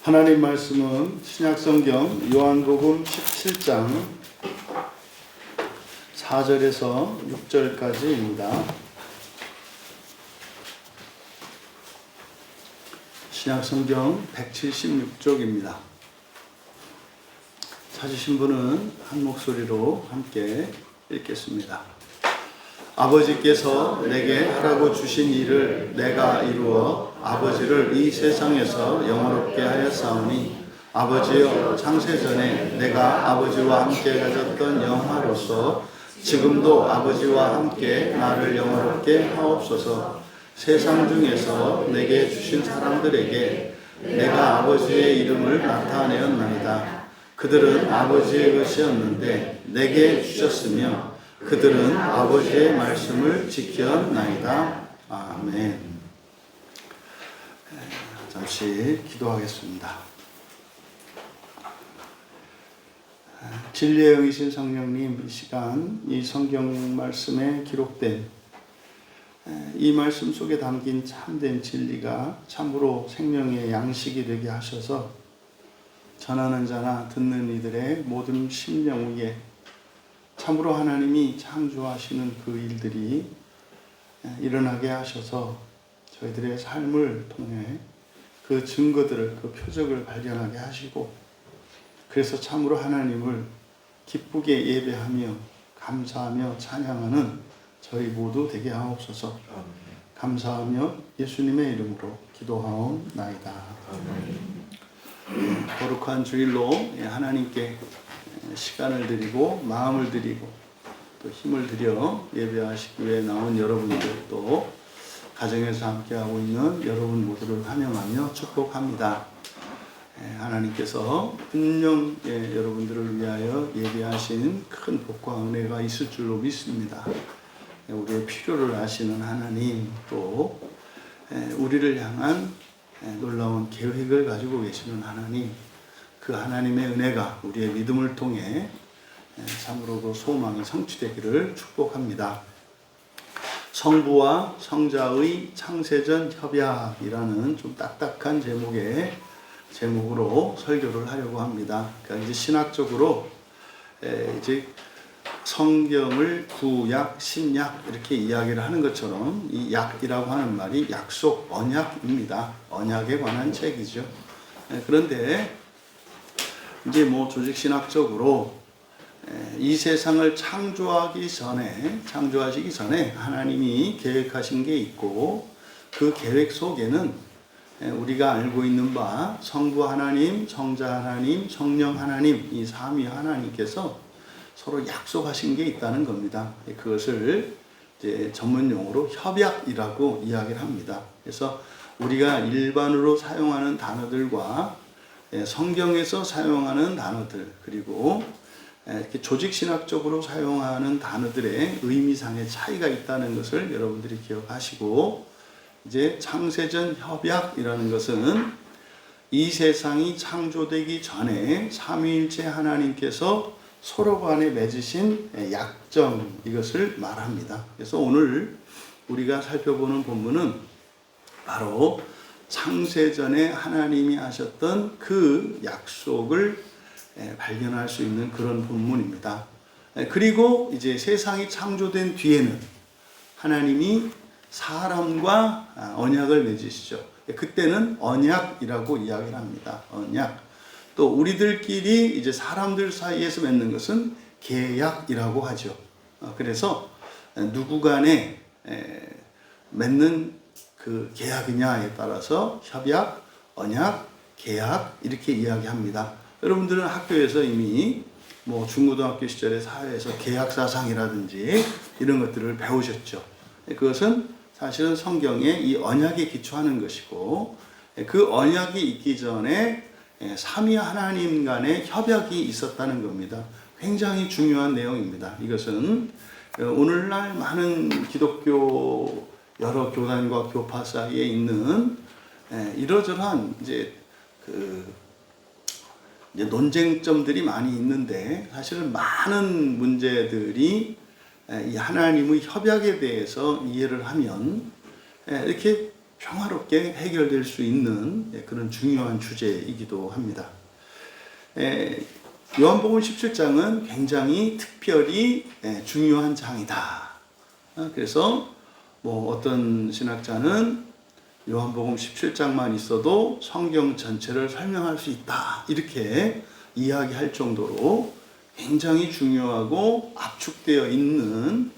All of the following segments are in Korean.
하나님 말씀은 신약성경 요한복음 17장 4절에서 6절까지입니다. 신약성경 176쪽입니다. 찾으신 분은 한 목소리로 함께 읽겠습니다. 아버지께서 내게 하라고 주신 일을 내가 이루어 아버지를 이 세상에서 영화롭게 하였사오니 아버지여 창세전에 내가 아버지와 함께 가졌던 영화로서 지금도 아버지와 함께 나를 영화롭게 하옵소서. 세상 중에서 내게 주신 사람들에게 내가 아버지의 이름을 나타내었나이다. 그들은 아버지의 것이었는데 내게 주셨으며 그들은 아버지의 말씀을 지켰나이다. 아멘. 잠시 기도하겠습니다. 진리의 영이신 성령님, 이 시간 이 성경 말씀에 기록된 이 말씀 속에 담긴 참된 진리가 참으로 생명의 양식이 되게 하셔서 전하는 자나 듣는 이들의 모든 심령 위에 참으로 하나님이 창조하시는 그 일들이 일어나게 하셔서 저희들의 삶을 통해 그 증거들을, 그 표적을 발견하게 하시고, 그래서 참으로 하나님을 기쁘게 예배하며 감사하며 찬양하는 저희 모두 되게 하옵소서. 감사하며 예수님의 이름으로 기도하옵나이다. 거룩한 주일로 하나님께 시간을 드리고 마음을 드리고 또 힘을 들여 예배하시기 위해 나온 여러분들, 또 가정에서 함께하고 있는 여러분 모두를 환영하며 축복합니다. 하나님께서 분명 여러분들을 위하여 예비하신 큰 복과 은혜가 있을 줄로 믿습니다. 우리의 필요를 아시는 하나님, 또 우리를 향한 놀라운 계획을 가지고 계시는 하나님, 그 하나님의 은혜가 우리의 믿음을 통해 참으로 그 소망이 성취되기를 축복합니다. 성부와 성자의 창세전 협약이라는 좀 딱딱한 제목으로 설교를 하려고 합니다. 그러니까 이제 신학적으로 이제 성경을 구약, 신약 이렇게 이야기를 하는 것처럼 이 약이라고 하는 말이 약속, 언약입니다. 언약에 관한 책이죠. 그런데 이제 조직신학적으로 이 세상을 창조하시기 전에 하나님이 계획하신 게 있고, 그 계획 속에는 우리가 알고 있는 바 성부 하나님, 성자 하나님, 성령 하나님, 이 삼위 하나님께서 서로 약속하신 게 있다는 겁니다. 그것을 이제 전문용어로 협약이라고 이야기를 합니다. 그래서 우리가 일반으로 사용하는 단어들과 성경에서 사용하는 단어들, 그리고 이렇게 조직신학적으로 사용하는 단어들의 의미상의 차이가 있다는 것을 여러분들이 기억하시고, 이제 창세전 협약이라는 것은 이 세상이 창조되기 전에 삼위일체 하나님께서 서로 간에 맺으신 약정, 이것을 말합니다. 그래서 오늘 우리가 살펴보는 본문은 바로 창세전에 하나님이 하셨던 그 약속을 발견할 수 있는 그런 본문입니다. 그리고 이제 세상이 창조된 뒤에는 하나님이 사람과 언약을 맺으시죠. 그때는 언약이라고 이야기를 합니다. 언약. 또 우리들끼리 이제 사람들 사이에서 맺는 것은 계약이라고 하죠. 그래서 누구 간에 맺는 그 계약이냐에 따라서 협약, 언약, 계약 이렇게 이야기합니다. 여러분들은 학교에서 이미 중고등학교 시절에 사회에서 계약사상이라든지 이런 것들을 배우셨죠. 그것은 사실은 성경에 이 언약에 기초하는 것이고, 그 언약이 있기 전에 삼위 하나님 간의 협약이 있었다는 겁니다. 굉장히 중요한 내용입니다. 이것은 오늘날 많은 기독교 여러 교단과 교파 사이에 있는 이러저러한 이제 논쟁점들이 많이 있는데, 사실은 많은 문제들이 이 하나님의 협약에 대해서 이해를 하면 이렇게 평화롭게 해결될 수 있는 그런 중요한 주제이기도 합니다. 요한복음 17장은 굉장히 특별히 중요한 장이다. 그래서 뭐 어떤 신학자는 요한복음 17장만 있어도 성경 전체를 설명할 수 있다, 이렇게 이야기할 정도로 굉장히 중요하고 압축되어 있는,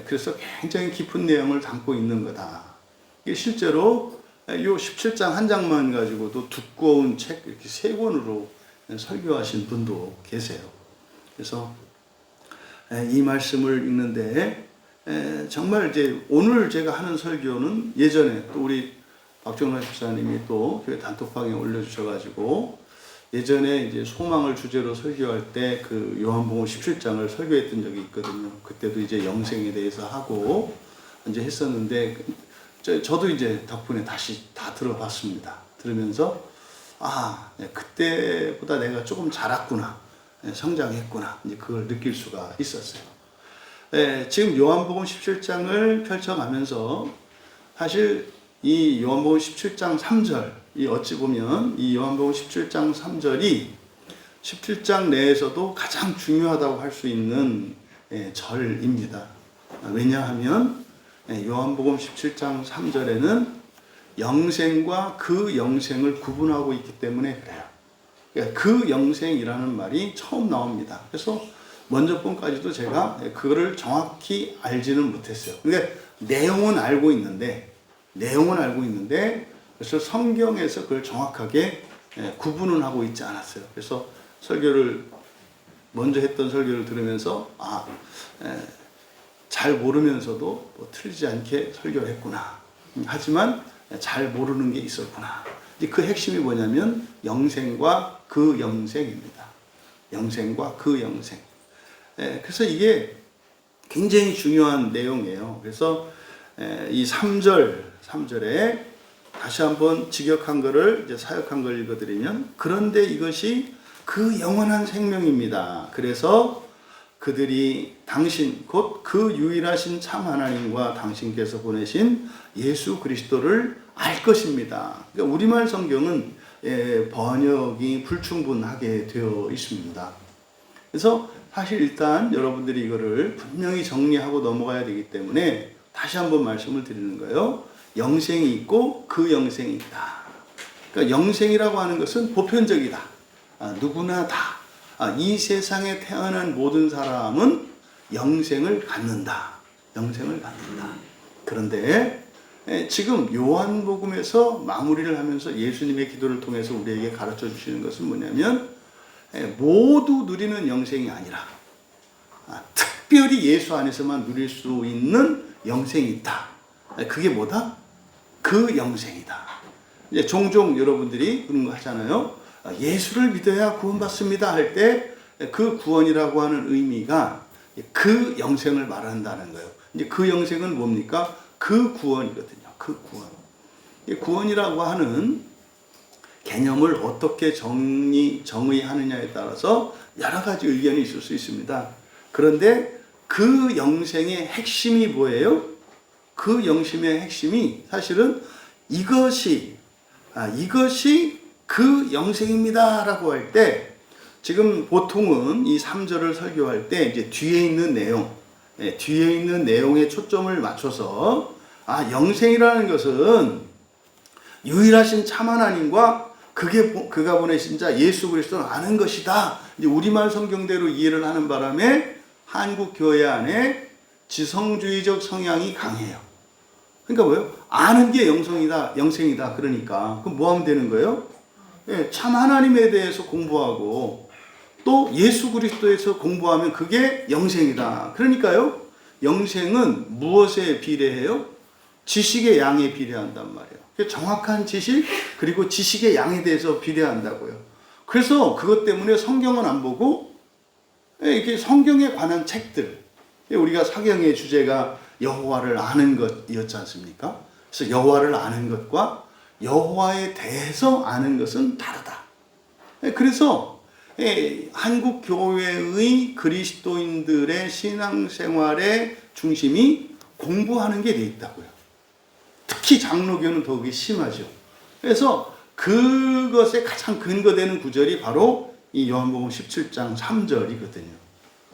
그래서 굉장히 깊은 내용을 담고 있는 거다. 이게 실제로 요 17장 한 장만 가지고도 두꺼운 책 이렇게 3권으로 설교하신 분도 계세요. 그래서 이 말씀을 읽는데 정말 이제 오늘 제가 하는 설교는 예전에 또 우리 박정란 집사님이 또 교회 단톡방에 올려주셔가지고 예전에 이제 소망을 주제로 설교할 때 그 요한복음 17장을 설교했던 적이 있거든요. 그때도 이제 영생에 대해서 하고 이제 했었는데 저도 이제 덕분에 다시 다 들어봤습니다. 들으면서 그때보다 내가 조금 자랐구나, 성장했구나, 이제 그걸 느낄 수가 있었어요. 지금 요한복음 17장을 펼쳐가면서 사실 이 요한복음 17장 3절, 이 어찌 보면 이 요한복음 17장 3절이 17장 내에서도 가장 중요하다고 할 수 있는 절입니다. 왜냐하면 요한복음 17장 3절에는 영생과 그 영생을 구분하고 있기 때문에 그래요. 그러니까 그 영생이라는 말이 처음 나옵니다. 그래서 먼저 번까지도 제가 그거를 정확히 알지는 못했어요. 그러니까 내용은 알고 있는데 그래서 성경에서 그걸 정확하게 구분은 하고 있지 않았어요. 그래서 먼저 했던 설교를 들으면서 잘 모르면서도 뭐 틀리지 않게 설교를 했구나. 하지만 잘 모르는 게 있었구나. 그 핵심이 뭐냐면 영생과 그 영생입니다. 영생과 그 영생. 그래서 이게 굉장히 중요한 내용이에요. 그래서 이 3절에 다시 한번 직역한 거를 이제 사역한 걸 읽어드리면, 그런데 이것이 그 영원한 생명입니다. 그래서 그들이 당신 곧 그 유일하신 참 하나님과 당신께서 보내신 예수 그리스도를 알 것입니다. 그러니까 우리말 성경은 번역이 불충분하게 되어 있습니다. 그래서 사실 일단 여러분들이 이거를 분명히 정리하고 넘어가야 되기 때문에 다시 한번 말씀을 드리는 거예요. 영생이 있고 그 영생이 있다. 그러니까 영생이라고 하는 것은 보편적이다. 누구나 다. 이 세상에 태어난 모든 사람은 영생을 갖는다. 영생을 갖는다. 그런데 지금 요한복음에서 마무리를 하면서 예수님의 기도를 통해서 우리에게 가르쳐 주시는 것은 뭐냐면, 모두 누리는 영생이 아니라 특별히 예수 안에서만 누릴 수 있는 영생이 있다. 그게 뭐다? 그 영생이다. 이제 종종 여러분들이 그런 거 하잖아요. 예수를 믿어야 구원받습니다 할 때 그 구원이라고 하는 의미가 그 영생을 말한다는 거예요. 이제 그 영생은 뭡니까? 그 구원이거든요. 그 구원. 구원이라고 하는 개념을 어떻게 정의하느냐에 따라서 여러 가지 의견이 있을 수 있습니다. 그런데 그 영생의 핵심이 뭐예요? 그 영생의 핵심이 사실은 이것이 그 영생입니다 라고 할 때, 지금 보통은 이 3절을 설교할 때 이제 뒤에 있는 내용에 초점을 맞춰서 영생이라는 것은 유일하신 참 하나님과 그가 보내신 자 예수 그리스도를 아는 것이다. 이제 우리말 성경대로 이해를 하는 바람에 한국 교회 안에 지성주의적 성향이 강해요. 그러니까 뭐예요? 아는 게 영생이다. 그러니까 그럼 뭐 하면 되는 거예요? 참 하나님에 대해서 공부하고 또 예수 그리스도에서 공부하면 그게 영생이다. 그러니까요, 영생은 무엇에 비례해요? 지식의 양에 비례한단 말이에요. 정확한 지식, 그리고 지식의 양에 대해서 비례한다고요. 그래서 그것 때문에 성경은 안 보고 이렇게 성경에 관한 책들, 우리가 사경의 주제가 여호와를 아는 것이었지 않습니까? 그래서 여호와를 아는 것과 여호와에 대해서 아는 것은 다르다. 그래서 한국 교회의 그리스도인들의 신앙생활의 중심이 공부하는 게 돼 있다고요. 특히 장로교는 더욱이 심하죠. 그래서 그것에 가장 근거되는 구절이 바로 이 요한복음 17장 3절이거든요.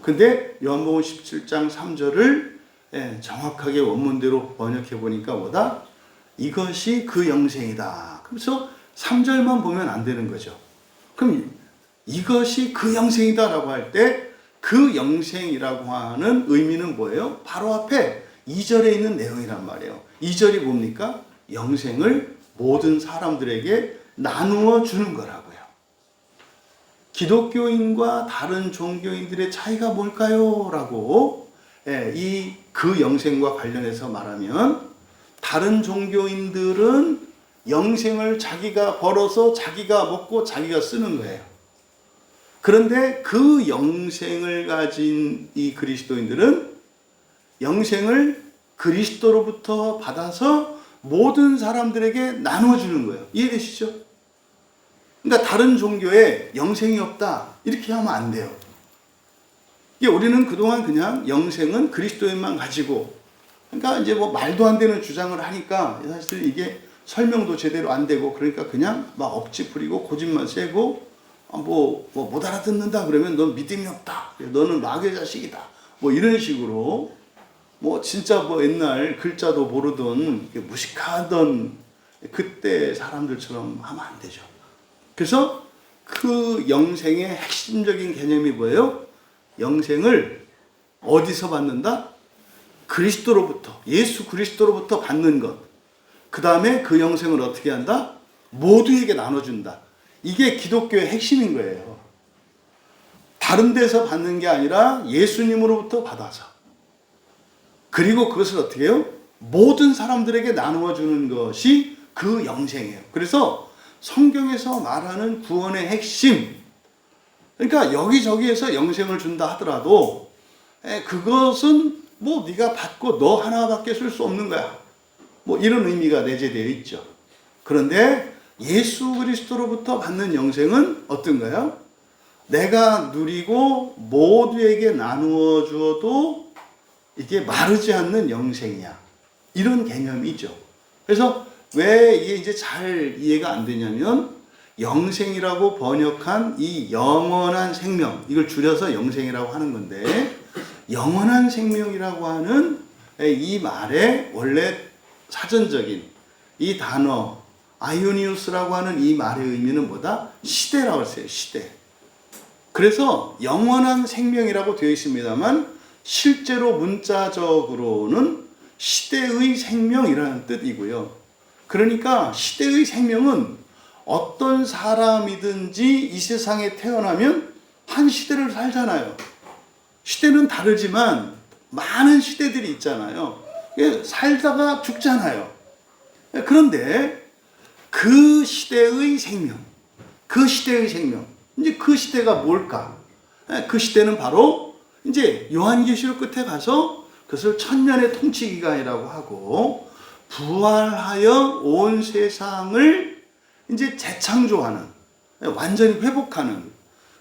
근데 요한복음 17장 3절을 정확하게 원문대로 번역해 보니까 뭐다? 이것이 그 영생이다. 그래서 3절만 보면 안 되는 거죠. 그럼 이것이 그 영생이다 라고 할 때 그 영생이라고 하는 의미는 뭐예요? 바로 앞에 2절에 있는 내용이란 말이에요. 2절이 뭡니까? 영생을 모든 사람들에게 나누어 주는 거라고요. 기독교인과 다른 종교인들의 차이가 뭘까요? 라고 이 그 영생과 관련해서 말하면 다른 종교인들은 영생을 자기가 벌어서 자기가 먹고 자기가 쓰는 거예요. 그런데 그 영생을 가진 이 그리스도인들은 영생을 그리스도로부터 받아서 모든 사람들에게 나눠주는 거예요. 이해되시죠? 그러니까 다른 종교에 영생이 없다 이렇게 하면 안 돼요. 우리는 그동안 그냥 영생은 그리스도인만 가지고, 그러니까 이제 뭐 말도 안 되는 주장을 하니까 사실 이게 설명도 제대로 안 되고, 그러니까 그냥 막 억지 부리고 고집만 세고 못 알아듣는다 그러면 넌 믿음이 없다, 너는 마귀의 자식이다, 뭐 이런 식으로 진짜 옛날 글자도 모르던 무식하던 그때 사람들처럼 하면 안 되죠. 그래서 그 영생의 핵심적인 개념이 뭐예요? 영생을 어디서 받는다? 그리스도로부터, 예수 그리스도로부터 받는 것. 그 다음에 그 영생을 어떻게 한다? 모두에게 나눠준다. 이게 기독교의 핵심인 거예요. 다른 데서 받는 게 아니라 예수님으로부터 받아서, 그리고 그것을 어떻게 해요? 모든 사람들에게 나누어 주는 것이 그 영생이에요. 그래서 성경에서 말하는 구원의 핵심, 그러니까 여기저기에서 영생을 준다 하더라도 그것은 네가 받고 너 하나밖에 쓸 수 없는 거야, 이런 의미가 내재되어 있죠. 그런데 예수 그리스도로부터 받는 영생은 어떤가요? 내가 누리고 모두에게 나누어 주어도 이게 마르지 않는 영생이야, 이런 개념이죠. 그래서 왜 이게 이제 잘 이해가 안 되냐면, 영생이라고 번역한 이 영원한 생명, 이걸 줄여서 영생이라고 하는 건데, 영원한 생명이라고 하는 이 말의 원래 사전적인 이 단어 아이오니우스라고 하는 이 말의 의미는 뭐다? 시대라고 했어요. 시대. 그래서 영원한 생명이라고 되어 있습니다만 실제로 문자적으로는 시대의 생명이라는 뜻이고요. 그러니까 시대의 생명은 어떤 사람이든지 이 세상에 태어나면 한 시대를 살잖아요. 시대는 다르지만 많은 시대들이 있잖아요. 살다가 죽잖아요. 그런데 그 시대의 생명, 이제 그 시대가 뭘까? 그 시대는 바로 이제 요한계시록 끝에 가서 그것을 천년의 통치 기간이라고 하고, 부활하여 온 세상을 이제 재창조하는, 완전히 회복하는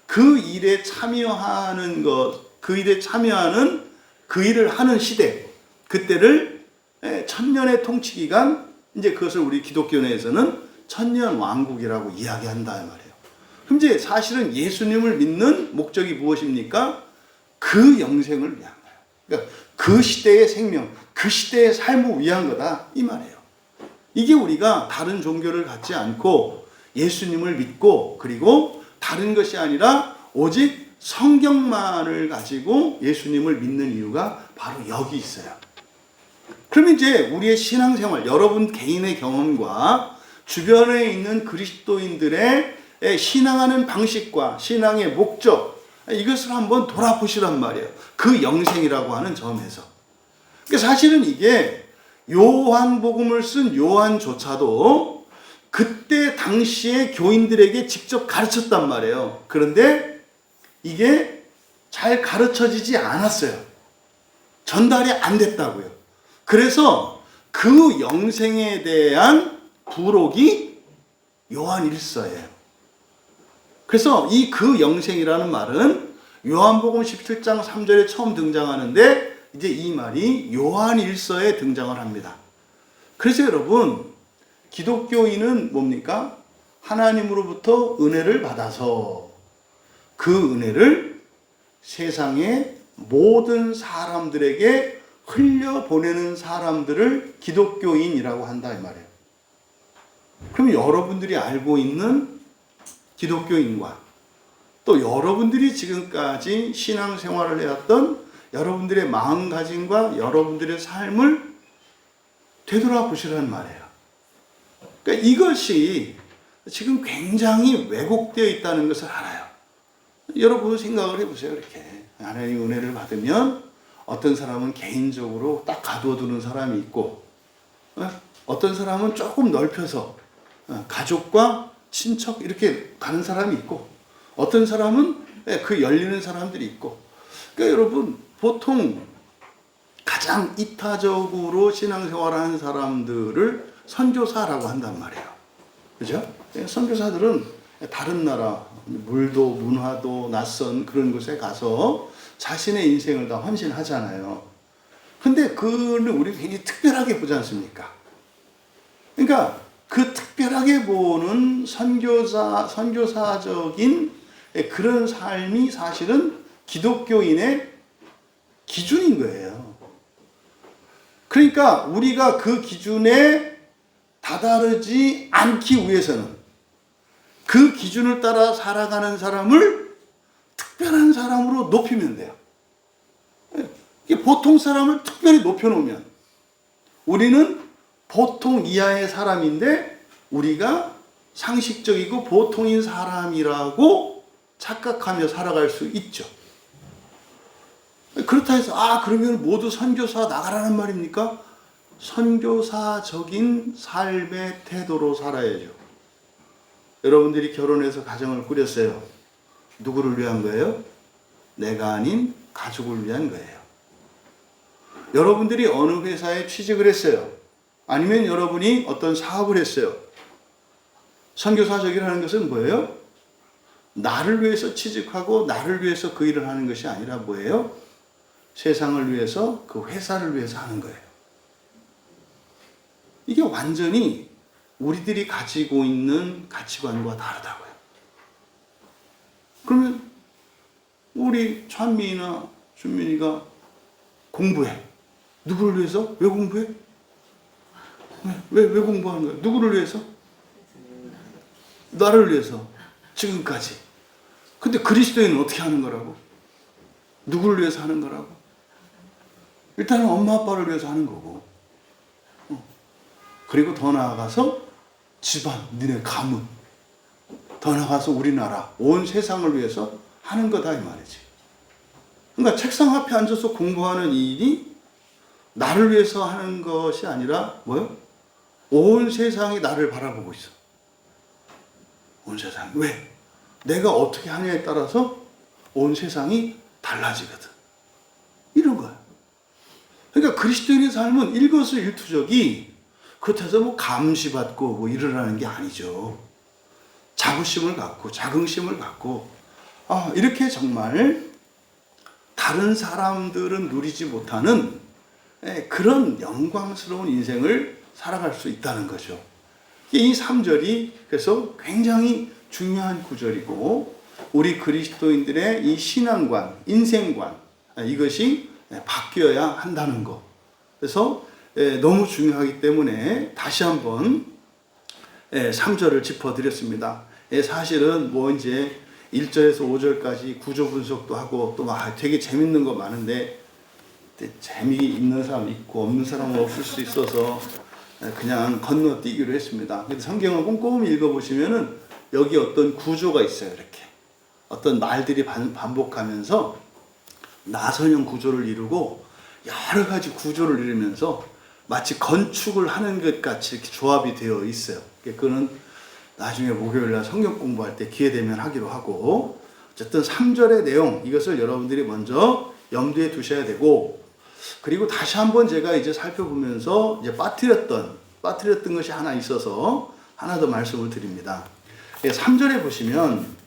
그 일에 참여하는 것, 그 일을 하는 시대, 그때를 천년의 통치 기간, 이제 그것을 우리 기독교 내에서는 천년 왕국이라고 이야기한다 이 말이에요. 그럼 이제 사실은 예수님을 믿는 목적이 무엇입니까? 그 영생을 위한 거예요. 그러니까 그 시대의 생명, 그 시대의 삶을 위한 거다 이 말이에요. 이게 우리가 다른 종교를 갖지 않고 예수님을 믿고, 그리고 다른 것이 아니라 오직 성경만을 가지고 예수님을 믿는 이유가 바로 여기 있어요. 그러면 이제 우리의 신앙생활, 여러분 개인의 경험과 주변에 있는 그리스도인들의 신앙하는 방식과 신앙의 목적, 이것을 한번 돌아보시란 말이에요. 그 영생이라고 하는 점에서. 그러니까 사실은 이게 요한복음을 쓴 요한조차도 그때 당시에 교인들에게 직접 가르쳤단 말이에요. 그런데 이게 잘 가르쳐지지 않았어요. 전달이 안 됐다고요. 그래서 그 영생에 대한 부록이 요한일서예요. 그래서 이 그 영생이라는 말은 요한복음 17장 3절에 처음 등장하는데, 이제 이 말이 요한일서에 등장을 합니다. 그래서 여러분, 기독교인은 뭡니까? 하나님으로부터 은혜를 받아서 그 은혜를 세상의 모든 사람들에게 흘려보내는 사람들을 기독교인이라고 한다 이 말이에요. 그럼 여러분들이 알고 있는 기독교인과 또 여러분들이 지금까지 신앙생활을 해왔던 여러분들의 마음가짐과 여러분들의 삶을 되돌아보시라는 말이에요. 그러니까 이것이 지금 굉장히 왜곡되어 있다는 것을 알아요. 여러분 생각을 해보세요. 이렇게 하나님의 은혜를 받으면 어떤 사람은 개인적으로 딱 가둬두는 사람이 있고, 어떤 사람은 조금 넓혀서 가족과 친척 이렇게 가는 사람이 있고, 어떤 사람은 그 열리는 사람들이 있고. 그러니까 여러분, 보통 가장 이타적으로 신앙생활하는 사람들을 선교사라고 한단 말이에요. 그죠? 선교사들은 다른 나라, 물도 문화도 낯선 그런 곳에 가서 자신의 인생을 다 헌신하잖아요. 근데 그걸 우리 굉장히 특별하게 보지 않습니까? 그러니까 그 특별하게 보는 선교사적인 그런 삶이 사실은 기독교인의 기준인 거예요. 그러니까 우리가 그 기준에 다다르지 않기 위해서는 그 기준을 따라 살아가는 사람을 특별한 사람으로 높이면 돼요. 보통 사람을 특별히 높여놓으면 우리는 보통 이하의 사람인데 우리가 상식적이고 보통인 사람이라고 착각하며 살아갈 수 있죠. 그렇다 해서 그러면 모두 선교사 나가라는 말입니까? 선교사적인 삶의 태도로 살아야죠. 여러분들이 결혼해서 가정을 꾸렸어요. 누구를 위한 거예요? 내가 아닌 가족을 위한 거예요. 여러분들이 어느 회사에 취직을 했어요. 아니면 여러분이 어떤 사업을 했어요. 선교사적이라는 것은 뭐예요? 나를 위해서 취직하고 나를 위해서 그 일을 하는 것이 아니라 뭐예요? 세상을 위해서, 그 회사를 위해서 하는 거예요. 이게 완전히 우리들이 가지고 있는 가치관과 다르다고요. 그러면 우리 찬미나 준민이가 공부해. 누구를 위해서? 왜 공부해? 왜 공부하는 거야? 누구를 위해서? 나를 위해서. 지금까지. 근데 그리스도인은 어떻게 하는 거라고? 누구를 위해서 하는 거라고? 일단은 엄마 아빠를 위해서 하는 거고, 그리고 더 나아가서 집안, 니네 가문, 더 나아가서 우리나라, 온 세상을 위해서 하는 거다 이 말이지. 그러니까 책상 앞에 앉아서 공부하는 이 일이 나를 위해서 하는 것이 아니라 뭐요? 온 세상이 나를 바라보고 있어. 온 세상. 왜? 내가 어떻게 하냐에 따라서 온 세상이 달라지거든. 이런 거야. 그러니까 그리스도인의 삶은 일거수일투족이 그렇다고 해서 뭐 감시받고 뭐 이러라는 게 아니죠. 자부심을 갖고 자긍심을 갖고 이렇게 정말 다른 사람들은 누리지 못하는 그런 영광스러운 인생을 살아갈 수 있다는 거죠. 이 3절이 그래서 굉장히 중요한 구절이고 우리 그리스도인들의 이 신앙관, 인생관 이것이 바뀌어야 한다는 거. 그래서 너무 중요하기 때문에 다시 한번 3절을 짚어드렸습니다. 사실은 뭐 이제 1절에서 5절까지 구조 분석도 하고 또 막 되게 재밌는 거 많은데 재미있는 사람 있고 없는 사람은 없을 수 있어서 그냥 건너뛰기로 했습니다. 근데 성경을 꼼꼼히 읽어보시면은 여기 어떤 구조가 있어요. 이렇게 어떤 말들이 반복하면서 나선형 구조를 이루고 여러 가지 구조를 이루면서 마치 건축을 하는 것 같이 이렇게 조합이 되어 있어요. 그거는 나중에 목요일날 성경 공부할 때 기회 되면 하기로 하고, 어쨌든 3절의 내용 이것을 여러분들이 먼저 염두에 두셔야 되고, 그리고 다시 한번 제가 이제 살펴보면서 이제 빠뜨렸던 것이 하나 있어서 하나 더 말씀을 드립니다. 3절에 보시면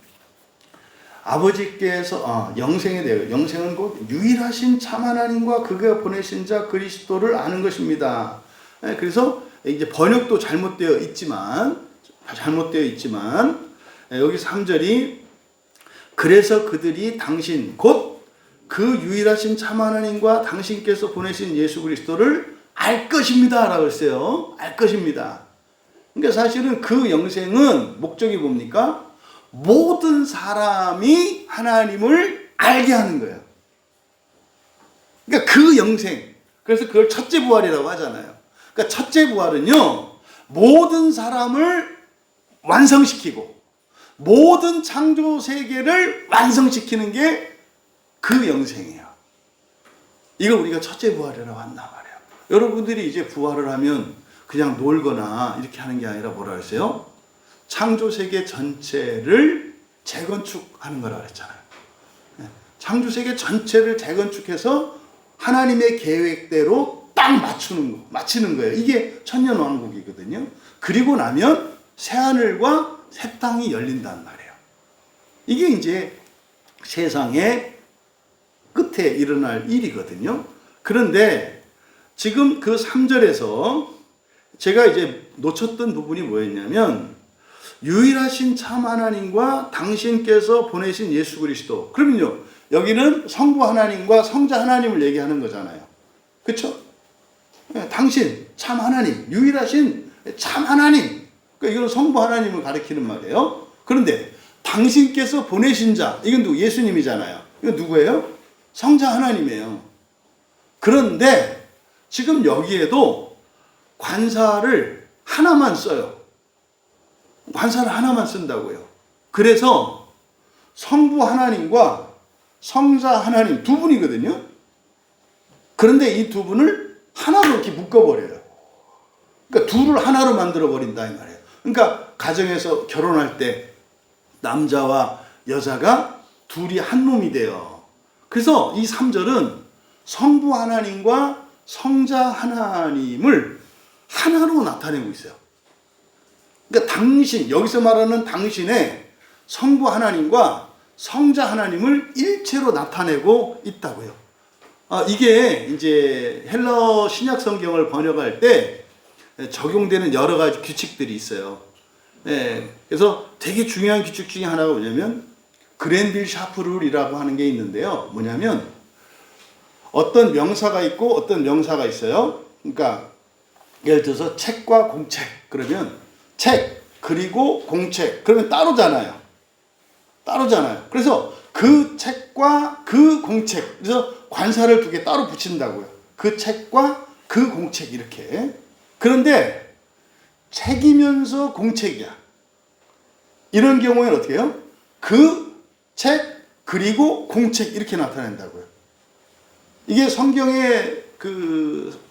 아버지께서 영생에 대해, 영생은 곧 유일하신 참 하나님과 그가 보내신 자 그리스도를 아는 것입니다. 그래서 이제 번역도 잘못되어 있지만 여기 3절이 그래서 그들이 당신 곧 그 유일하신 참 하나님과 당신께서 보내신 예수 그리스도를 알 것입니다 라고 했어요. 알 것입니다. 그러니까 사실은 그 영생은 목적이 뭡니까? 모든 사람이 하나님을 알게 하는 거예요. 그러니까 그 영생, 그래서 그걸 첫째 부활이라고 하잖아요. 그러니까 첫째 부활은요, 모든 사람을 완성시키고 모든 창조 세계를 완성시키는 게 그 영생이에요. 이걸 우리가 첫째 부활이라고 한단 말이에요. 여러분들이 이제 부활을 하면 그냥 놀거나 이렇게 하는 게 아니라 뭐라 그랬어요? 창조 세계 전체를 재건축하는 거라 그랬잖아요. 창조 세계 전체를 재건축해서 하나님의 계획대로 딱 맞추는 거예요. 이게 천년왕국이거든요. 그리고 나면 새하늘과 새 땅이 열린단 말이에요. 이게 이제 세상의 끝에 일어날 일이거든요. 그런데 지금 그 3절에서 제가 이제 놓쳤던 부분이 뭐였냐면 유일하신 참 하나님과 당신께서 보내신 예수 그리스도. 그러면요, 여기는 성부 하나님과 성자 하나님을 얘기하는 거잖아요. 그렇죠? 당신 참 하나님, 유일하신 참 하나님. 그러니까 이건 성부 하나님을 가리키는 말이에요. 그런데 당신께서 보내신 자, 이건 누구? 예수님이잖아요. 이건 누구예요? 성자 하나님이에요. 그런데 지금 여기에도 관사를 하나만 써요. 관사를 하나만 쓴다고요. 그래서 성부 하나님과 성자 하나님 두 분이거든요. 그런데 이 두 분을 하나로 이렇게 묶어버려요. 그러니까 둘을 하나로 만들어버린다 이 말이에요. 그러니까 가정에서 결혼할 때 남자와 여자가 둘이 한 놈이 돼요. 그래서 이 3절은 성부 하나님과 성자 하나님을 하나로 나타내고 있어요. 그러니까 당신, 여기서 말하는 당신의 성부 하나님과 성자 하나님을 일체로 나타내고 있다고요. 이게 이제 헬러 신약 성경을 번역할 때 적용되는 여러 가지 규칙들이 있어요. 그래서 되게 중요한 규칙 중에 하나가 뭐냐면 그랜딜 샤프 룰이라고 하는 게 있는데요. 뭐냐면 어떤 명사가 있고 어떤 명사가 있어요. 그러니까 예를 들어서 책과 공책 그러면 책 그리고 공책 그러면 따로잖아요. 그래서 그 책과 그 공책, 그래서 관사를 두 개 따로 붙인다고요. 그 책과 그 공책 이렇게. 그런데 책이면서 공책이야. 이런 경우에는 어떻게 해요? 그 책 그리고 공책 이렇게 나타낸다고요. 이게 성경의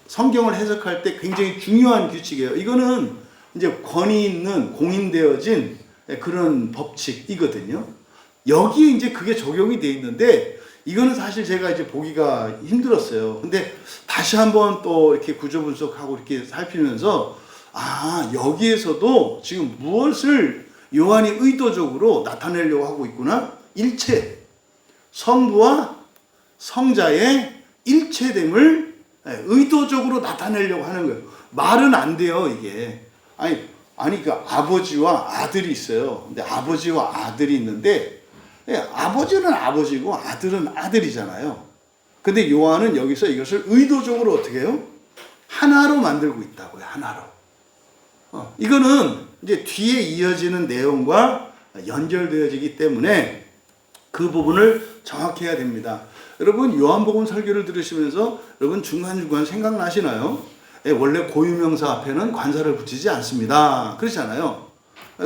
성경을 해석할 때 굉장히 중요한 규칙이에요. 이거는 이제 권위 있는 공인되어진 그런 법칙이거든요. 여기에 이제 그게 적용이 돼 있는데 이거는 사실 제가 이제 보기가 힘들었어요. 근데 다시 한번 또 이렇게 구조 분석하고 이렇게 살피면서 여기에서도 지금 무엇을 요한이 의도적으로 나타내려고 하고 있구나. 일체, 성부와 성자의 일체됨을 의도적으로 나타내려고 하는 거예요. 말은 안 돼요, 이게. 그 아버지와 아들이 있어요. 근데 아버지와 아들이 있는데, 아버지는 아버지고 아들은 아들이잖아요. 근데 요한은 여기서 이것을 의도적으로 어떻게 해요? 하나로 만들고 있다고요, 하나로. 이거는 이제 뒤에 이어지는 내용과 연결되어지기 때문에 그 부분을 정확히 해야 됩니다. 여러분 요한복음 설교를 들으시면서 여러분 중간중간 생각나시나요? 원래 고유명사 앞에는 관사를 붙이지 않습니다. 그렇잖아요.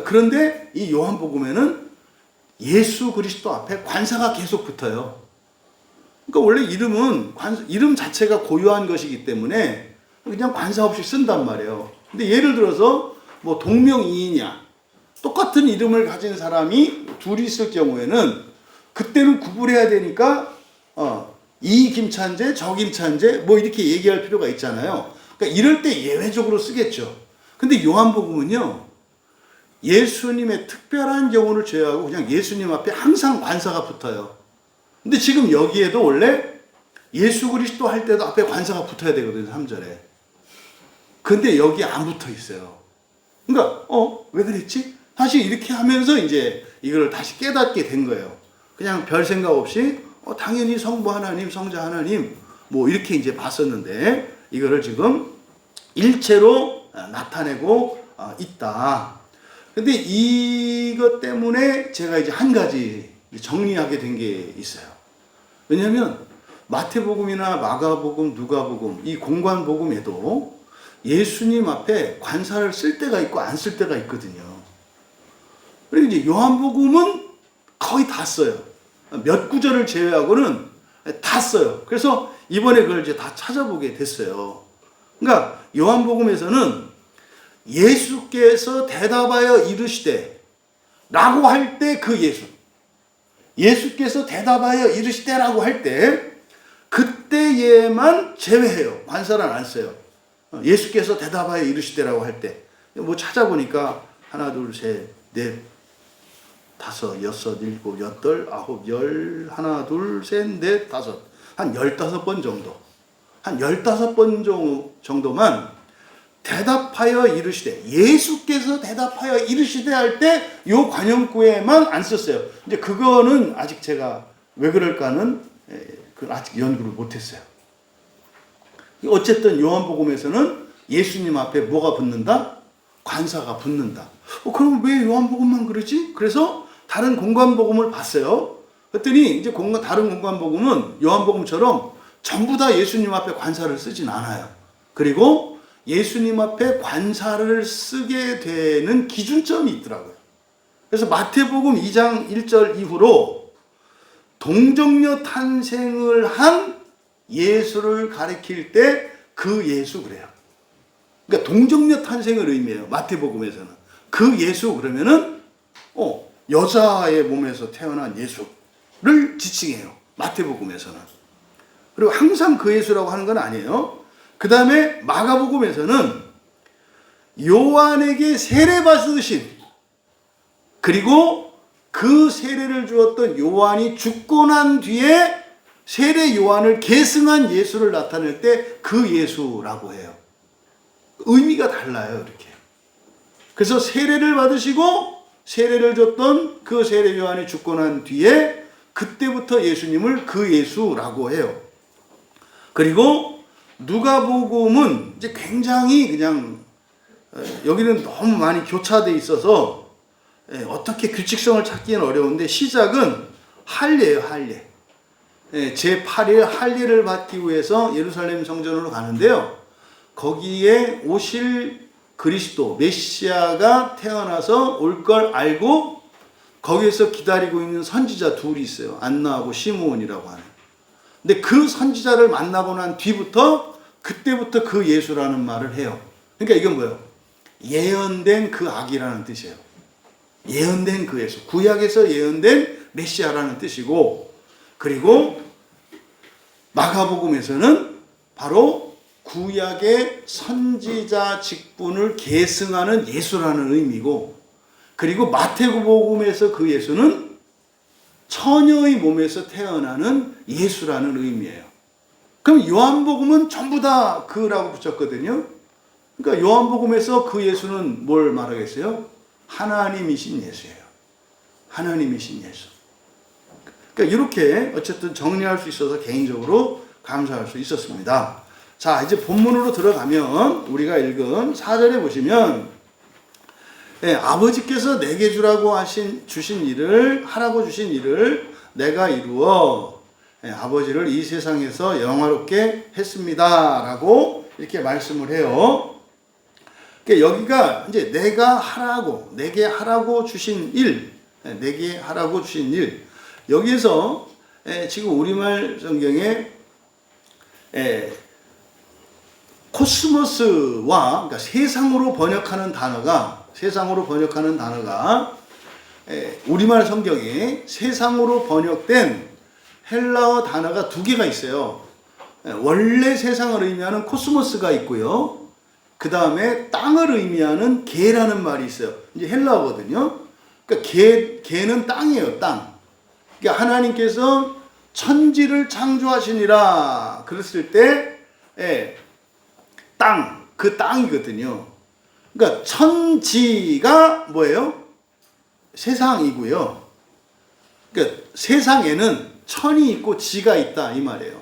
그런데 이 요한복음에는 예수 그리스도 앞에 관사가 계속 붙어요. 그러니까 원래 이름 자체가 고유한 것이기 때문에 그냥 관사 없이 쓴단 말이에요. 근데 예를 들어서 뭐 동명이인이야. 똑같은 이름을 가진 사람이 둘이 있을 경우에는 그때는 구분해야 되니까 이 김찬재, 저 김찬재 뭐 이렇게 얘기할 필요가 있잖아요. 그러니까 이럴 때 예외적으로 쓰겠죠. 근데 요한복음은요. 예수님의 특별한 경우를 제외하고 그냥 예수님 앞에 항상 관사가 붙어요. 근데 지금 여기에도 원래 예수 그리스도 할 때도 앞에 관사가 붙어야 되거든요. 3절에. 근데 여기 안 붙어 있어요. 그러니까 왜 그랬지? 다시 이렇게 하면서 이제 이걸 다시 깨닫게 된 거예요. 그냥 별 생각 없이 당연히 성부 하나님, 성자 하나님 뭐 이렇게 이제 봤었는데 이거를 지금 일체로 나타내고 있다. 근데 이것 때문에 제가 이제 한 가지 정리하게 된 게 있어요. 왜냐하면 마태복음이나 마가복음, 누가복음 이 공관복음에도 예수님 앞에 관사를 쓸 때가 있고 안 쓸 때가 있거든요. 그리고 이제 요한복음은 거의 다 써요. 몇 구절을 제외하고는 다 써요. 그래서 이번에 그걸 이제 다 찾아보게 됐어요. 그러니까 요한복음에서는 예수께서 대답하여 이르시되 라고 할 때 그 예수께서 대답하여 이르시되 라고 할 때 그때에만 제외해요. 관사를 안 써요. 예수께서 대답하여 이르시되라고 할 때 뭐 찾아보니까 하나 둘 셋 넷 다섯 여섯 일곱 여덟 아홉 열 하나 둘 셋 넷 다섯 한 15번 정도 한 15번 정도만 대답하여 이르시되 예수께서 대답하여 이르시되 할 때 요 관용구에만 안 썼어요. 이제 그거는 아직 제가 왜 그럴까는 아직 연구를 못했어요. 어쨌든 요한복음에서는 예수님 앞에 뭐가 붙는다? 관사가 붙는다. 그럼 왜 요한복음만 그러지? 그래서 다른 공관복음을 봤어요. 그랬더니 이제 다른 공관복음은 요한복음처럼 전부 다 예수님 앞에 관사를 쓰진 않아요. 그리고 예수님 앞에 관사를 쓰게 되는 기준점이 있더라고요. 그래서 마태복음 2장 1절 이후로 동정녀 탄생을 한 예수를 가리킬 때 그 예수 그래요. 그러니까 동정녀 탄생을 의미해요. 마태복음에서는. 그 예수 그러면은 여자의 몸에서 태어난 예수를 지칭해요. 마태복음에서는. 그리고 항상 그 예수라고 하는 건 아니에요. 그 다음에 마가복음에서는 요한에게 세례받으신 그리고 그 세례를 주었던 요한이 죽고 난 뒤에 세례 요한을 계승한 예수를 나타낼 때 그 예수라고 해요. 의미가 달라요, 이렇게. 그래서 세례를 받으시고 세례를 줬던 그 세례 요한이 죽고 난 뒤에 그때부터 예수님을 그 예수라고 해요. 그리고 누가복음은 이제 굉장히 그냥 여기는 너무 많이 교차돼 있어서 어떻게 규칙성을 찾기는 어려운데 시작은 할례예요, 할례. 제8일 할례를 받기 위해서 예루살렘 성전으로 가는데요. 거기에 오실 그리스도 메시아가 태어나서 올 걸 알고 거기에서 기다리고 있는 선지자 둘이 있어요. 안나하고 시므온이라고 하는. 근데 그 선지자를 만나고 난 뒤부터 그때부터 그 예수라는 말을 해요. 그러니까 이건 뭐예요? 예언된 그 악이라는 뜻이에요. 예언된 그 예수. 구약에서 예언된 메시아라는 뜻이고, 그리고 마가복음에서는 바로 구약의 선지자 직분을 계승하는 예수라는 의미고, 그리고 마태복음에서 그 예수는 처녀의 몸에서 태어나는 예수라는 의미예요. 그럼 요한복음은 전부 다 그라고 붙였거든요. 그러니까 요한복음에서 그 예수는 뭘 말하겠어요? 하나님이신 예수예요. 하나님이신 예수. 그러니까 이렇게 어쨌든 정리할 수 있어서 개인적으로 감사할 수 있었습니다. 자, 이제 본문으로 들어가면 우리가 읽은 4절에 보시면 아버지께서 내게 주신 일을 하라고 주신 일을 내가 이루어 아버지를 이 세상에서 영화롭게 했습니다라고 이렇게 말씀을 해요. 그러니까 여기가 이제 내게 하라고 주신 일, 내게 하라고 주신 일. 여기에서 지금 우리말 성경에 코스모스와 그러니까 세상으로 번역하는 단어가 우리말 성경에 세상으로 번역된 헬라어 단어가 두 개가 있어요. 원래 세상을 의미하는 코스모스가 있고요. 그 다음에 땅을 의미하는 게라는 말이 있어요. 이제 헬라어거든요. 그러니까 게는 땅이에요, 땅. 그러니까 하나님께서 천지를 창조하시니라 그랬을 때 땅, 그 땅이거든요. 그러니까 천지가 뭐예요? 세상이고요. 그러니까 세상에는 천이 있고 지가 있다 이 말이에요.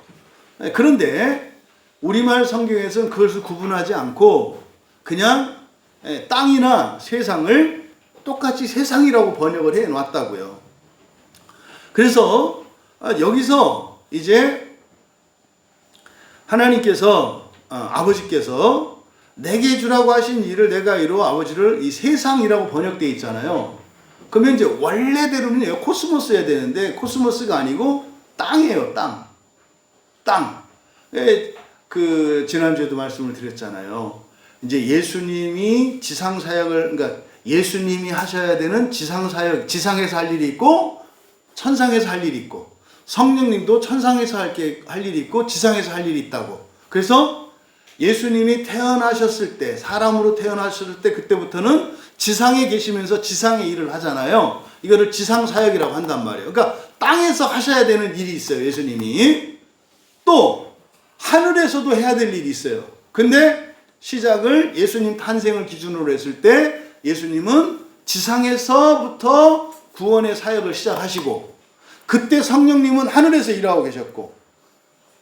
그런데 우리말 성경에서는 그것을 구분하지 않고 그냥 땅이나 세상을 똑같이 세상이라고 번역을 해 놨다고요. 그래서 여기서 이제 하나님께서 아버지께서 내게 주라고 하신 일을 내가 이루어 아버지를 이 세상이라고 번역되어 있잖아요. 그러면 이제 원래대로는 코스모스여야 되는데 코스모스가 아니고 땅이에요. 땅. 그 지난주에도 말씀을 드렸잖아요. 이제 예수님이 지상 사역을 그러니까 예수님이 하셔야 되는 지상 사역, 지상에서 할 일이 있고 천상에서 할 일이 있고 성령님도 천상에서 할 일이 있고 지상에서 할 일이 있다고. 그래서 예수님이 태어나셨을 때 사람으로 태어나셨을 때 그때부터는 지상에 계시면서 지상의 일을 하잖아요. 이거를 지상 사역이라고 한단 말이에요. 그러니까 땅에서 하셔야 되는 일이 있어요. 예수님이. 또 하늘에서도 해야 될 일이 있어요. 근데 시작을 예수님 탄생을 기준으로 했을 때 예수님은 지상에서부터 구원의 사역을 시작하시고 그때 성령님은 하늘에서 일하고 계셨고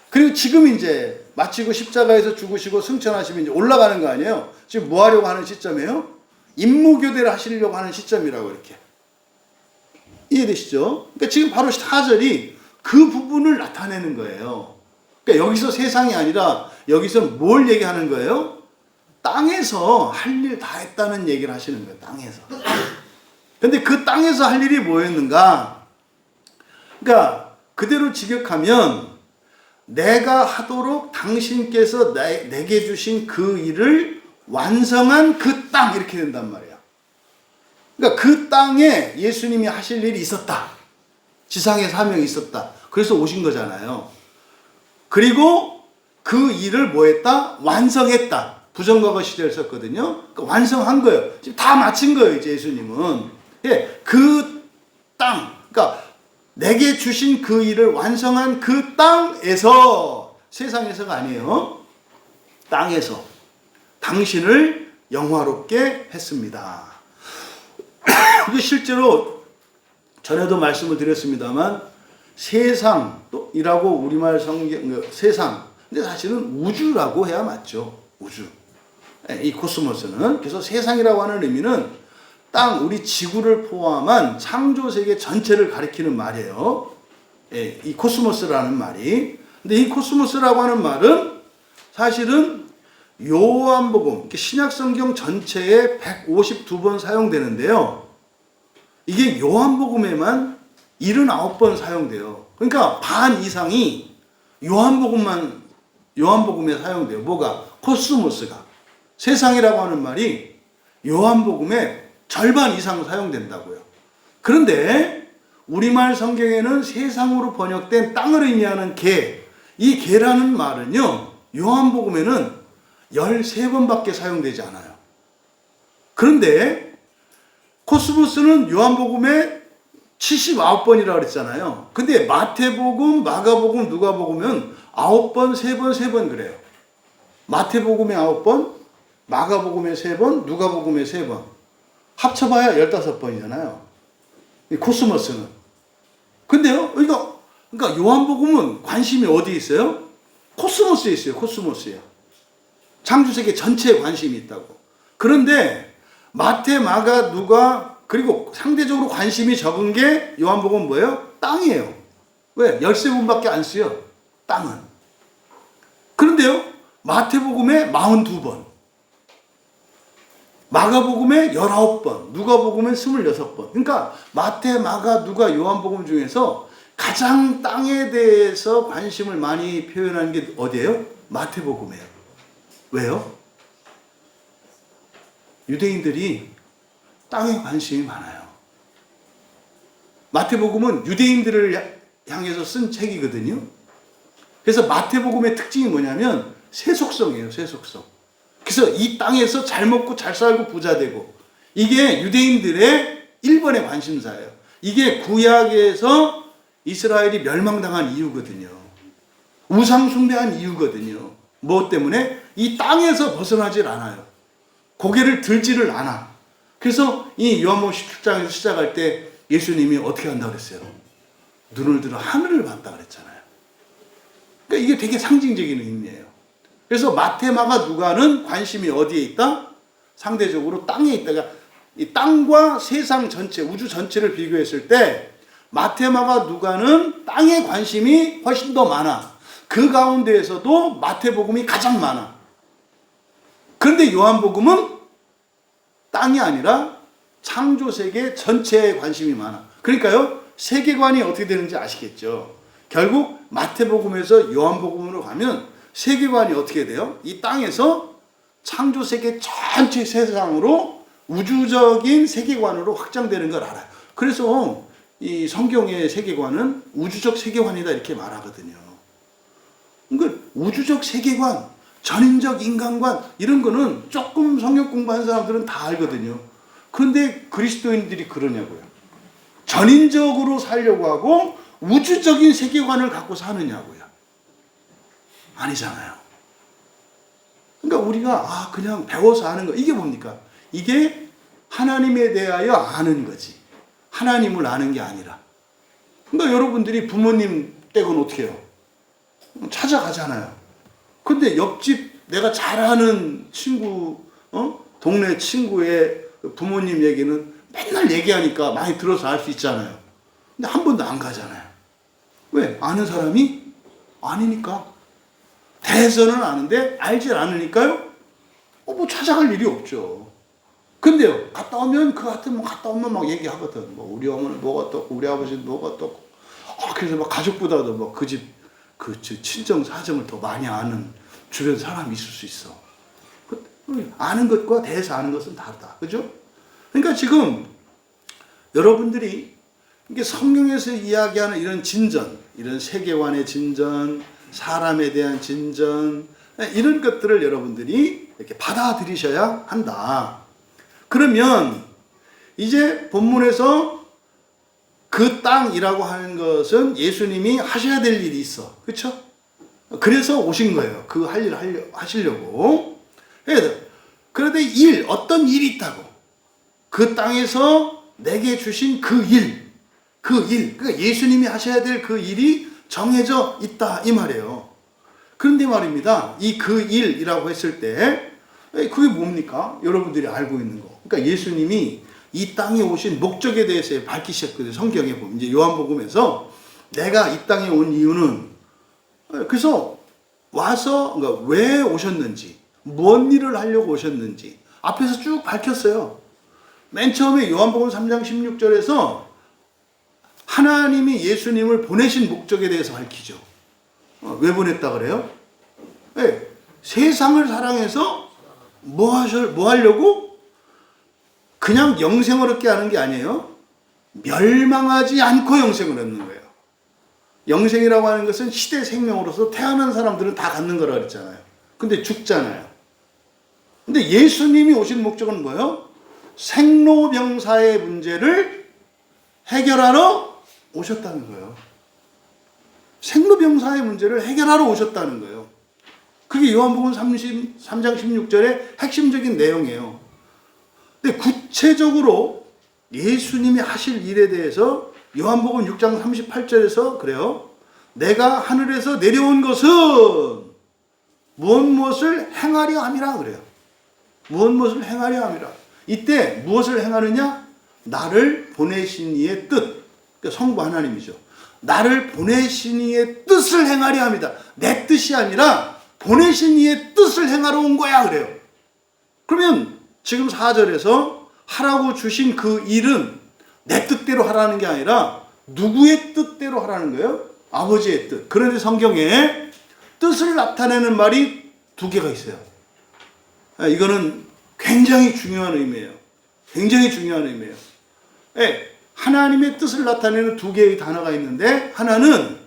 그리고 지금 이제 마치고 십자가에서 죽으시고 승천하시면 이제 올라가는 거 아니에요. 지금 뭐 하려고 하는 시점이에요? 임무교대를 하시려고 하는 시점이라고 이렇게. 이해되시죠? 그러니까 지금 바로 4절이 그 부분을 나타내는 거예요. 그러니까 여기서 세상이 아니라 여기서 뭘 얘기하는 거예요? 땅에서 할 일 다 했다는 얘기를 하시는 거예요. 땅에서. 근데 그 땅에서 할 일이 뭐였는가? 그러니까 그대로 직역하면 내가 하도록 당신께서 내게 주신 그 일을 완성한 그 땅 이렇게 된단 말이야. 그러니까 그 땅에 예수님이 하실 일이 있었다. 지상의 사명이 있었다. 그래서 오신 거잖아요. 그리고 그 일을 뭐 했다? 완성했다. 부정과거 시제를 썼거든요. 그러니까 완성한 거예요. 지금 다 마친 거예요. 이제 예수님은. 예, 그 땅, 그러니까 내게 주신 그 일을 완성한 그 땅에서 세상에서가 아니에요. 땅에서 당신을 영화롭게 했습니다. 이게 실제로 전에도 말씀을 드렸습니다만 세상이라고 우리말 성경 세상 근데 사실은 우주라고 해야 맞죠. 우주. 이 코스모스는 그래서 세상이라고 하는 의미는 땅, 우리 지구를 포함한 창조 세계 전체를 가리키는 말이에요. 이 코스모스라는 말이. 근데 이 코스모스라고 하는 말은 사실은 요한복음, 신약성경 전체에 152번 사용되는데요. 이게 요한복음에만 79번 사용돼요. 그러니까 반 이상이 요한복음에 사용돼요. 뭐가? 코스모스가. 세상이라고 하는 말이 요한복음에 절반 이상 사용된다고요. 그런데 우리말 성경에는 세상으로 번역된 땅을 의미하는 개, 이 개라는 말은요, 요한복음에는 13번밖에 사용되지 않아요. 그런데 코스모스는 요한복음에 79번이라고 그랬잖아요. 근데 마태복음, 마가복음, 누가복음은 9번, 3번, 3번 그래요. 마태복음에 9번, 마가복음에 3번, 누가복음에 3번. 합쳐봐야 15번이잖아요. 이 코스모스는. 근데요, 그러니까 요한복음은 관심이 어디에 있어요? 코스모스에 있어요. 코스모스에. 창조세계 전체에 관심이 있다고. 그런데 마태, 마가, 누가 그리고 상대적으로 관심이 적은 게 요한복음은 뭐예요? 땅이에요. 왜? 13번밖에 안 쓰여. 땅은. 그런데요, 마태복음에 42번. 마가복음에 19번, 누가복음에 26번. 그러니까 마태, 마가, 누가, 요한복음 중에서 가장 땅에 대해서 관심을 많이 표현하는 게 어디예요? 마태복음이에요. 왜요? 유대인들이 땅에 관심이 많아요. 마태복음은 유대인들을 향해서 쓴 책이거든요. 그래서 마태복음의 특징이 뭐냐면 세속성이에요. 세속성. 그래서 이 땅에서 잘 먹고 잘 살고 부자 되고 이게 유대인들의 1번의 관심사예요. 이게 구약에서 이스라엘이 멸망당한 이유거든요. 우상 숭배한 이유거든요. 무엇 때문에? 이 땅에서 벗어나질 않아요. 고개를 들지를 않아. 그래서 이 요한복음 17장에서 시작할 때 예수님이 어떻게 한다고 그랬어요? 눈을 들어 하늘을 봤다 그랬잖아요. 그러니까 이게 되게 상징적인 의미예요. 그래서 마태, 마가, 누가는 관심이 어디에 있다? 상대적으로 땅에 있다. 그러니까 이 땅과 세상 전체, 우주 전체를 비교했을 때 마태, 마가, 누가는 땅에 관심이 훨씬 더 많아. 그 가운데에서도 마태복음이 가장 많아. 그런데 요한복음은 땅이 아니라 창조세계 전체에 관심이 많아. 그러니까요, 세계관이 어떻게 되는지 아시겠죠? 결국 마태복음에서 요한복음으로 가면 세계관이 어떻게 돼요? 이 땅에서 창조세계 전체 세상으로 우주적인 세계관으로 확장되는 걸 알아요. 그래서 이 성경의 세계관은 우주적 세계관이다 이렇게 말하거든요. 그러니까 우주적 세계관, 전인적 인간관 이런 거는 조금 성경 공부한 사람들은 다 알거든요. 그런데 그리스도인들이 그러냐고요. 전인적으로 살려고 하고 우주적인 세계관을 갖고 사느냐고요. 아니잖아요. 그러니까 우리가 그냥 배워서 아는 거, 이게 뭡니까? 이게 하나님에 대하여 아는 거지. 하나님을 아는 게 아니라. 그러니까 여러분들이 부모님 댁은 어떻게 해요? 찾아가잖아요. 근데 옆집 내가 잘 아는 친구, 동네 친구의 부모님 얘기는 맨날 얘기하니까 많이 들어서 알 수 있잖아요. 근데 한 번도 안 가잖아요. 왜? 아는 사람이 아니니까. 대해서는 아는데 알질 않으니까요. 뭐 찾아갈 일이 없죠. 근데요, 갔다 오면 그 같은 갔다 오면 막 얘기하거든. 뭐 우리 어머니는 뭐가 떴고 우리 아버지는 뭐가 떴고. 그래서 막 가족보다도 뭐 그 집 그 친정 사정을 더 많이 아는 주변 사람이 있을 수 있어. 아는 것과 대해서 아는 것은 다르다. 그죠? 그러니까 지금 여러분들이 이게 성경에서 이야기하는 이런 진전, 이런 세계관의 진전, 사람에 대한 진전, 이런 것들을 여러분들이 이렇게 받아들이셔야 한다. 그러면 이제 본문에서 그 땅이라고 하는 것은 예수님이 하셔야 될 일이 있어. 그렇죠? 그래서 오신 거예요. 그 할 일 하시려고. 그런데 어떤 일이 있다고. 그 땅에서 내게 주신 그 일. 그러니까 예수님이 하셔야 될 그 일이 정해져 있다 이 말이에요. 그런데 말입니다. 이 그 일이라고 했을 때 그게 뭡니까? 여러분들이 알고 있는 거. 그러니까 예수님이 이 땅에 오신 목적에 대해서 밝히셨거든요. 성경에 보면 이제 요한복음에서 내가 이 땅에 온 이유는 그래서 와서 그러니까 왜 오셨는지, 뭔 일을 하려고 오셨는지 앞에서 쭉 밝혔어요. 맨 처음에 요한복음 3장 16절에서 하나님이 예수님을 보내신 목적에 대해서 밝히죠. 왜 보냈다 그래요? 네, 세상을 사랑해서 뭐 하려고? 그냥 영생을 얻게 하는 게 아니에요. 멸망하지 않고 영생을 얻는 거예요. 영생이라고 하는 것은 시대 생명으로서 태어난 사람들은 다 갖는 거라 그랬잖아요. 근데 죽잖아요. 근데 예수님이 오신 목적은 뭐예요? 생로병사의 문제를 해결하러 오셨다는 거예요. 생로병사의 문제를 해결하러 오셨다는 거예요. 그게 요한복음 3장 16절의 핵심적인 내용이에요. 근데 구체적으로 예수님이 하실 일에 대해서 요한복음 6장 38절에서 그래요. 내가 하늘에서 내려온 것은 무엇을 행하려 함이라 그래요. 무엇을 행하려 함이라. 이때 무엇을 행하느냐? 나를 보내신 이의 뜻. 그러니까 성부 하나님이죠. 나를 보내신 이의 뜻을 행하려 합니다. 내 뜻이 아니라 보내신 이의 뜻을 행하러 온 거야 그래요. 그러면 지금 4절에서 하라고 주신 그 일은 내 뜻대로 하라는 게 아니라 누구의 뜻대로 하라는 거예요? 아버지의 뜻. 그런데 성경에 뜻을 나타내는 말이 2개가 있어요. 이거는 굉장히 중요한 의미예요. 굉장히 중요한 의미예요. 하나님의 뜻을 나타내는 2개의 단어가 있는데 하나는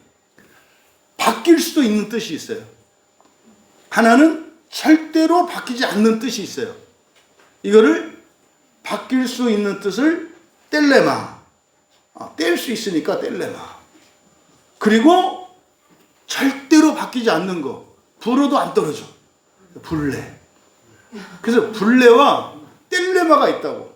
바뀔 수도 있는 뜻이 있어요. 하나는 절대로 바뀌지 않는 뜻이 있어요. 이거를 바뀔 수 있는 뜻을 뗄레마. 뗄 수 있으니까 뗄레마. 그리고 절대로 바뀌지 않는 거. 불어도 안 떨어져. 불레. 그래서 불레와 뗄레마가 있다고.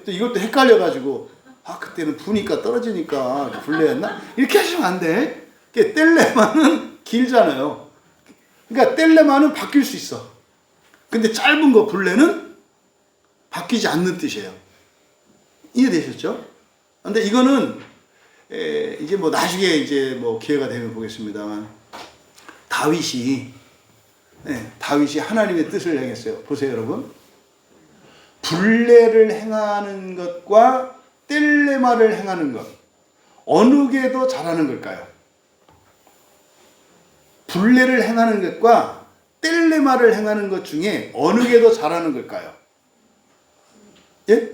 또 이것도 헷갈려가지고 그때는 부니까 떨어지니까 불레였나? 이렇게 하시면 안 돼. 뗄레마는 길잖아요. 그러니까 뗄레마는 바뀔 수 있어. 근데 짧은 거 불레는 바뀌지 않는 뜻이에요. 이해되셨죠? 근데 이거는 이제 뭐 나중에 이제 뭐 기회가 되면 보겠습니다만 다윗이 하나님의 뜻을 행했어요. 보세요, 여러분. 불례를 행하는 것과 뗄레마를 행하는 것, 어느 게 더 잘하는 걸까요? 불례를 행하는 것과 뗄레마를 행하는 것 중에 어느 게 더 잘하는 걸까요? 예?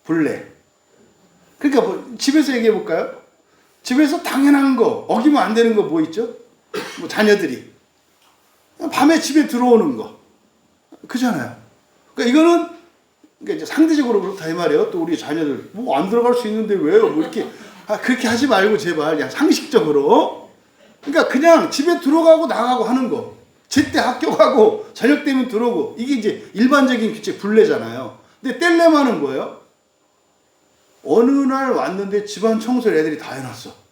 불례. 그러니까 뭐 집에서 얘기해 볼까요? 집에서 당연한 거, 어기면 안 되는 거 뭐 있죠? 뭐 자녀들이 밤에 집에 들어오는 거, 그잖아요. 그러니까 이거는 그러니까 이제 상대적으로 그렇다 이 말이에요. 또 우리 자녀들 뭐 안 들어갈 수 있는데 왜요? 뭐 이렇게 그렇게 하지 말고 제발 그냥 상식적으로. 그러니까 그냥 집에 들어가고 나가고 하는 거. 제때 학교 가고 저녁 되면 들어오고, 이게 이제 일반적인 규칙 불례잖아요. 근데 뗄레마는 뭐예요? 어느 날 왔는데 집안 청소를 애들이 다 해놨어.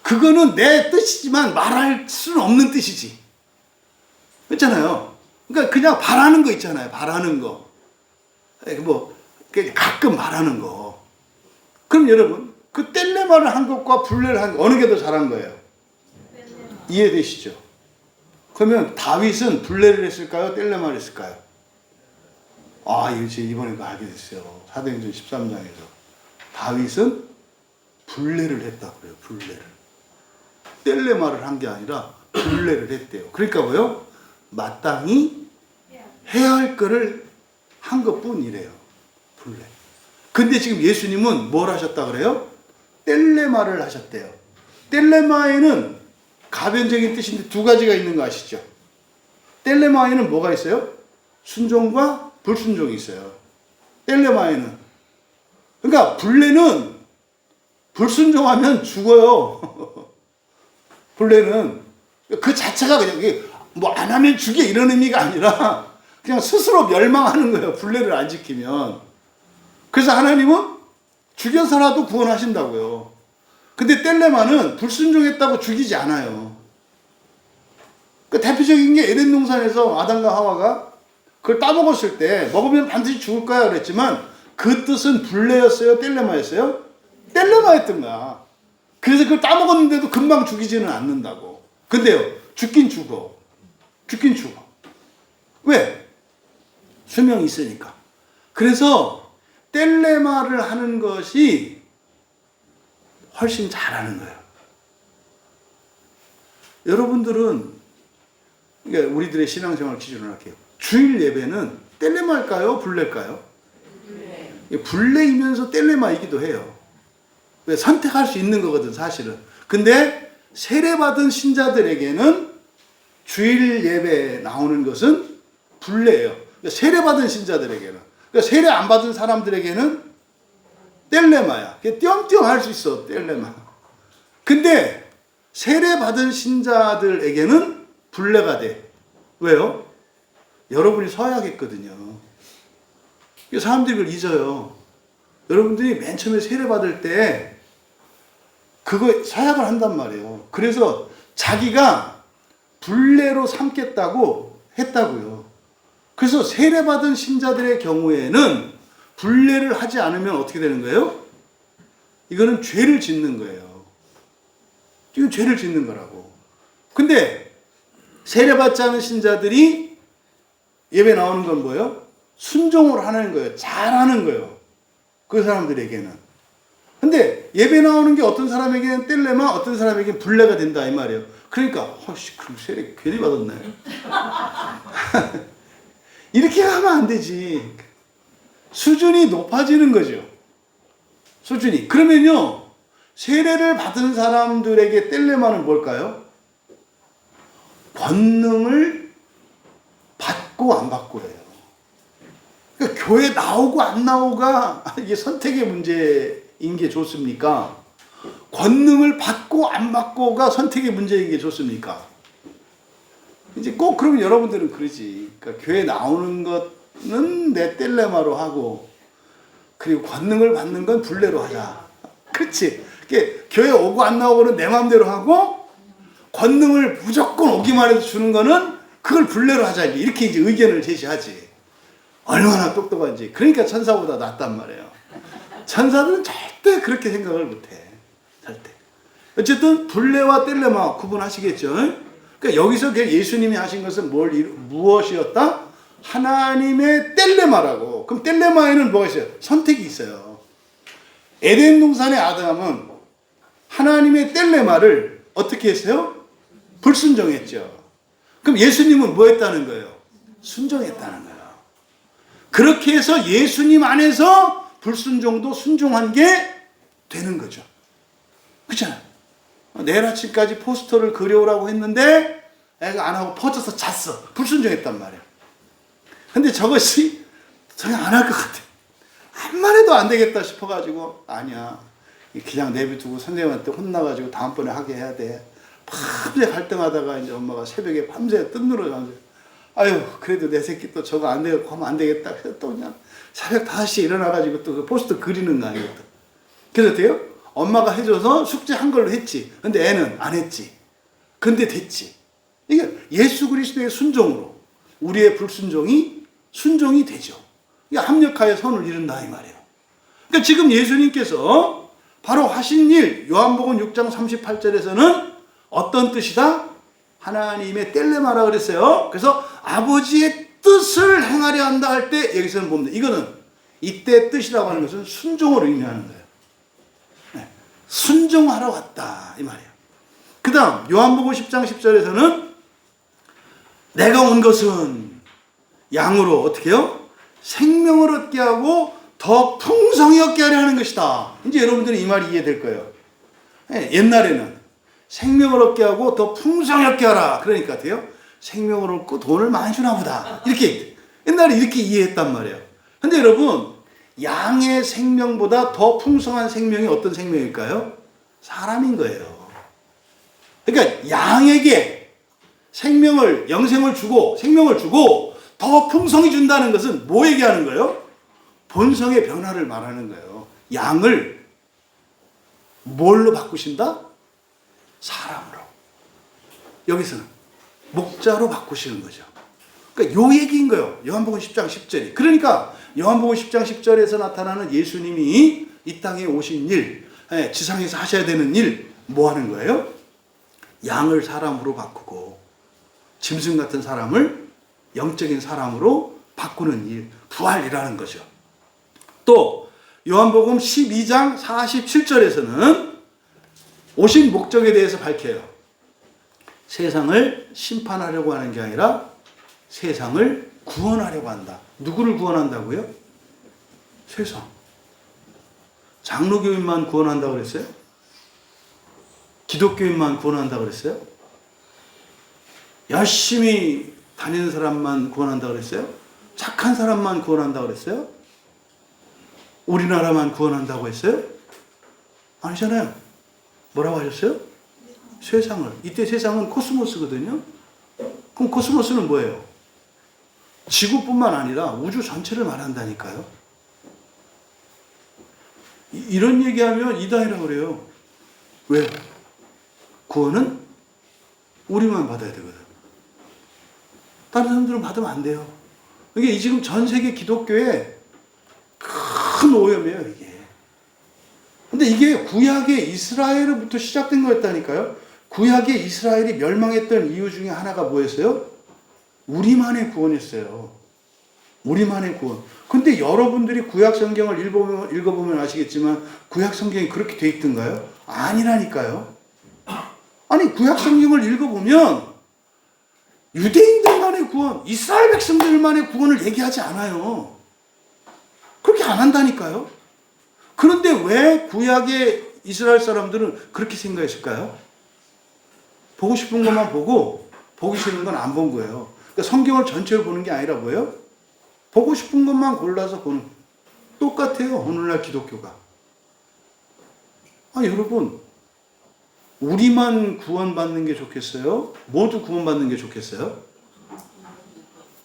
그거는 내 뜻이지만 말할 수는 없는 뜻이지. 그렇잖아요. 그러니까 그냥 바라는 거 있잖아요. 바라는 거. 뭐 가끔 바라는 거. 그럼 여러분, 그 뗄레마를 한 것과 불례를 한 것, 어느 게 더 잘한 거예요? 이해되시죠? 그러면 다윗은 불례를 했을까요? 뗄레마를 했을까요? 이거 제가 이번에 알게 됐어요. 사도행전 13장에서. 다윗은 불례를 했다고요. 불례를. 뗄레마를 한 게 아니라 불례를 했대요. 그러니까 뭐요? 마땅히 해야 할 거를 한 것뿐이래요. 불례. 근데 지금 예수님은 뭘 하셨다 그래요? 뗄레마를 하셨대요. 뗄레마에는 가변적인 뜻인데 두 가지가 있는 거 아시죠? 뗄레마에는 뭐가 있어요? 순종과 불순종이 있어요. 뗄레마에는. 그러니까 불례는 불순종하면 죽어요. 불례는 그 자체가 그냥 뭐 안 하면 죽여 이런 의미가 아니라 그냥 스스로 멸망하는 거예요. 불례를 안 지키면. 그래서 하나님은 죽여서라도 구원하신다고요. 근데 뗄레마는 불순종했다고 죽이지 않아요. 그 대표적인 게 에덴 동산에서 아담과 하와가 그걸 따먹었을 때 먹으면 반드시 죽을 거야 그랬지만 그 뜻은 불례였어요? 뗄레마였어요? 뗄레마였던 거야. 그래서 그걸 따먹었는데도 금방 죽이지는 않는다고. 근데요, 죽긴 죽어. 죽긴 죽어. 왜? 수명이 있으니까. 그래서 뗄레마를 하는 것이 훨씬 잘하는 거예요. 여러분들은, 그러니까 우리들의 신앙생활 기준으로 할게요. 주일 예배는 뗄레마일까요? 불례일까요? 불례이면서 뗄레마이기도 해요. 왜? 선택할 수 있는 거거든, 사실은. 근데 세례받은 신자들에게는 주일 예배에 나오는 것은 불례예요. 그러니까 세례받은 신자들에게는. 그러니까 세례 안 받은 사람들에게는 뗄레마야. 띄엄띄엄 할 수 있어, 뗄레마. 근데 세례받은 신자들에게는 불례가 돼. 왜요? 여러분이 서야겠거든요. 사람들이 그걸 잊어요. 여러분들이 맨 처음에 세례받을 때 그거 서약을 한단 말이에요. 그래서 자기가 불례로 삼겠다고 했다고요. 그래서 세례받은 신자들의 경우에는 불례를 하지 않으면 어떻게 되는 거예요? 이거는 죄를 짓는 거예요. 이건 죄를 짓는 거라고. 근데 세례받지 않은 신자들이 예배 나오는 건 뭐예요? 순종을 하는 거예요. 잘하는 거예요. 그 사람들에게는. 근데 예배 나오는 게 어떤 사람에게는 뗄레마, 어떤 사람에게는 불례가 된다 이 말이에요. 그러니까 그럼 세례 괜히 받았네. 이렇게 하면 안 되지. 수준이 높아지는 거죠. 수준이. 그러면요, 세례를 받은 사람들에게 뗄레마는 뭘까요? 권능을 받고 안 받고예요. 그러니까 교회 나오고 안 나오가 이게 선택의 문제인 게 좋습니까? 권능을 받고 안 받고가 선택의 문제인 게 좋습니까? 이제 꼭 그러면 여러분들은 그러지. 그러니까 교회 나오는 것은 내 뗄레마로 하고, 그리고 권능을 받는 건 불례로 하자. 그렇지. 그러니까 교회 오고 안 나오고는 내 마음대로 하고, 권능을 무조건 오기만 해도 주는 거는 그걸 불례로 하자. 이렇게 이제 의견을 제시하지. 얼마나 똑똑한지. 그러니까 천사보다 낫단 말이에요. 천사들은 절대 그렇게 생각을 못해. 절대. 어쨌든 불례와 뗄레마 구분하시겠죠. 그러니까 여기서 예수님이 하신 것은 무엇이었다? 하나님의 뗄레마라고. 그럼 뗄레마에는 뭐가 있어요? 선택이 있어요. 에덴 동산의 아담은 하나님의 뗄레마를 어떻게 했어요? 불순종했죠. 그럼 예수님은 뭐 했다는 거예요? 순종했다는 거예요. 그렇게 해서 예수님 안에서 불순종도 순종한 게 되는 거죠. 그렇잖아요. 내일 아침까지 포스터를 그려오라고 했는데 애가 안 하고 퍼져서 잤어. 불순종했단 말이에요. 근데 저것이 전혀 안 할 것 같아. 한만 해도 안 되겠다 싶어가지고 아니야. 그냥 내비두고 선생님한테 혼나가지고 다음번에 하게 해야 돼. 밤새 갈등하다가 이제 엄마가 새벽에 밤새 뜬누러져서 아유 그래도 내 새끼 또 저거 안 되겠고 하면 안 되겠다. 그래서 또 그냥 새벽 5시에 일어나가지고 또 그 포스터 그리는 거 아니거든. 그래서 돼요? 엄마가 해줘서 숙제한 걸로 했지. 근데 애는 안 했지. 근데 됐지. 이게 예수 그리스도의 순종으로 우리의 불순종이 순종이 되죠. 이게 합력하여 선을 이룬다 이 말이에요. 그러니까 지금 예수님께서 바로 하신 일 요한복음 6장 38절에서는 어떤 뜻이다? 하나님의 뗄레마라 그랬어요. 그래서 아버지의 뜻을 행하려 한다 할 때 여기서는 봅니다. 이거는 이때 뜻이라고 하는 것은 순종을 의미하는 거예요. 네. 순종하러 왔다 이 말이에요. 그 다음 요한복음 10장 10절에서는 내가 온 것은 양으로 어떻게 해요? 생명을 얻게 하고 더 풍성히 얻게 하려 하는 것이다. 이제 여러분들은 이 말이 이해될 거예요. 네. 옛날에는 생명을 얻게 하고 더 풍성히 얻게 하라. 그러니까 돼요? 생명을 얻고 돈을 많이 주나 보다. 이렇게 옛날에 이렇게 이해했단 말이에요. 근데 여러분 양의 생명보다 더 풍성한 생명이 어떤 생명일까요? 사람인 거예요. 그러니까 양에게 영생을 주고 생명을 주고 더 풍성히 준다는 것은 뭐 얘기하는 거예요? 본성의 변화를 말하는 거예요. 양을 뭘로 바꾸신다? 사람으로. 여기서는 목자로 바꾸시는 거죠. 그러니까 요 얘기인 거예요. 요한복음 10장 10절이. 그러니까 요한복음 10장 10절에서 나타나는 예수님이 이 땅에 오신 일, 지상에서 하셔야 되는 일, 뭐 하는 거예요? 양을 사람으로 바꾸고 짐승 같은 사람을 영적인 사람으로 바꾸는 일, 부활이라는 거죠. 또 요한복음 12장 47절에서는 오신 목적에 대해서 밝혀요. 세상을 심판하려고 하는 게 아니라 세상을 구원하려고 한다. 누구를 구원한다고요? 세상. 장로교인만 구원한다고 그랬어요? 기독교인만 구원한다고 그랬어요? 열심히 다니는 사람만 구원한다고 그랬어요? 착한 사람만 구원한다고 그랬어요? 우리나라만 구원한다고 했어요? 아니잖아요. 뭐라고 하셨어요? 세상을. 이때 세상은 코스모스거든요. 그럼 코스모스는 뭐예요? 지구뿐만 아니라 우주 전체를 말한다니까요. 이런 얘기하면 이단이라고 그래요. 왜? 구원은 우리만 받아야 되거든. 다른 사람들은 받으면 안 돼요. 이게 지금 전 세계 기독교의 큰 오염이에요, 이게. 근데 이게 구약의 이스라엘로부터 시작된 거였다니까요. 구약의 이스라엘이 멸망했던 이유 중에 하나가 뭐였어요? 우리만의 구원이었어요. 우리만의 구원. 근데 여러분들이 구약 성경을 읽어보면 아시겠지만 구약 성경이 그렇게 돼 있던가요? 아니라니까요. 아니 구약 성경을 읽어보면 유대인들만의 구원, 이스라엘 백성들만의 구원을 얘기하지 않아요. 그렇게 안 한다니까요. 그런데 왜 구약의 이스라엘 사람들은 그렇게 생각했을까요? 보고 싶은 것만 보고 보기 싫은 건 안 본 거예요. 그러니까 성경을 전체를 보는 게 아니라 뭐예요? 보고 싶은 것만 골라서 보는. 똑같아요. 오늘날 기독교가. 여러분 우리만 구원받는 게 좋겠어요? 모두 구원받는 게 좋겠어요?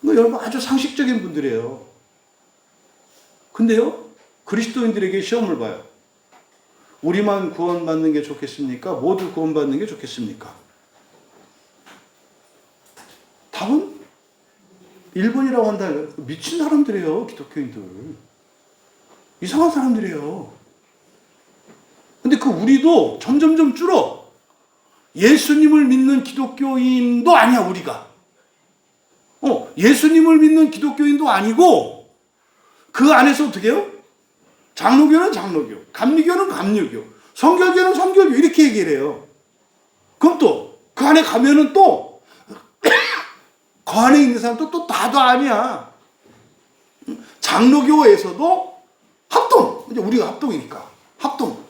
여러분 아주 상식적인 분들이에요. 근데요, 그리스도인들에게 시험을 봐요. 우리만 구원받는 게 좋겠습니까? 모두 구원받는 게 좋겠습니까? 답은 1번이라고 한다. 미친 사람들이에요, 기독교인들. 이상한 사람들이에요. 근데 그 우리도 점점점 줄어. 예수님을 믿는 기독교인도 아니야, 우리가. 예수님을 믿는 기독교인도 아니고, 그 안에서 어떻게 해요? 장로교는 장로교, 감리교는 감리교, 성결교는 성결교, 이렇게 얘기를 해요. 그럼 또, 그 안에 가면은 또, 그 안에 있는 사람도 또 다도 아니야. 장로교에서도 합동, 이제 우리가 합동이니까, 합동.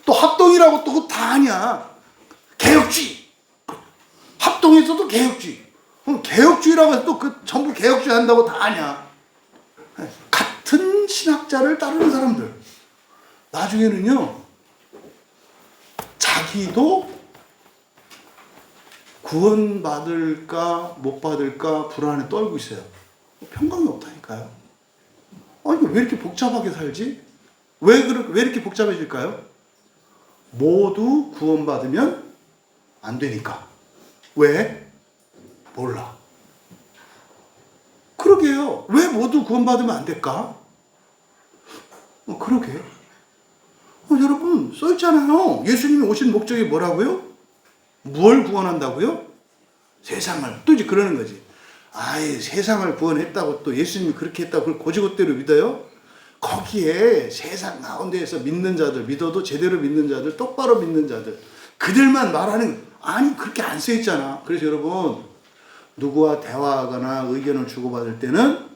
또 합동이라고 또 다 아니야. 개혁주의. 합동에서도 개혁주의. 개혁주의라고 해서 또 그 전부 개혁주의 한다고 다 아냐. 같은 신학자를 따르는 사람들. 나중에는요, 자기도 구원받을까 못 받을까 불안에 떨고 있어요. 평강이 없다니까요. 아니, 왜 이렇게 복잡하게 살지? 왜 이렇게 복잡해질까요? 모두 구원받으면 안 되니까. 왜? 몰라. 그러게요. 왜 모두 구원받으면 안 될까? 그러게. 여러분, 써있잖아요. 예수님이 오신 목적이 뭐라고요? 뭘 구원한다고요? 세상을. 또 이제 그러는 거지. 아이, 세상을 구원했다고 또 예수님이 그렇게 했다고 그걸 고지고대로 믿어요? 거기에 세상 가운데에서 믿는 자들, 믿어도 제대로 믿는 자들, 똑바로 믿는 자들, 그들만 말하는, 아니, 그렇게 안 써있잖아. 그래서 여러분, 누구와 대화하거나 의견을 주고받을 때는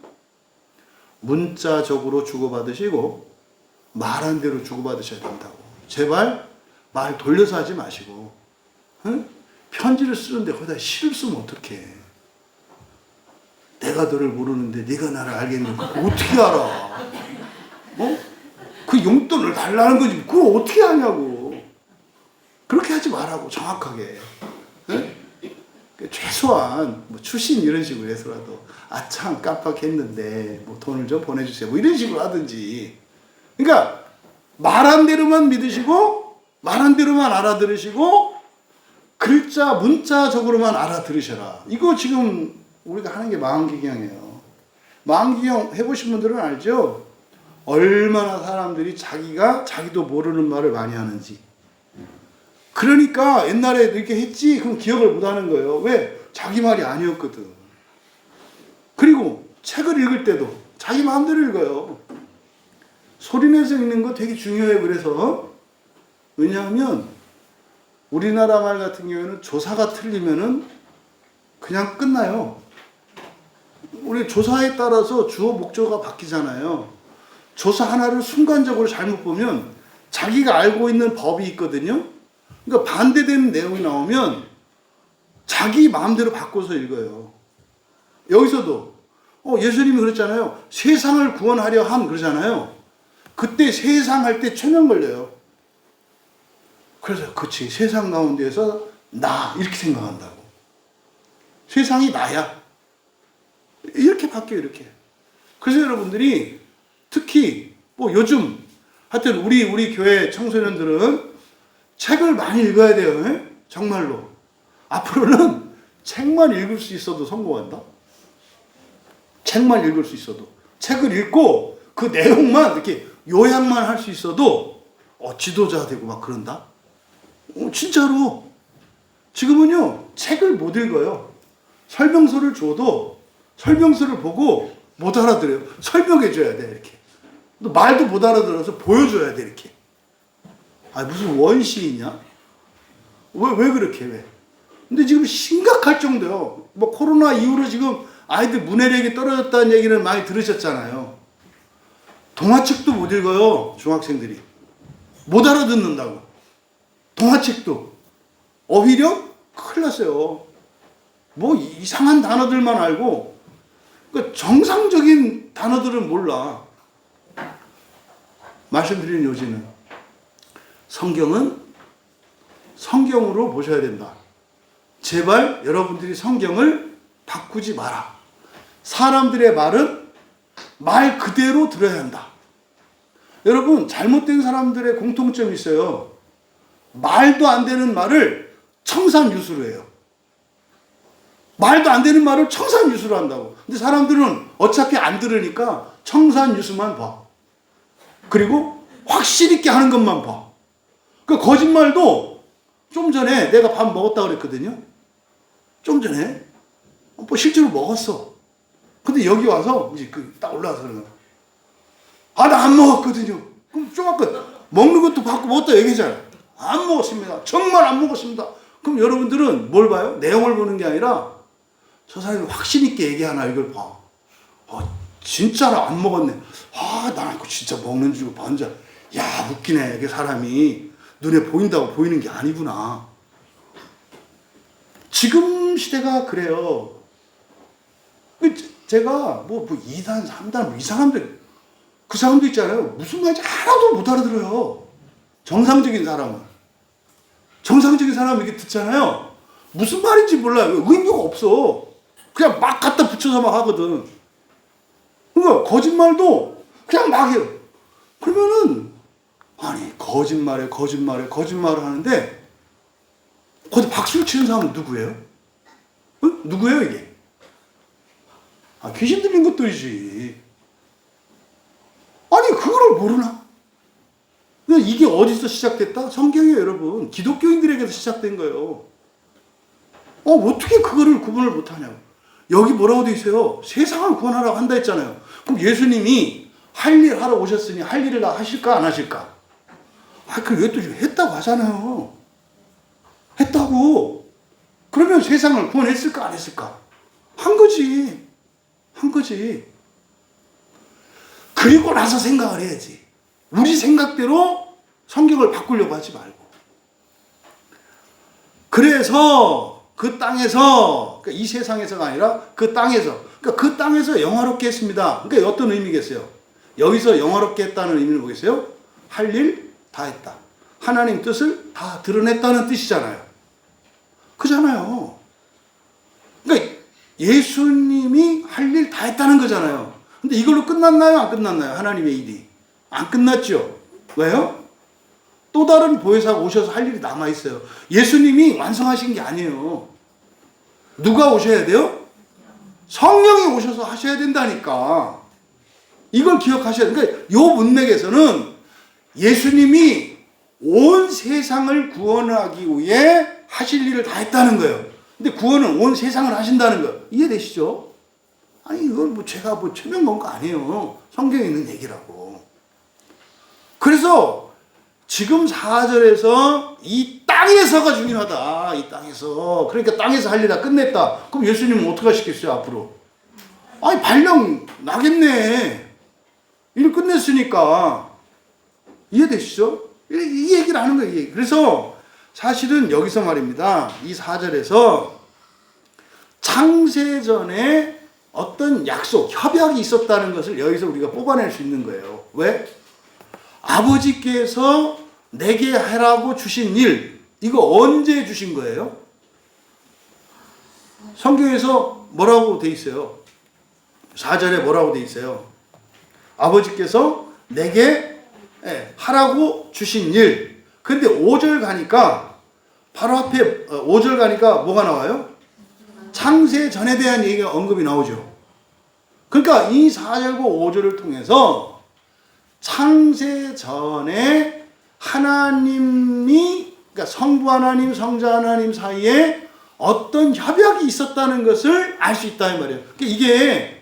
문자적으로 주고받으시고 말한 대로 주고받으셔야 된다고. 제발 말 돌려서 하지 마시고, 응? 편지를 쓰는데 거기다 시를 쓰면 어떡해. 내가 너를 모르는데 네가 나를 알겠는데 그걸 어떻게 알아? 그 용돈을 달라는 거지 그걸 어떻게 하냐고. 그렇게 하지 말라고. 정확하게. 응? 최소한 뭐 출신 이런 식으로 해서라도 참 깜빡했는데 뭐 돈을 좀 보내주세요 뭐 이런 식으로 하든지. 그러니까 말한 대로만 믿으시고 말한 대로만 알아들으시고 글자 문자적으로만 알아들으셔라. 이거 지금 우리가 하는 게 마음기경이에요. 마음기경 해보신 분들은 알죠? 얼마나 사람들이 자기도 모르는 말을 많이 하는지. 그러니까 옛날에 이렇게 했지 그럼 기억을 못하는 거예요. 왜? 자기 말이 아니었거든. 그리고 책을 읽을 때도 자기 마음대로 읽어요. 소리내서 읽는 거 되게 중요해요. 그래서 왜냐하면 우리나라 말 같은 경우에는 조사가 틀리면은 그냥 끝나요. 우리 조사에 따라서 주어 목적어가 바뀌잖아요. 조사 하나를 순간적으로 잘못 보면 자기가 알고 있는 법이 있거든요. 그러니까 반대되는 내용이 나오면 자기 마음대로 바꿔서 읽어요. 여기서도 예수님이 그랬잖아요. 세상을 구원하려 함 그러잖아요. 그때 세상 할 때 최면 걸려요. 그래서 그치 세상 가운데에서 나 이렇게 생각한다고. 세상이 나야. 이렇게 바뀌어요. 이렇게. 그래서 여러분들이 특히 뭐 요즘 하여튼 우리 교회 청소년들은 책을 많이 읽어야 돼요. 에? 정말로. 앞으로는 책만 읽을 수 있어도 성공한다. 책만 읽을 수 있어도. 책을 읽고 그 내용만 이렇게 요약만 할 수 있어도 지도자 되고 막 그런다. 진짜로. 지금은요 책을 못 읽어요. 설명서를 줘도 설명서를 보고 못 알아들어요. 설명해 줘야 돼 이렇게. 또 말도 못 알아들어서 보여줘야 돼 이렇게. 무슨 원시이냐? 왜 그렇게 왜? 근데 지금 심각할 정도요. 뭐 코로나 이후로 지금 아이들 문해력이 떨어졌다는 얘기는 많이 들으셨잖아요. 동화책도 못 읽어요. 중학생들이. 못 알아듣는다고. 동화책도. 어휘력? 큰일 났어요. 뭐 이상한 단어들만 알고 그러니까 정상적인 단어들은 몰라. 말씀드리는 요지는 성경은 성경으로 보셔야 된다. 제발 여러분들이 성경을 바꾸지 마라. 사람들의 말은 말 그대로 들어야 한다. 여러분, 잘못된 사람들의 공통점이 있어요. 말도 안 되는 말을 청산유수로 해요. 말도 안 되는 말을 청산유수로 한다고. 근데 사람들은 어차피 안 들으니까 청산유수만 봐. 그리고 확실 있게 하는 것만 봐. 그 거짓말도 좀 전에 내가 밥 먹었다 그랬거든요. 좀 전에 뭐 실제로 먹었어. 근데 여기 와서 이제 딱 올라와서 그러는 거야. 아, 나 안 먹었거든요. 그럼 좀 아까 먹는 것도 받고 먹었다 얘기하잖아요. 안 먹었습니다. 정말 안 먹었습니다. 그럼 여러분들은 뭘 봐요? 내용을 보는 게 아니라 저 사람이 확신 있게 얘기하나 이걸 봐. 진짜로 안 먹었네. 나 이거 진짜 먹는 줄 반자. 야, 웃기네. 이게 사람이 눈에 보인다고 보이는 게 아니구나. 지금 시대가 그래요. 제가 뭐 2단, 3단 이 사람들, 그 사람도 있잖아요. 무슨 말인지 하나도 못 알아들어요. 정상적인 사람은. 정상적인 사람은 이렇게 듣잖아요. 무슨 말인지 몰라요. 의미가 없어. 그냥 막 갖다 붙여서 막 하거든. 그러니까 거짓말도 그냥 막 해요. 그러면은 아니 거짓말을 하는데 거기서 박수를 치는 사람은 누구예요? 누구예요 이게? 귀신 들린 것들이지. 아니 그거를 모르나? 이게 어디서 시작됐다? 성경이에요 여러분. 기독교인들에게서 시작된 거예요. 어떻게 그거를 구분을 못하냐고. 여기 뭐라고 돼 있어요? 세상을 구원하라고 한다 했잖아요. 그럼 예수님이 할 일 하러 오셨으니 할 일을 다 하실까 안 하실까? 왜 또 했다고 하잖아요. 했다고. 그러면 세상을 구원했을까 안 했을까? 한 거지. 그리고 나서 생각을 해야지. 우리 생각대로 성경을 바꾸려고 하지 말고. 그래서 그 땅에서, 그러니까 이 세상에서가 아니라 그 땅에서, 그러니까 그 땅에서 영화롭게 했습니다. 그러니까 어떤 의미겠어요? 여기서 영화롭게 했다는 의미를 보겠어요? 할 일 다 했다. 하나님 뜻을 다 드러냈다는 뜻이잖아요. 그잖아요. 그러니까 예수님이 할 일 다 했다는 거잖아요. 근데 이걸로 끝났나요? 안 끝났나요? 하나님의 일이. 안 끝났죠. 왜요? 또 다른 보혜사가 오셔서 할 일이 남아있어요. 예수님이 완성하신 게 아니에요. 누가 오셔야 돼요? 성령이 오셔서 하셔야 된다니까. 이걸 기억하셔야 돼요. 그러니까 이 문맥에서는 예수님이 온 세상을 구원하기 위해 하실 일을 다 했다는 거예요. 근데 구원은 온 세상을 하신다는 거예요. 이해되시죠? 아니 이건 제가 최면 건 거 아니에요. 성경에 있는 얘기라고. 그래서 지금 4절에서 이 땅에서가 중요하다. 이 땅에서. 그러니까 땅에서 할 일 다 끝냈다. 그럼 예수님은 어떻게 하시겠어요 앞으로? 발령 나겠네. 일 끝냈으니까. 이해되시죠? 이 얘기를 하는 거예요. 그래서 사실은 여기서 말입니다. 이 4절에서 창세전에 어떤 약속, 협약이 있었다는 것을 여기서 우리가 뽑아낼 수 있는 거예요. 왜? 아버지께서 내게 하라고 주신 일, 이거 언제 주신 거예요? 성경에서 뭐라고 돼 있어요? 4절에 뭐라고 돼 있어요? 아버지께서 내게 하라고 주신 일. 근데 5절 가니까 바로 앞에 5절 가니까 뭐가 나와요? 창세 전에 대한 얘기가 언급이 나오죠. 그러니까 이 4절과 5절을 통해서 창세 전에 하나님이, 그러니까 성부 하나님, 성자 하나님 사이에 어떤 협약이 있었다는 것을 알 수 있다 이 말이에요. 그러니까 이게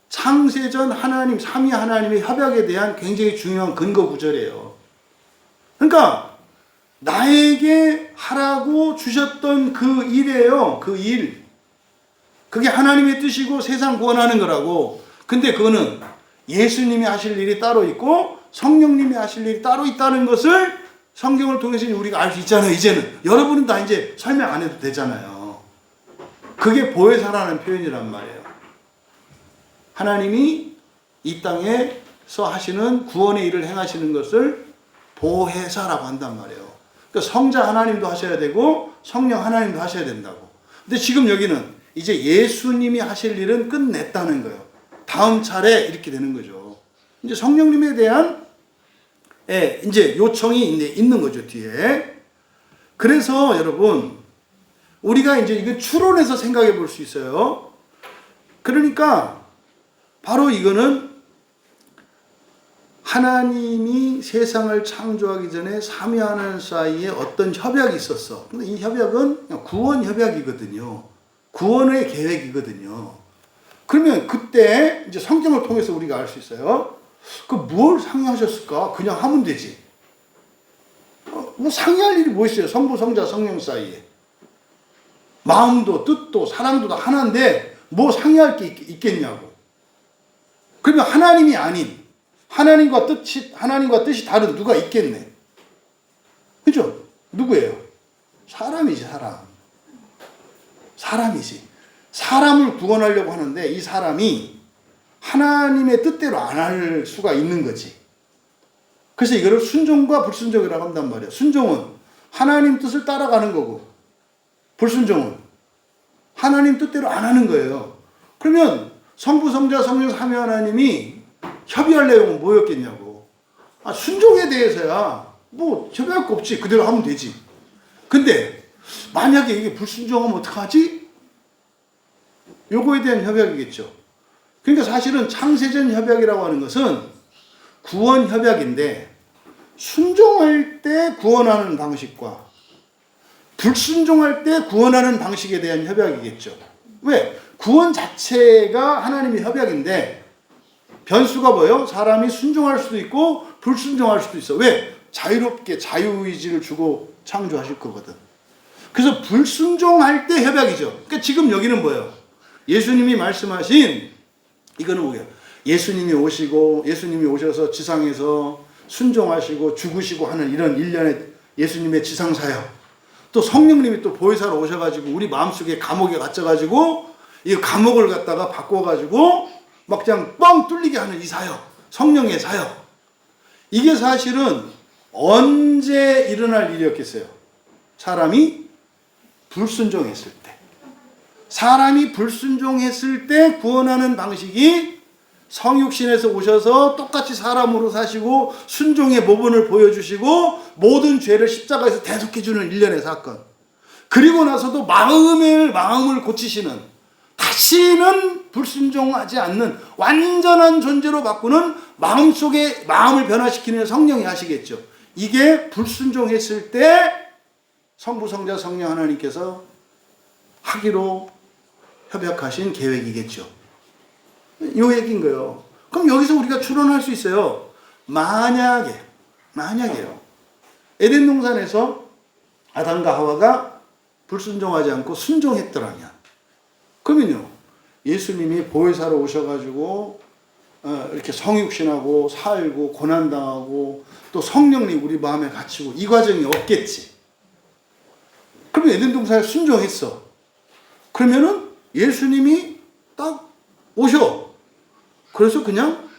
창세전 하나님, 삼위 하나님의 협약에 대한 굉장히 중요한 근거 구절이에요. 그러니까 나에게 하라고 주셨던 그 일이에요. 그 일. 그게 하나님의 뜻이고 세상 구원하는 거라고. 근데 그거는 예수님이 하실 일이 따로 있고 성령님이 하실 일이 따로 있다는 것을 성경을 통해서 우리가 알 수 있잖아요. 이제는 여러분은 다 이제 설명 안 해도 되잖아요. 그게 보혜사라는 표현이란 말이에요. 하나님이 이 땅에서 하시는 구원의 일을 행하시는 것을 보혜사라고 한단 말이에요. 그러니까 성자 하나님도 하셔야 되고 성령 하나님도 하셔야 된다고. 근데 지금 여기는 이제 예수님이 하실 일은 끝냈다는 거예요. 다음 차례 이렇게 되는 거죠. 이제 성령님에 대한 이제 요청이 이제 있는 거죠, 뒤에. 그래서 여러분, 우리가 이제 이거 추론해서 생각해 볼 수 있어요. 그러니까 바로 이거는 하나님이 세상을 창조하기 전에 삼위하나님 사이에 어떤 협약이 있었어. 근데 이 협약은 구원 협약이거든요. 구원의 계획이거든요. 그러면 그때 이제 성경을 통해서 우리가 알 수 있어요. 그 뭘 상의하셨을까? 그냥 하면 되지. 뭐 상의할 일이 뭐 있어요? 성부, 성자, 성령 사이에. 마음도 뜻도 사랑도 다 하나인데 뭐 상의할 게 있겠냐고. 그러면 하나님이 아닌 하나님과 뜻이 다른 누가 있겠네. 그죠? 누구예요? 사람이지, 사람. 사람이지. 사람을 구원하려고 하는데 이 사람이 하나님의 뜻대로 안 할 수가 있는 거지. 그래서 이거를 순종과 불순종이라고 한단 말이에요. 순종은 하나님 뜻을 따라가는 거고, 불순종은 하나님 뜻대로 안 하는 거예요. 그러면 성부, 성자, 성령 삼위 하나님이 협의할 내용은 뭐였겠냐고. 순종에 대해서야 뭐 협의할 거 없지. 그대로 하면 되지. 근데 만약에 이게 불순종하면 어떡하지? 요거에 대한 협약이겠죠. 그러니까 사실은 창세전 협약이라고 하는 것은 구원 협약인데 순종할 때 구원하는 방식과 불순종할 때 구원하는 방식에 대한 협약이겠죠. 왜? 구원 자체가 하나님의 협약인데 변수가 뭐예요? 사람이 순종할 수도 있고 불순종할 수도 있어. 왜? 자유롭게 자유의지를 주고 창조하실 거거든. 그래서 불순종할 때 협약이죠. 그러니까 지금 여기는 뭐예요? 예수님이 말씀하신 이거는 뭐예요? 예수님이 오셔서 지상에서 순종하시고 죽으시고 하는 이런 일련의 예수님의 지상사역. 또 성령님이 또 보혜사로 오셔가지고 우리 마음속에 감옥에 갇혀가지고 이 감옥을 갖다가 바꿔가지고 막 그냥 뻥 뚫리게 하는 이 사역. 성령의 사역. 이게 사실은 언제 일어날 일이었겠어요? 사람이 불순종했을 때. 사람이 불순종했을 때 구원하는 방식이 성육신에서 오셔서 똑같이 사람으로 사시고 순종의 모본을 보여주시고 모든 죄를 십자가에서 대속해주는 일련의 사건. 그리고 나서도 마음을 고치시는, 다시는 불순종하지 않는 완전한 존재로 바꾸는 마음을 변화시키는 성령이 하시겠죠. 이게 불순종했을 때 성부, 성자, 성령 하나님께서 하기로 협약하신 계획이겠죠. 요 얘기인 거예요. 그럼 여기서 우리가 추론할 수 있어요. 만약에요. 에덴 동산에서 아담과 하와가 불순종하지 않고 순종했더라면, 그러면요, 예수님이 보혜사로 오셔가지고 이렇게 성육신하고 살고 고난당하고 또 성령님 우리 마음에 갇히고 이 과정이 없겠지. 그러면 에덴 동산에 순종했어. 그러면은 예수님이 딱 오셔. 그래서 그냥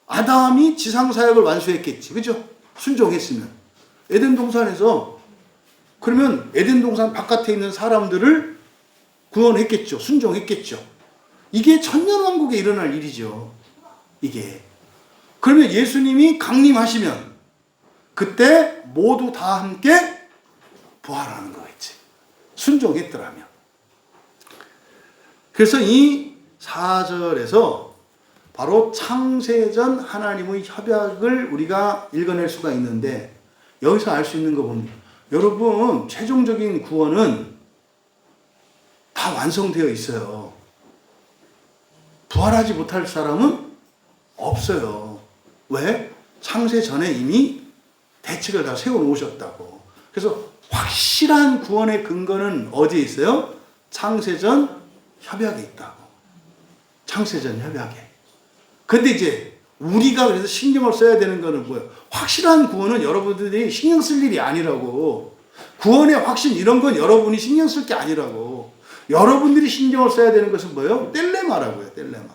아담이 지상사역을 완수했겠지. 그죠? 순종했으면. 에덴 동산에서 그러면 에덴 동산 바깥에 있는 사람들을 구원했겠죠. 순종했겠죠. 이게 천년왕국에 일어날 일이죠. 이게. 그러면 예수님이 강림하시면 그때 모두 다 함께 부활하는 거겠지. 순종했더라면. 그래서 이 4절에서 바로 창세전 하나님의 협약을 우리가 읽어낼 수가 있는데, 여기서 알 수 있는 거 봅니다. 여러분, 최종적인 구원은 다 완성되어 있어요. 부활하지 못할 사람은 없어요. 왜? 창세 전에 이미 대책을 다 세워놓으셨다고. 그래서 확실한 구원의 근거는 어디에 있어요? 창세전 협약에 있다고. 창세전 협약에. 근데 이제 우리가 그래서 신경을 써야 되는 거는 뭐예요? 확실한 구원은 여러분들이 신경 쓸 일이 아니라고. 구원의 확신 이런 건 여러분이 신경 쓸 게 아니라고. 여러분들이 신경을 써야 되는 것은 뭐예요? 뗄레마라고요. 뗄레마.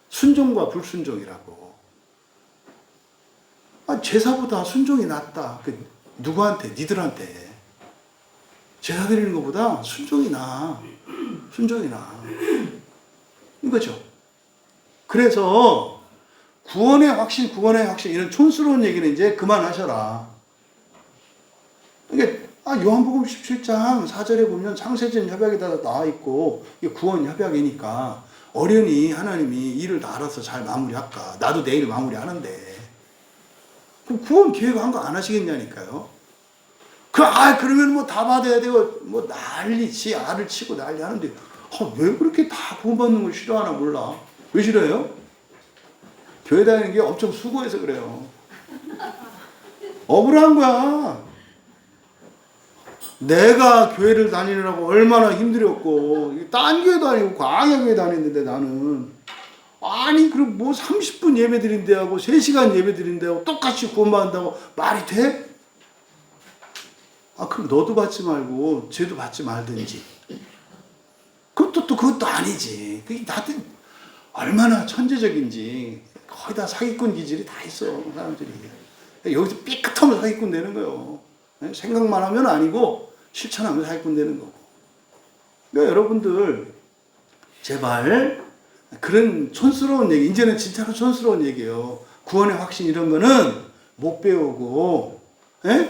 순종과 불순종이라고. 제사보다 순종이 낫다. 누구한테? 니들한테. 제사 드리는 것보다 순종이 나아. 순종이 나아. 이거죠. 그래서 구원의 확신 이런 촌스러운 얘기는 이제 그만하셔라. 그러니까 요한복음 17장 4절에 보면 창세전 협약에다 나와 있고 이게 구원 협약이니까 어련히 하나님이 일을 다 알아서 잘 마무리할까. 나도 내일 마무리하는데 그럼 구원 계획한 거 안 하시겠냐니까요. 그러면 뭐 다 받아야 되고 뭐 난리치 알을 치고 난리 하는데 왜 그렇게 다 구원받는 걸 싫어하나 몰라. 왜 싫어해요? 교회 다니는 게 엄청 수고해서 그래요. 억울한 거야. 내가 교회를 다니느라고 얼마나 힘들었고, 딴 교회도 아니고 광야교회 다녔는데 나는. 아니, 그럼 뭐 30분 예배 드린다고 3시간 예배 드린다고 똑같이 구원받는다고 말이 돼? 그럼 너도 받지 말고 쟤도 받지 말든지. 그것도 아니지. 그게 나한테 얼마나 천재적인지. 거의 다 사기꾼 기질이 다 있어, 사람들이. 여기서 삐끗하면 사기꾼 되는 거예요. 생각만 하면 아니고 실천하면 사기꾼 되는 거고. 그러니까 여러분들 제발 그런 촌스러운 얘기, 이제는 진짜로 촌스러운 얘기예요. 구원의 확신 이런 거는 못 배우고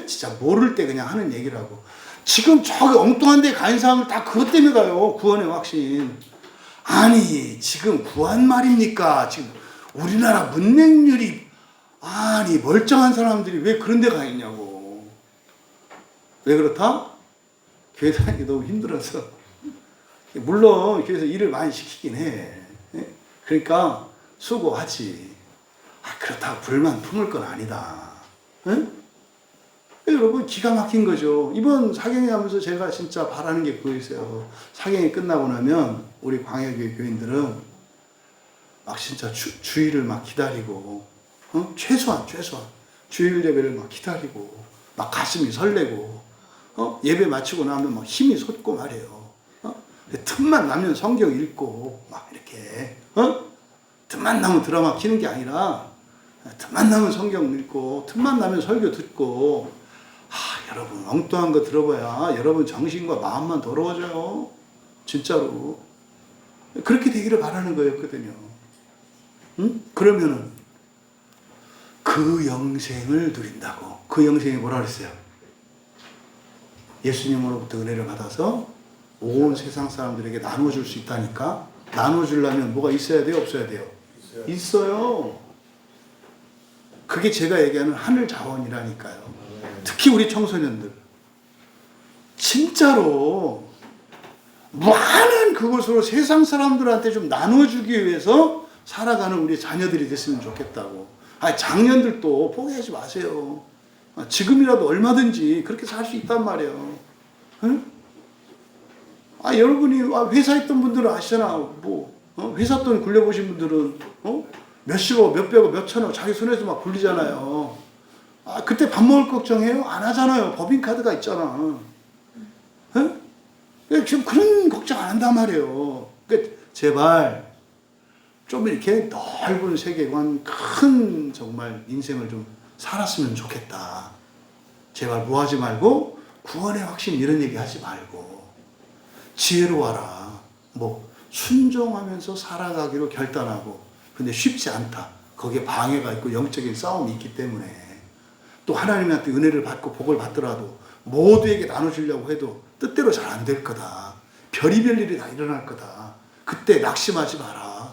진짜 모를 때 그냥 하는 얘기라고. 지금 저기 엉뚱한 데 간 사람을 다 그것 때문에 가요. 구원의 확신. 아니 지금 구한 말입니까? 지금 우리나라 문맹률이 멀쩡한 사람들이 왜 그런 데 가 있냐고. 왜 그렇다? 교회 다니기 너무 힘들어서. 물론 교회에서 일을 많이 시키긴 해. 그러니까 수고하지. 그렇다고 불만 품을 건 아니다. 여러분 기가 막힌 거죠. 이번 사경회 하면서 제가 진짜 바라는 게 그거였어요. 사경회 끝나고 나면 우리 광야교회 교인들은 막 진짜 주일을 막 기다리고 최소한 주일 예배를 막 기다리고 막 가슴이 설레고 예배 마치고 나면 막 힘이 솟고 말이에요. 틈만 나면 성경 읽고 막 이렇게 틈만 나면 드라마 키는 게 아니라 틈만 나면 성경 읽고 틈만 나면 설교 듣고. 여러분 엉뚱한 거 들어봐야 여러분 정신과 마음만 더러워져요. 진짜로. 그렇게 되기를 바라는 거였거든요. 그러면은 그 영생을 누린다고. 그 영생이 뭐라 그랬어요? 예수님으로부터 은혜를 받아서 온 세상 사람들에게 나눠줄 수 있다니까. 나눠주려면 뭐가 있어야 돼요? 없어야 돼요? 있어요. 그게 제가 얘기하는 하늘 자원이라니까요. 특히 우리 청소년들. 진짜로 많은 그것으로 세상 사람들한테 좀 나눠주기 위해서 살아가는 우리 자녀들이 됐으면 좋겠다고. 장년들도 포기하지 마세요. 지금이라도 얼마든지 그렇게 살 수 있단 말이에요. 여러분이 회사 있던 분들은 아시잖아. 회사 돈 굴려보신 분들은 몇십억, 몇백억, 몇천억 자기 손에서 막 굴리잖아요. 그때 밥 먹을 걱정해요? 안 하잖아요. 법인카드가 있잖아. 지금 그런 걱정 안 한단 말이에요. 그러니까 제발 좀 이렇게 넓은 세계관, 큰 정말 인생을 좀 살았으면 좋겠다. 제발 뭐 하지 말고 구원의 확신 이런 얘기 하지 말고 지혜로워라. 순종하면서 살아가기로 결단하고. 근데 쉽지 않다. 거기에 방해가 있고 영적인 싸움이 있기 때문에. 또 하나님한테 은혜를 받고 복을 받더라도 모두에게 나눠주려고 해도 뜻대로 잘 안 될 거다. 별의별 일이 다 일어날 거다. 그때 낙심하지 마라.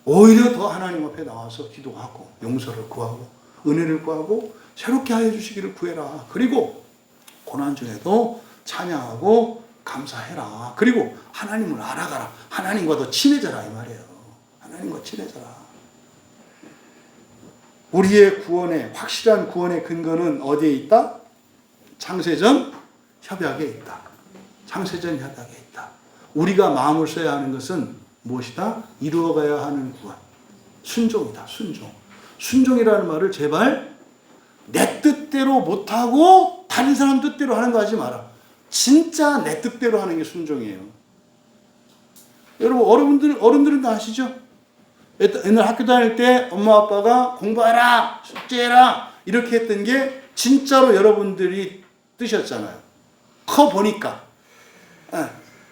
오히려 더 하나님 앞에 나와서 기도하고 용서를 구하고 은혜를 구하고 새롭게 하여 주시기를 구해라. 그리고 고난 중에도 찬양하고 감사해라. 그리고 하나님을 알아가라. 하나님과 더 친해져라 이 말이에요. 하나님과 친해져라. 우리의 구원의 확실한 구원의 근거는 어디에 있다? 창세전 협약에 있다. 창세전 협약에 있다. 우리가 마음을 써야 하는 것은 무엇이다? 이루어가야 하는 구원. 순종이다. 순종. 순종이라는 말을 제발 내 뜻대로 못하고 다른 사람 뜻대로 하는 거 하지 마라. 진짜 내 뜻대로 하는 게 순종이에요. 여러분 어른들은 다 아시죠? 옛날 학교 다닐 때 엄마 아빠가 공부해라 숙제해라 이렇게 했던 게 진짜로 여러분들이 뜨셨잖아요. 커 보니까.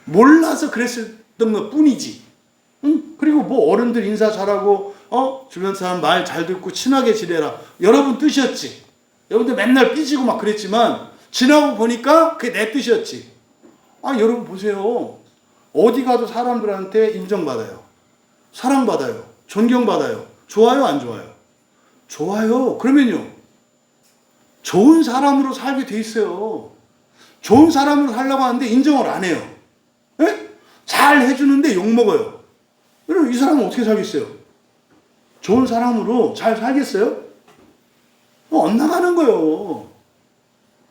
몰라서 그랬었던 것 뿐이지. 그리고 뭐 어른들 인사 잘하고, 주변 사람 말 잘 듣고 친하게 지내라. 여러분 뜻이었지. 여러분들 맨날 삐지고 막 그랬지만, 지나고 보니까 그게 내 뜻이었지. 여러분 보세요. 어디 가도 사람들한테 인정받아요. 사랑받아요. 존경받아요. 좋아요, 안 좋아요? 좋아요. 그러면요. 좋은 사람으로 살게 돼 있어요. 좋은 사람으로 살려고 하는데 인정을 안 해요. 에? 잘 해주는데 욕먹어요. 여러분, 이 사람은 어떻게 살겠어요? 좋은 사람으로 잘 살겠어요? 엇나가는 거예요.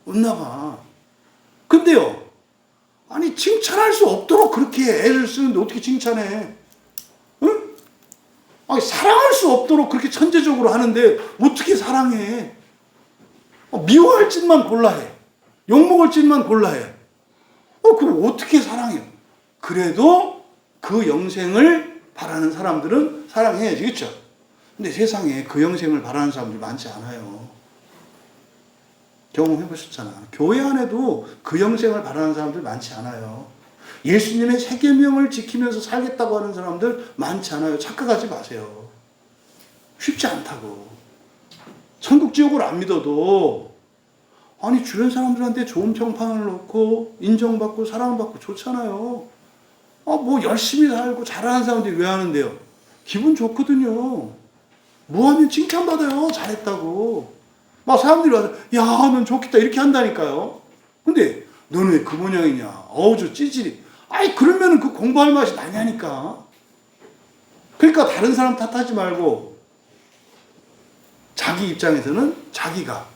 엇나가. 근데요, 아니, 칭찬할 수 없도록 그렇게 애를 쓰는데 어떻게 칭찬해? 응? 사랑할 수 없도록 그렇게 천재적으로 하는데 어떻게 사랑해? 미워할 짓만 골라 해. 욕먹을 짓만 골라 해. 그럼 어떻게 사랑해요? 그래도 그 영생을 바라는 사람들은 사랑해야지, 그렇죠? 근데 세상에 그 영생을 바라는 사람들이 많지 않아요. 경험해 보셨잖아. 교회 안에도 그 영생을 바라는 사람들 많지 않아요. 예수님의 세계명을 지키면서 살겠다고 하는 사람들 많지 않아요. 착각하지 마세요. 쉽지 않다고. 천국 지옥을 안 믿어도 아니 주변 사람들한테 좋은 평판을 놓고 인정받고 사랑받고 좋잖아요. 뭐 열심히 살고 잘하는 사람들이 왜 하는데요? 기분 좋거든요. 뭐 하면 칭찬받아요. 잘했다고. 막 사람들이 와서 야, 넌 좋겠다 이렇게 한다니까요. 근데 너는 왜 그 모양이냐? 저 찌질이. 그러면은 그 공부할 맛이 나냐니까. 그러니까 다른 사람 탓하지 말고 자기 입장에서는 자기가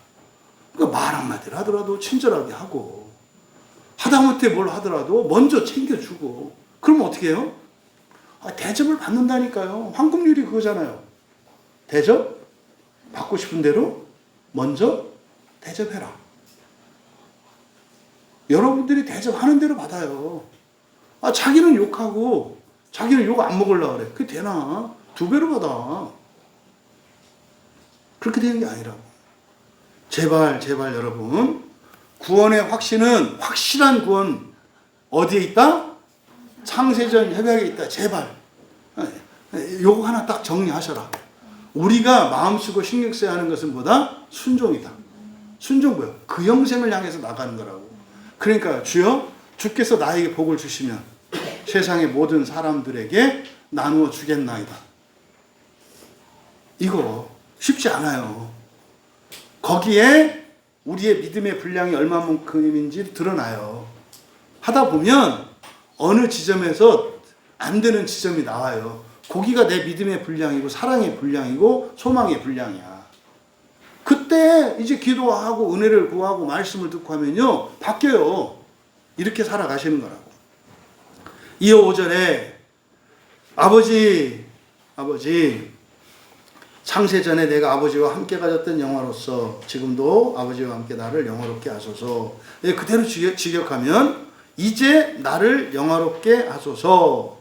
그러니까 말 한마디를 하더라도 친절하게 하고 하다못해 뭘 하더라도 먼저 챙겨주고 그러면 어떻게 해요? 대접을 받는다니까요. 황금률이 그거잖아요. 대접? 받고 싶은 대로 먼저 대접해라. 여러분들이 대접하는 대로 받아요. 자기는 욕하고 자기는 욕 안 먹으려고 그래. 그게 되나? 2배로 받아. 그렇게 되는 게 아니라고. 제발 여러분. 구원의 확신은 확실한 구원 어디에 있다? 창세전 협약에 있다. 제발. 요거 하나 딱 정리하셔라. 우리가 마음 쓰고 신경 써야 하는 것은 뭐다? 순종이다. 순종 뭐야? 그 영생을 향해서 나가는 거라고. 그러니까 주께서 나에게 복을 주시면 세상의 모든 사람들에게 나누어 주겠나이다. 이거 쉽지 않아요. 거기에 우리의 믿음의 분량이 얼마만큼인지 드러나요. 하다 보면 어느 지점에서 안 되는 지점이 나와요. 거기가 내 믿음의 분량이고 사랑의 분량이고 소망의 분량이야. 그때 이제 기도하고 은혜를 구하고 말씀을 듣고 하면요 바뀌어요. 이렇게 살아가시는 거라고. 2호 5절에 아버지 창세전에 내가 아버지와 함께 가졌던 영화로서 지금도 아버지와 함께 나를 영화롭게 하소서. 그대로 직역하면 이제 나를 영화롭게 하소서.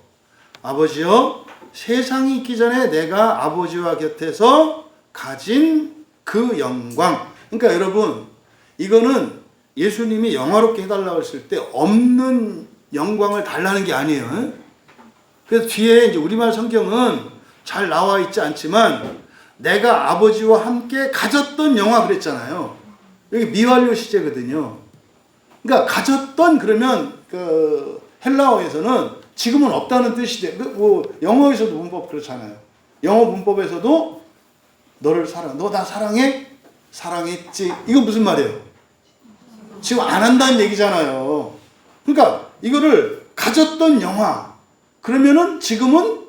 아버지여 세상이 있기 전에 내가 아버지와 곁에서 가진 그 영광. 그러니까 여러분 이거는 예수님이 영화롭게 해달라고 했을 때 없는 영광을 달라는 게 아니에요. 그래서 뒤에 이제 우리말 성경은 잘 나와 있지 않지만 내가 아버지와 함께 가졌던 영화 그랬잖아요. 여기 미완료 시제거든요. 그러니까 가졌던 그러면 그 헬라어에서는 지금은 없다는 뜻이 돼. 뭐 영어에서도 문법 그렇잖아요. 영어 문법에서도 너를 사랑, 너 나 사랑해? 사랑했지. 이건 무슨 말이에요? 지금 안 한다는 얘기잖아요. 그러니까 이거를 가졌던 영화 그러면은 지금은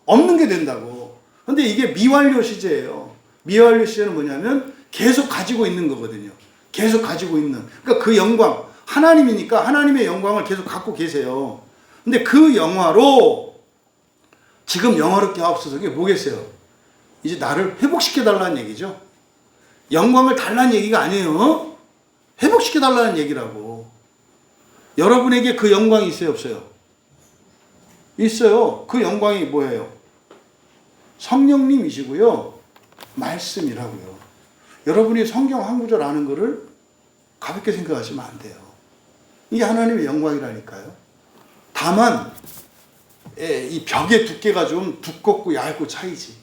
없는 게 된다고. 근데 이게 미완료 시제예요. 미완료 시제는 뭐냐면 계속 가지고 있는 거거든요. 계속 가지고 있는. 그러니까 그 영광 하나님이니까 하나님의 영광을 계속 갖고 계세요. 근데 그 영화로 지금 영화롭게 하옵소서. 이게 뭐겠어요? 이제 나를 회복시켜 달라는 얘기죠. 영광을 달라는 얘기가 아니에요. 회복시켜 달라는 얘기라고. 여러분에게 그 영광이 있어요, 없어요? 있어요. 그 영광이 뭐예요? 성령님이시고요. 말씀이라고요. 여러분이 성경 한 구절 아는 거를 가볍게 생각하시면 안 돼요. 이게 하나님의 영광이라니까요. 다만 이 벽의 두께가 좀 두껍고 얇고 차이지.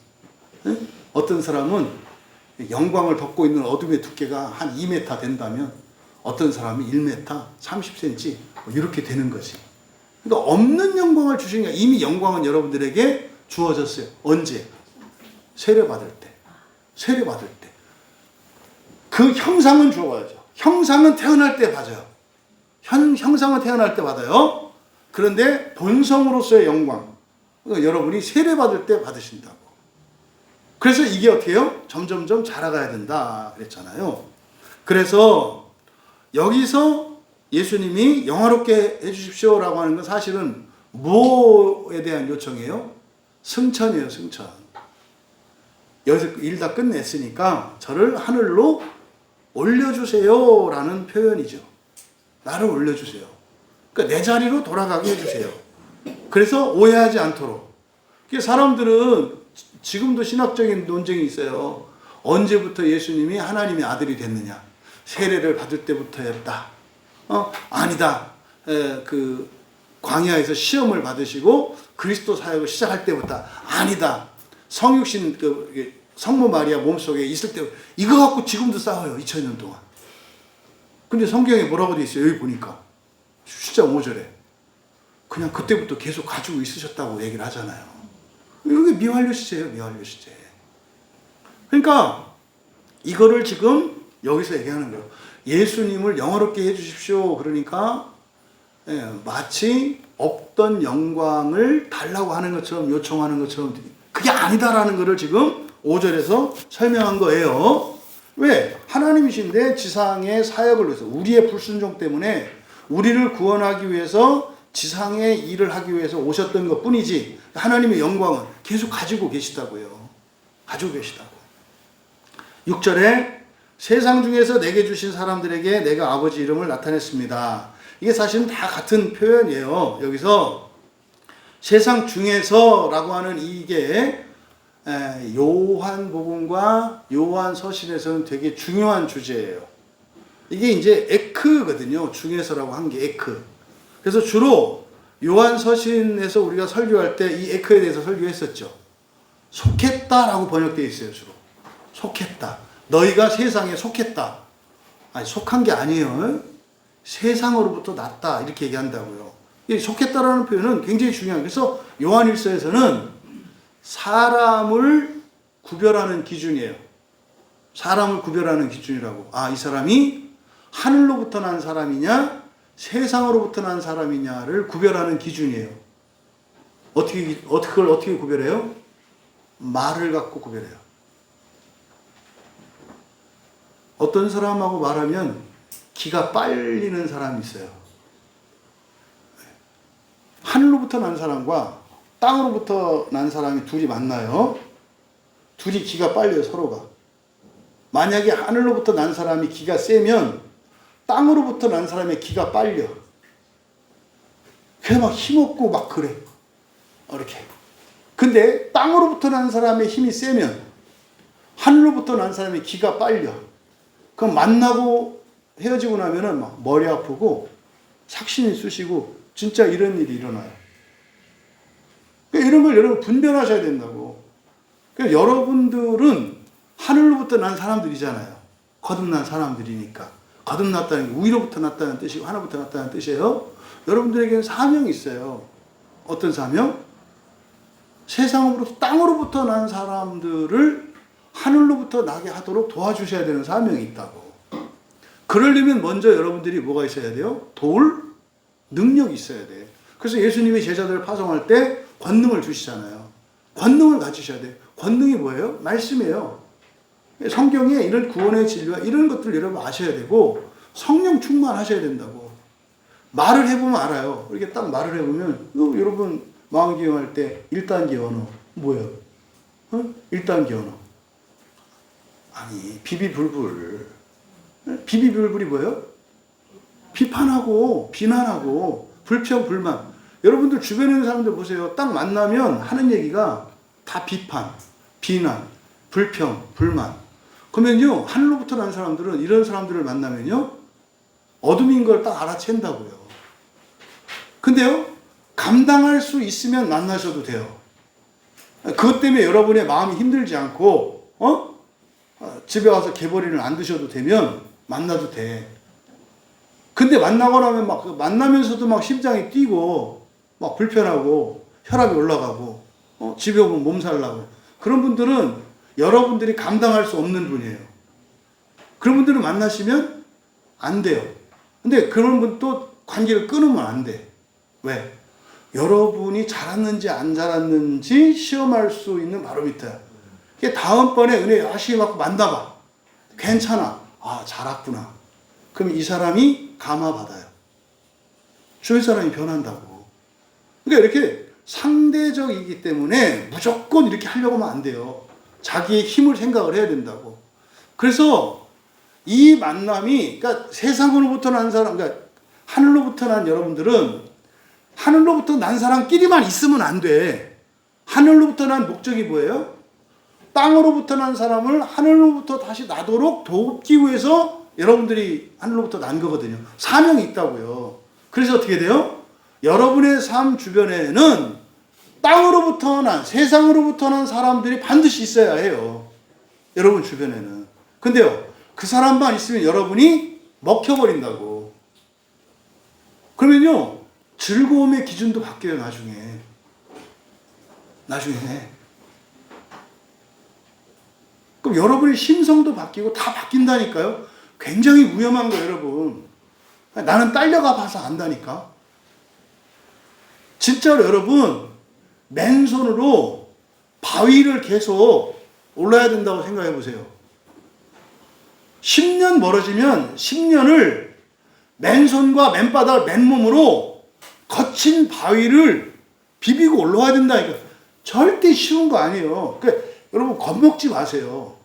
어떤 사람은 영광을 덮고 있는 어둠의 두께가 한 2m 된다면 어떤 사람이 1m, 30cm 이렇게 되는 거지. 그러니까 없는 영광을 주시니까 이미 영광은 여러분들에게 주어졌어요. 언제? 세례받을 때. 세례받을 때. 그 형상은 주어야죠. 형상은 태어날 때 받아요. 형상은 태어날 때 받아요. 그런데 본성으로서의 영광, 그러니까 여러분이 세례받을 때 받으신다고. 그래서 이게 어떻게 해요? 점점점 자라가야 된다 그랬잖아요. 그래서 여기서 예수님이 영화롭게 해주십시오라고 하는 건 사실은 뭐에 대한 요청이에요? 승천이에요, 승천. 여기서 일 다 끝냈으니까 저를 하늘로 올려주세요 라는 표현이죠. 나를 올려주세요. 그러니까 내 자리로 돌아가게 해주세요. 그래서 오해하지 않도록. 사람들은 지금도 신학적인 논쟁이 있어요. 언제부터 예수님이 하나님의 아들이 됐느냐? 세례를 받을 때부터였다. 아니다. 그 광야에서 시험을 받으시고 그리스도 사역을 시작할 때부터 아니다. 성육신 성모 마리아 몸속에 있을 때 이거 갖고 지금도 싸워요. 2000년 동안. 근데 성경에 뭐라고 돼 있어요? 여기 보니까 10장 5절에 그냥 그때부터 계속 가지고 있으셨다고 얘기를 하잖아요. 이게 미완료 시제예요. 미완료 시제. 그러니까 이거를 지금 여기서 얘기하는 거예요. 예수님을 영화롭게 해주십시오. 그러니까 마치 없던 영광을 달라고 하는 것처럼 요청하는 것처럼 그게 아니다라는 것을 지금 5절에서 설명한 거예요. 왜? 하나님이신데 지상의 사역을 위해서 우리의 불순종 때문에 우리를 구원하기 위해서 지상의 일을 하기 위해서 오셨던 것 뿐이지 하나님의 영광은 계속 가지고 계시다고요. 가지고 계시다고. 6절에 세상 중에서 내게 주신 사람들에게 내가 아버지 이름을 나타냈습니다. 이게 사실은 다 같은 표현이에요. 여기서 세상 중에서라고 하는 이게 요한복음과 요한서신에서는 되게 중요한 주제예요. 이게 이제 에크거든요. 중에서라고 한 게 에크. 그래서 주로 요한서신에서 우리가 설교할 때 이 에크에 대해서 설교했었죠. 속했다라고 번역되어 있어요. 주로. 속했다. 너희가 세상에 속했다. 아니 속한 게 아니에요. 세상으로부터 났다. 이렇게 얘기한다고요. 이 속했다라는 표현은 굉장히 중요해요. 그래서 요한일서에서는 사람을 구별하는 기준이에요. 사람을 구별하는 기준이라고. 아, 이 사람이 하늘로부터 난 사람이냐 세상으로부터 난 사람이냐를 구별하는 기준이에요. 그걸 어떻게 구별해요? 말을 갖고 구별해요. 어떤 사람하고 말하면 기가 빨리는 사람이 있어요. 하늘로부터 난 사람과 땅으로부터 난 사람이 둘이 만나요. 둘이 기가 빨려요, 서로가. 만약에 하늘로부터 난 사람이 기가 세면 땅으로부터 난 사람의 기가 빨려. 그래서 막 힘없고 막 그래. 이렇게. 근데 땅으로부터 난 사람의 힘이 세면 하늘로부터 난 사람의 기가 빨려. 그럼 만나고 헤어지고 나면은 막 머리 아프고 삭신이 쑤시고 진짜 이런 일이 일어나요. 그러니까 이런 걸 여러분 분별하셔야 된다고. 그러니까 여러분들은 하늘로부터 난 사람들이잖아요. 거듭난 사람들이니까. 거듭났다는 게 위로부터 났다는 뜻이고 하나부터 났다는 뜻이에요. 여러분들에게는 사명이 있어요. 어떤 사명? 세상으로부터 땅으로부터 난 사람들을 하늘로부터 나게 하도록 도와주셔야 되는 사명이 있다고. 그러려면 먼저 여러분들이 뭐가 있어야 돼요? 도울 능력이 있어야 돼. 그래서 예수님이 제자들을 파송할 때 권능을 주시잖아요. 권능을 가지셔야 돼요. 권능이 뭐예요? 말씀이에요. 성경에 이런 구원의 진리와 이런 것들을 여러분 아셔야 되고 성령 충만하셔야 된다고. 말을 해보면 알아요. 이렇게 딱 말을 해보면 여러분 마음기용할 때 1단계 언어 뭐예요? 1단계 언어. 아니 비비불불. 비비불불이 뭐예요? 비판하고 비난하고 불평 불만. 여러분들 주변에 있는 사람들 보세요. 딱 만나면 하는 얘기가 다 비판, 비난, 불평, 불만. 그러면요, 하늘로부터 난 사람들은 이런 사람들을 만나면요, 어둠인 걸 딱 알아챈다고요. 근데요, 감당할 수 있으면 만나셔도 돼요. 그것 때문에 여러분의 마음이 힘들지 않고, 집에 와서 개버리를 안 드셔도 되면 만나도 돼. 근데 만나고 나면 만나면서도 막 심장이 뛰고, 막 불편하고, 혈압이 올라가고, 집에 오면 몸살 나고. 그런 분들은 여러분들이 감당할 수 없는 분이에요. 그런 분들은 만나시면 안 돼요. 근데 그런 분 또 관계를 끊으면 안 돼. 왜? 여러분이 잘했는지 안 잘했는지 시험할 수 있는 바로미터야. 다음번에 은혜 열심히 받고 만나봐. 괜찮아. 아, 잘했구나. 그럼 이 사람이 감화받아요. 주위 사람이 변한다고. 그러니까 이렇게 상대적이기 때문에 무조건 이렇게 하려고 하면 안 돼요. 자기의 힘을 생각을 해야 된다고. 그래서 이 만남이, 그러니까 세상으로부터 난 사람, 그러니까 하늘로부터 난 여러분들은 하늘로부터 난 사람끼리만 있으면 안 돼. 하늘로부터 난 목적이 뭐예요? 땅으로부터 난 사람을 하늘로부터 다시 나도록 돕기 위해서 여러분들이 하늘로부터 난 거거든요. 사명이 있다고요. 그래서 어떻게 돼요? 여러분의 삶 주변에는 땅으로부터 난, 세상으로부터 난 사람들이 반드시 있어야 해요. 여러분 주변에는. 근데요, 그 사람만 있으면 여러분이 먹혀버린다고. 그러면요, 즐거움의 기준도 바뀌어요, 나중에. 그럼 여러분의 심성도 바뀌고 다 바뀐다니까요. 굉장히 위험한 거예요, 여러분. 나는 딸려가 봐서 안다니까. 진짜로 여러분, 맨손으로 바위를 계속 올라야 된다고 생각해 보세요. 10년 멀어지면 10년을 맨손과 맨바닥, 맨몸으로 거친 바위를 비비고 올라와야 된다니까. 절대 쉬운 거 아니에요. 그러니까 여러분 겁먹지 마세요.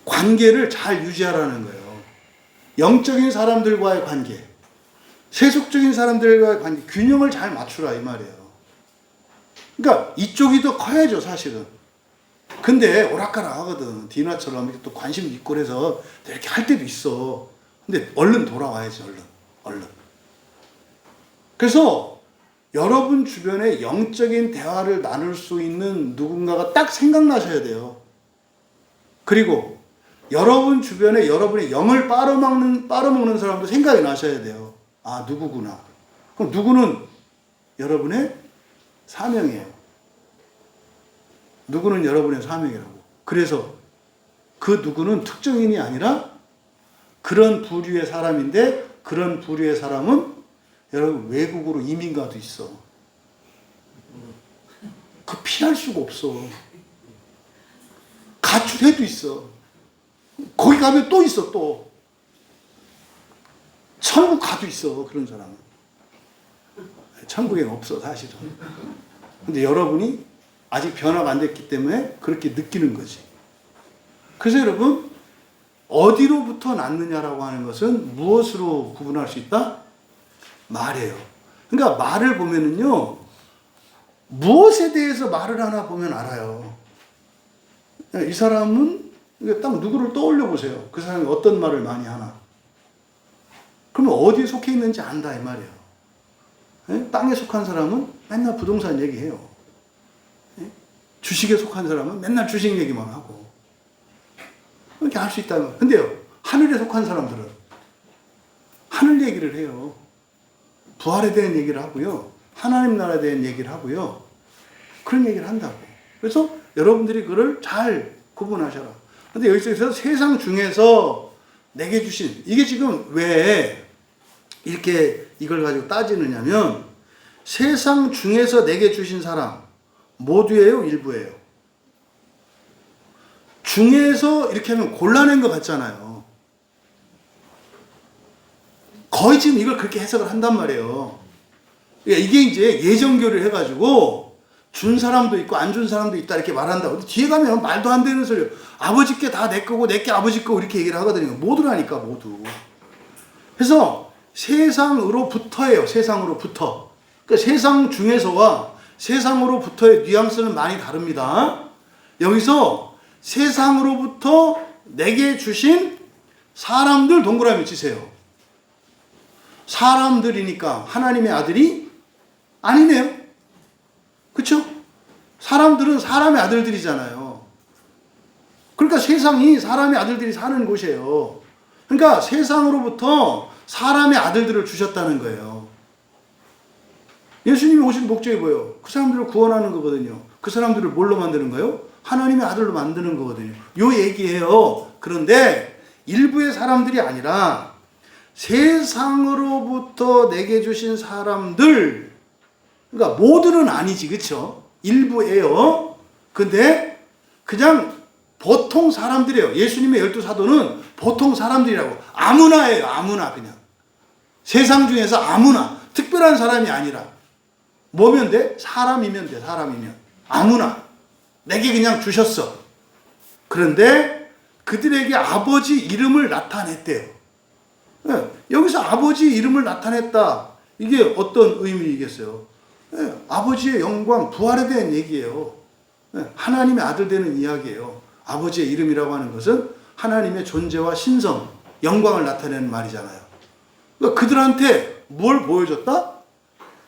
관계를 잘 유지하라는 거예요. 영적인 사람들과의 관계, 세속적인 사람들과의 관계, 균형을 잘 맞추라 이 말이에요. 그러니까 이쪽이 더 커야죠, 사실은. 근데 오락가락 하거든. 디나처럼 이렇게 또 관심 있고 그래서 이렇게 할 때도 있어. 근데 얼른 돌아와야지, 얼른. 그래서 여러분 주변에 영적인 대화를 나눌 수 있는 누군가가 딱 생각나셔야 돼요. 그리고 여러분 주변에 여러분의 영을 빨아먹는 사람도 생각이 나셔야 돼요. 아, 누구구나. 그럼 누구는 여러분의 사명이에요. 누구는 여러분의 사명이라고. 그래서 그 누구는 특정인이 아니라 그런 부류의 사람인데, 그런 부류의 사람은 여러분 외국으로 이민 가도 있어. 그 피할 수가 없어. 가출해도 있어. 거기 가면 또 있어, 또. 천국 가도 있어, 그런 사람은. 천국에는 없어, 사실은. 근데 여러분이 아직 변화가 안 됐기 때문에 그렇게 느끼는 거지. 그래서 여러분, 어디로부터 났느냐라고 하는 것은 무엇으로 구분할 수 있다? 말이에요. 그러니까 말을 보면은요, 무엇에 대해서 말을 하나 보면 알아요. 이 사람은 딱 누구를 떠올려 보세요. 그 사람이 어떤 말을 많이 하나. 그러면 어디에 속해 있는지 안다 이 말이에요. 땅에 속한 사람은 맨날 부동산 얘기해요. 주식에 속한 사람은 맨날 주식 얘기만 하고. 이렇게 할 수 있다는 거예요. 근데요, 하늘에 속한 사람들은 하늘 얘기를 해요. 부활에 대한 얘기를 하고요. 하나님 나라에 대한 얘기를 하고요. 그런 얘기를 한다고. 그래서 여러분들이 그걸 잘 구분하셔라. 근데 여기서 세상 중에서 내게 주신, 이게 지금 왜 이렇게 이걸 가지고 따지느냐면, 세상 중에서 내게 주신 사람 모두예요, 일부예요? 중에서 이렇게 하면 골라낸 것 같잖아요. 거의 지금 이걸 그렇게 해석을 한단 말이에요. 이게 이제 예정교를 해가지고 준 사람도 있고 안 준 사람도 있다 이렇게 말한다고. 근데 뒤에 가면 말도 안 되는 소리예요. 아버지께 다 내 거고 내게 아버지 거 이렇게 얘기를 하거든요. 모두라니까, 모두. 그래서 세상으로부터예요. 세상으로부터. 그러니까 세상 중에서와 세상으로부터의 뉘앙스는 많이 다릅니다. 여기서 세상으로부터 내게 주신 사람들 동그라미 치세요. 사람들이니까 하나님의 아들이 아니네요. 그렇죠? 사람들은 사람의 아들들이잖아요. 그러니까 세상이 사람의 아들들이 사는 곳이에요. 그러니까 세상으로부터 사람의 아들들을 주셨다는 거예요. 예수님이 오신 목적이 뭐예요? 그 사람들을 구원하는 거거든요. 그 사람들을 뭘로 만드는 거예요? 하나님의 아들로 만드는 거거든요. 요 얘기예요. 그런데 일부의 사람들이 아니라 세상으로부터 내게 주신 사람들, 그러니까 모두는 아니지, 그렇죠? 일부예요. 근데 그냥 보통 사람들이에요. 예수님의 12사도는 보통 사람들이라고. 아무나예요. 아무나 그냥. 세상 중에서 아무나. 특별한 사람이 아니라. 뭐면 돼? 사람이면 돼. 사람이면. 아무나. 내게 그냥 주셨어. 그런데 그들에게 아버지 이름을 나타냈대요. 네, 여기서 아버지 이름을 나타냈다. 이게 어떤 의미이겠어요? 네, 아버지의 영광, 부활에 대한 얘기예요. 네, 하나님의 아들 되는 이야기예요. 아버지의 이름이라고 하는 것은 하나님의 존재와 신성, 영광을 나타내는 말이잖아요. 그러니까 그들한테 뭘 보여줬다?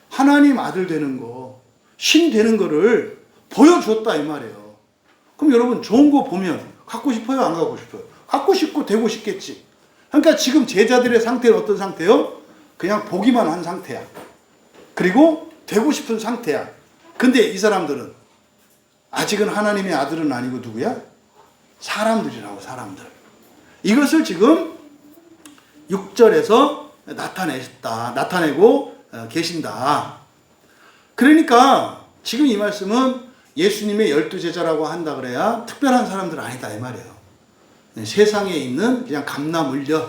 하나님 아들 되는 거, 신 되는 거를 보여줬다 이 말이에요. 그럼 여러분 좋은 거 보면 갖고 싶어요? 안 갖고 싶어요? 갖고 싶고 되고 싶겠지. 그러니까 지금 제자들의 상태는 어떤 상태요? 그냥 보기만 한 상태야. 그리고 되고 싶은 상태야. 근데 이 사람들은 아직은 하나님의 아들은 아니고 누구야? 사람들이라고, 사람들. 이것을 지금 6절에서 나타내고 계신다. 그러니까 지금 이 말씀은 예수님의 12제자라고 한다 그래야 특별한 사람들 아니다 이 말이에요. 세상에 있는 그냥 감나물려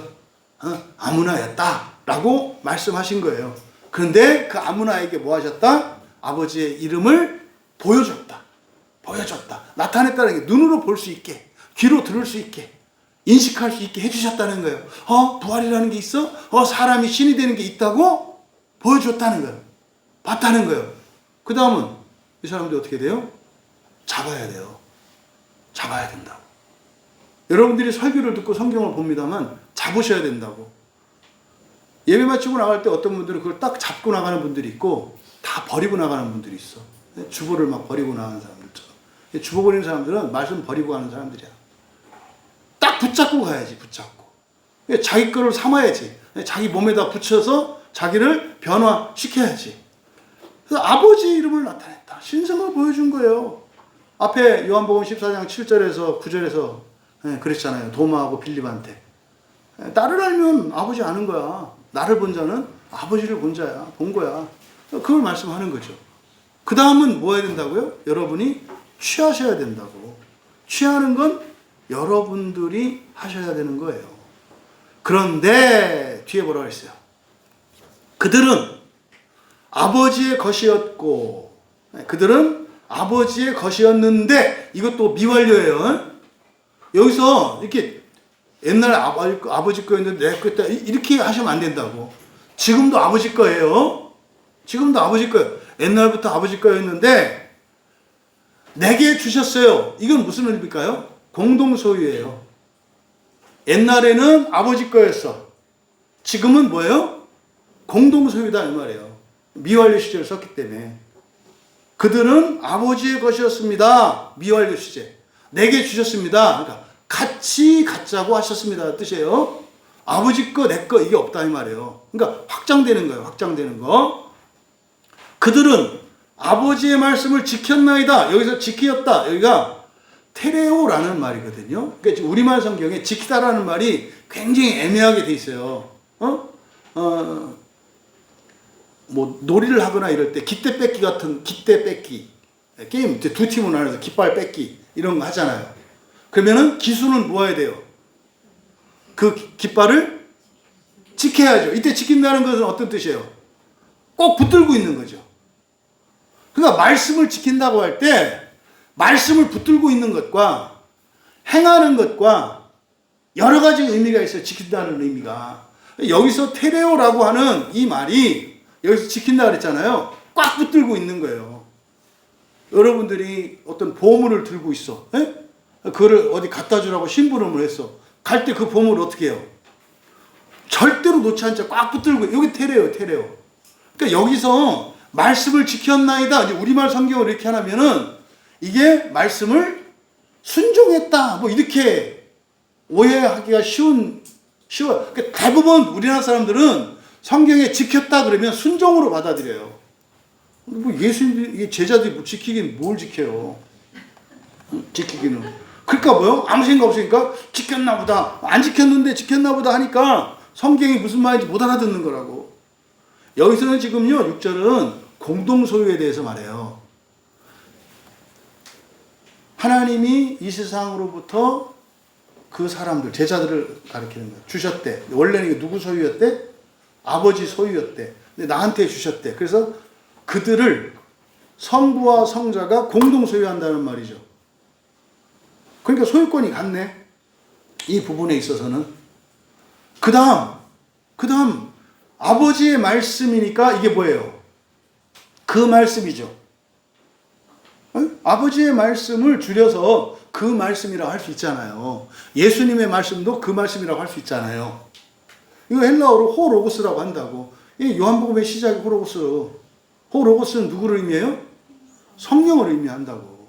아무나였다라고 말씀하신 거예요. 그런데 그 아무나에게 뭐 하셨다? 아버지의 이름을 보여줬다. 나타냈다는 게 눈으로 볼 수 있게, 귀로 들을 수 있게, 인식할 수 있게 해주셨다는 거예요. 부활이라는 게 있어? 사람이 신이 되는 게 있다고 보여줬다는 거예요. 봤다는 거예요. 그 다음은 이 사람들이 어떻게 돼요? 잡아야 돼요. 잡아야 된다고. 여러분들이 설교를 듣고 성경을 봅니다만 잡으셔야 된다고. 예배 마치고 나갈 때 어떤 분들은 그걸 딱 잡고 나가는 분들이 있고 다 버리고 나가는 분들이 있어. 주보를 막 버리고 나가는 사람들처럼. 주보 버리는 사람들은 말씀 버리고 가는 사람들이야. 딱 붙잡고 가야지, 붙잡고. 자기 거를 삼아야지. 자기 몸에다 붙여서 자기를 변화시켜야지. 그래서 아버지 이름을 나타냈다. 신성을 보여준 거예요. 앞에 요한복음 14장 7절에서 9절에서 그랬잖아요. 도마하고 빌립한테. 나를 알면 아버지 아는 거야. 나를 본 자는 아버지를 본 자야. 본 거야. 그걸 말씀하는 거죠. 그 다음은 뭐 해야 된다고요? 여러분이 취하셔야 된다고. 취하는 건 여러분들이 하셔야 되는 거예요. 그런데 뒤에 뭐라고 했어요? 그들은 아버지의 것이었고, 그들은 아버지의 것이었는데, 이것도 미완료예요. 여기서 이렇게 옛날 아버지 거였는데 내 거였다 이렇게 하시면 안 된다고. 지금도 아버지 거예요. 지금도 아버지 거예요. 옛날부터 아버지 거였는데 내게 주셨어요. 이건 무슨 의미일까요? 공동 소유예요. 옛날에는 아버지 거였어. 지금은 뭐예요? 공동 소유다 이 말이에요. 미완료 시제를 썼기 때문에. 그들은 아버지의 것이었습니다. 미완료 시제. 내게 주셨습니다. 그러니까 같이 갖자고 하셨습니다. 뜻이에요. 아버지 거, 내 거 이게 없다 이 말이에요. 그러니까 확장되는 거예요. 확장되는 거. 그들은 아버지의 말씀을 지켰나이다. 여기서 지키었다. 여기가 테레오라는 말이거든요. 그러니까 우리말 성경에 지키다라는 말이 굉장히 애매하게 돼 있어요. 뭐 놀이를 하거나 이럴 때 깃대 뺏기 같은 깃대 뺏기 게임 두 팀으로 나눠서 깃발 뺏기 이런 거 하잖아요. 그러면은 기수는 뭐 해야 돼요? 그 깃발을 지켜야죠. 이때 지킨다는 것은 어떤 뜻이에요? 꼭 붙들고 있는 거죠. 그러니까 말씀을 지킨다고 할 때 말씀을 붙들고 있는 것과 행하는 것과 여러 가지 의미가 있어요. 지킨다는 의미가. 여기서 테레오라고 하는 이 말이 여기서 지킨다 그랬잖아요. 꽉 붙들고 있는 거예요. 여러분들이 어떤 보물을 들고 있어. 그거를 어디 갖다 주라고 심부름을 했어. 갈 때 그 보물을 어떻게 해요? 절대로 놓지 않자 꽉 붙들고, 여기 테레요. 그러니까 여기서 말씀을 지켰나이다. 이제 우리말 성경을 이렇게 하면은 이게 말씀을 순종했다. 뭐 이렇게 오해하기가 쉬워요. 그러니까 대부분 우리나라 사람들은 성경에 지켰다 그러면 순종으로 받아들여요. 뭐 예수님 제자들이 뭐 지키긴 뭘 지켜요? 지키기는. 그러니까 뭐요? 아무 생각 없으니까 지켰나 보다. 안 지켰는데 지켰나 보다 하니까 성경이 무슨 말인지 못 알아듣는 거라고. 여기서는 지금요 6절은 공동소유에 대해서 말해요. 하나님이 이 세상으로부터 그 사람들, 제자들을 가리키는 거예요. 주셨대. 원래는 이게 누구 소유였대? 아버지 소유였대. 근데 나한테 주셨대. 그래서 그들을 성부와 성자가 공동 소유한다는 말이죠. 그러니까 소유권이 같네. 이 부분에 있어서는. 그 다음 아버지의 말씀이니까 이게 뭐예요? 그 말씀이죠. 아버지의 말씀을 줄여서 그 말씀이라고 할 수 있잖아요. 예수님의 말씀도 그 말씀이라고 할 수 있잖아요. 이거 헬라어로 호로고스라고 한다고. 이 요한복음의 시작이 호로고스. 호로고스는 누구를 의미해요? 성령을 의미한다고.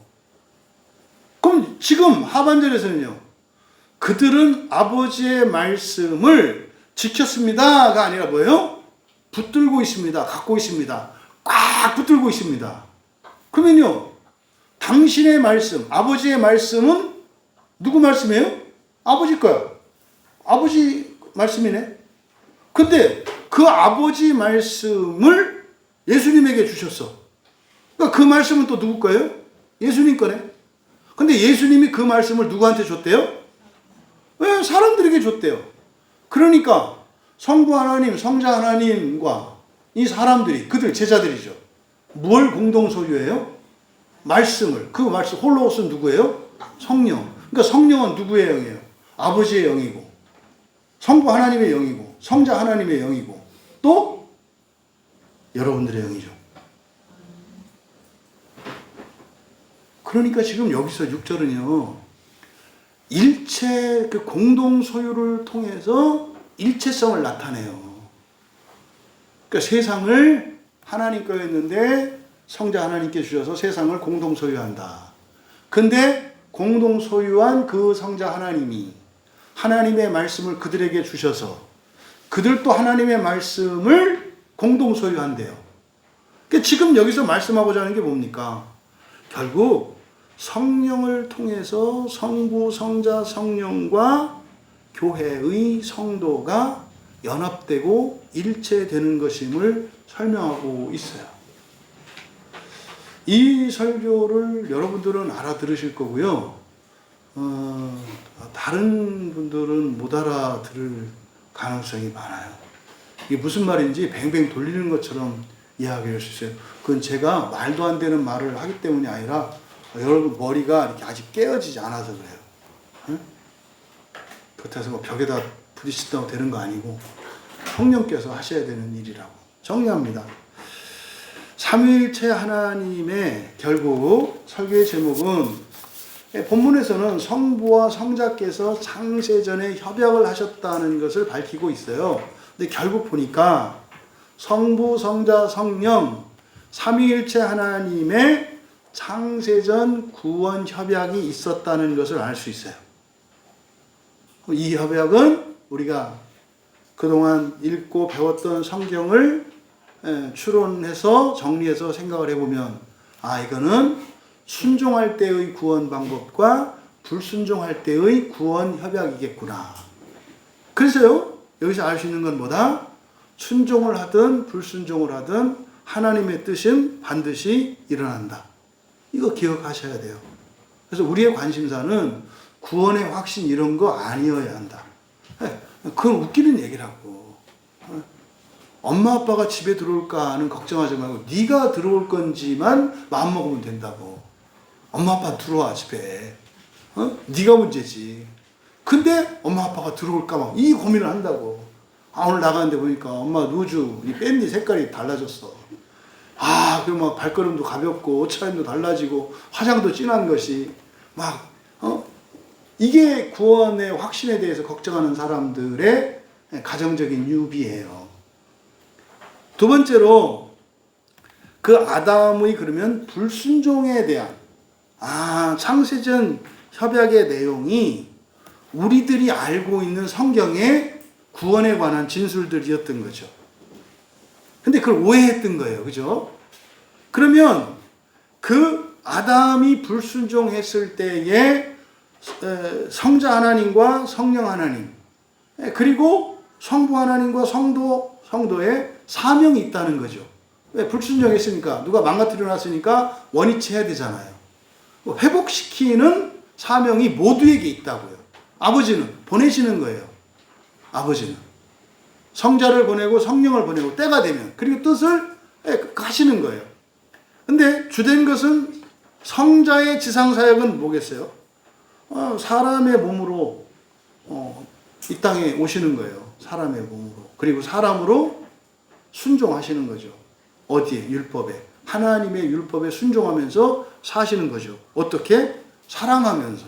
그럼 지금 하반절에서는요. 그들은 아버지의 말씀을 지켰습니다가 아니라 뭐예요? 붙들고 있습니다. 갖고 있습니다. 꽉 붙들고 있습니다. 그러면요. 당신의 말씀, 아버지의 말씀은 누구 말씀이에요? 아버지 거야. 아버지 말씀이네. 근데 그 아버지 말씀을 예수님에게 주셨어. 그러니까 그 말씀은 또 누구 거예요? 예수님 거네. 근데 예수님이 그 말씀을 누구한테 줬대요? 왜? 사람들에게 줬대요. 그러니까 성부 하나님, 성자 하나님과 이 사람들이, 그들 제자들이죠. 뭘 공동 소유해요? 말씀을. 그 말씀, 홀로고스는 누구예요? 성령. 그러니까 성령은 누구의 영이에요? 아버지의 영이고, 성부 하나님의 영이고, 성자 하나님의 영이고, 또 여러분들의 영이죠. 그러니까 지금 여기서 6절은요, 일체 그 공동 소유를 통해서 일체성을 나타내요. 그러니까 세상을 하나님 거였는데 성자 하나님께 주셔서 세상을 공동 소유한다. 근데 공동 소유한 그 성자 하나님이 하나님의 말씀을 그들에게 주셔서 그들도 하나님의 말씀을 공동 소유한대요. 그러니까 지금 여기서 말씀하고자 하는 게 뭡니까? 결국 성령을 통해서 성부, 성자, 성령과 교회의 성도가 연합되고 일체되는 것임을 설명하고 있어요. 이 설교를 여러분들은 알아들으실 거고요. 다른 분들은 못 알아들을 가능성이 많아요. 이게 무슨 말인지 뱅뱅 돌리는 것처럼 이야기할 수 있어요. 그건 제가 말도 안 되는 말을 하기 때문이 아니라 여러분 머리가 이렇게 아직 깨어지지 않아서 그래요. 응? 그렇다고 뭐 벽에다 부딪힌다고 되는 거 아니고 성령께서 하셔야 되는 일이라고 정리합니다. 삼위일체 하나님의 결국 설교의 제목은 본문에서는 성부와 성자께서 창세전에 협약을 하셨다는 것을 밝히고 있어요. 근데 결국 보니까 성부, 성자, 성령 삼위일체 하나님의 창세전 구원 협약이 있었다는 것을 알 수 있어요. 이 협약은 우리가 그동안 읽고 배웠던 성경을 추론해서 정리해서 생각을 해보면 이거는 순종할 때의 구원 방법과 불순종할 때의 구원 협약이겠구나. 그래서요 여기서 알 수 있는 건 뭐다? 순종을 하든 불순종을 하든 하나님의 뜻은 반드시 일어난다. 이거 기억하셔야 돼요. 그래서 우리의 관심사는 구원의 확신 이런 거 아니어야 한다. 그건 웃기는 얘기라고. 엄마 아빠가 집에 들어올까 하는 걱정하지 말고 네가 들어올 건지만 마음먹으면 된다고. 엄마 아빠 들어와 집에. 네가 문제지. 근데 엄마 아빠가 들어올까 막 이 고민을 한다고. 오늘 나가는데 보니까 엄마 누주 이 밴드 색깔이 달라졌어. 그럼 막 발걸음도 가볍고 옷차림도 달라지고 화장도 진한 것이 막 이게 구원의 확신에 대해서 걱정하는 사람들의 가정적인 유비예요. 두 번째로 그 아담의 그러면 불순종에 대한 창세전 협약의 내용이 우리들이 알고 있는 성경의 구원에 관한 진술들이었던 거죠. 근데 그걸 오해했던 거예요. 그죠? 그러면 그 아담이 불순종했을 때에 성자 하나님과 성령 하나님, 그리고 성부 하나님과 성도의 사명이 있다는 거죠. 왜? 불순종했으니까, 누가 망가뜨려 놨으니까 원위치 해야 되잖아요. 회복시키는 사명이 모두에게 있다고요. 아버지는 보내시는 거예요. 아버지는 성자를 보내고 성령을 보내고 때가 되면, 그리고 뜻을 하시는 거예요. 근데 주된 것은 성자의 지상사역은 뭐겠어요? 사람의 몸으로 이 땅에 오시는 거예요. 사람의 몸으로. 그리고 사람으로 순종하시는 거죠. 어디에? 율법에. 하나님의 율법에 순종하면서 사시는 거죠. 어떻게? 사랑하면서.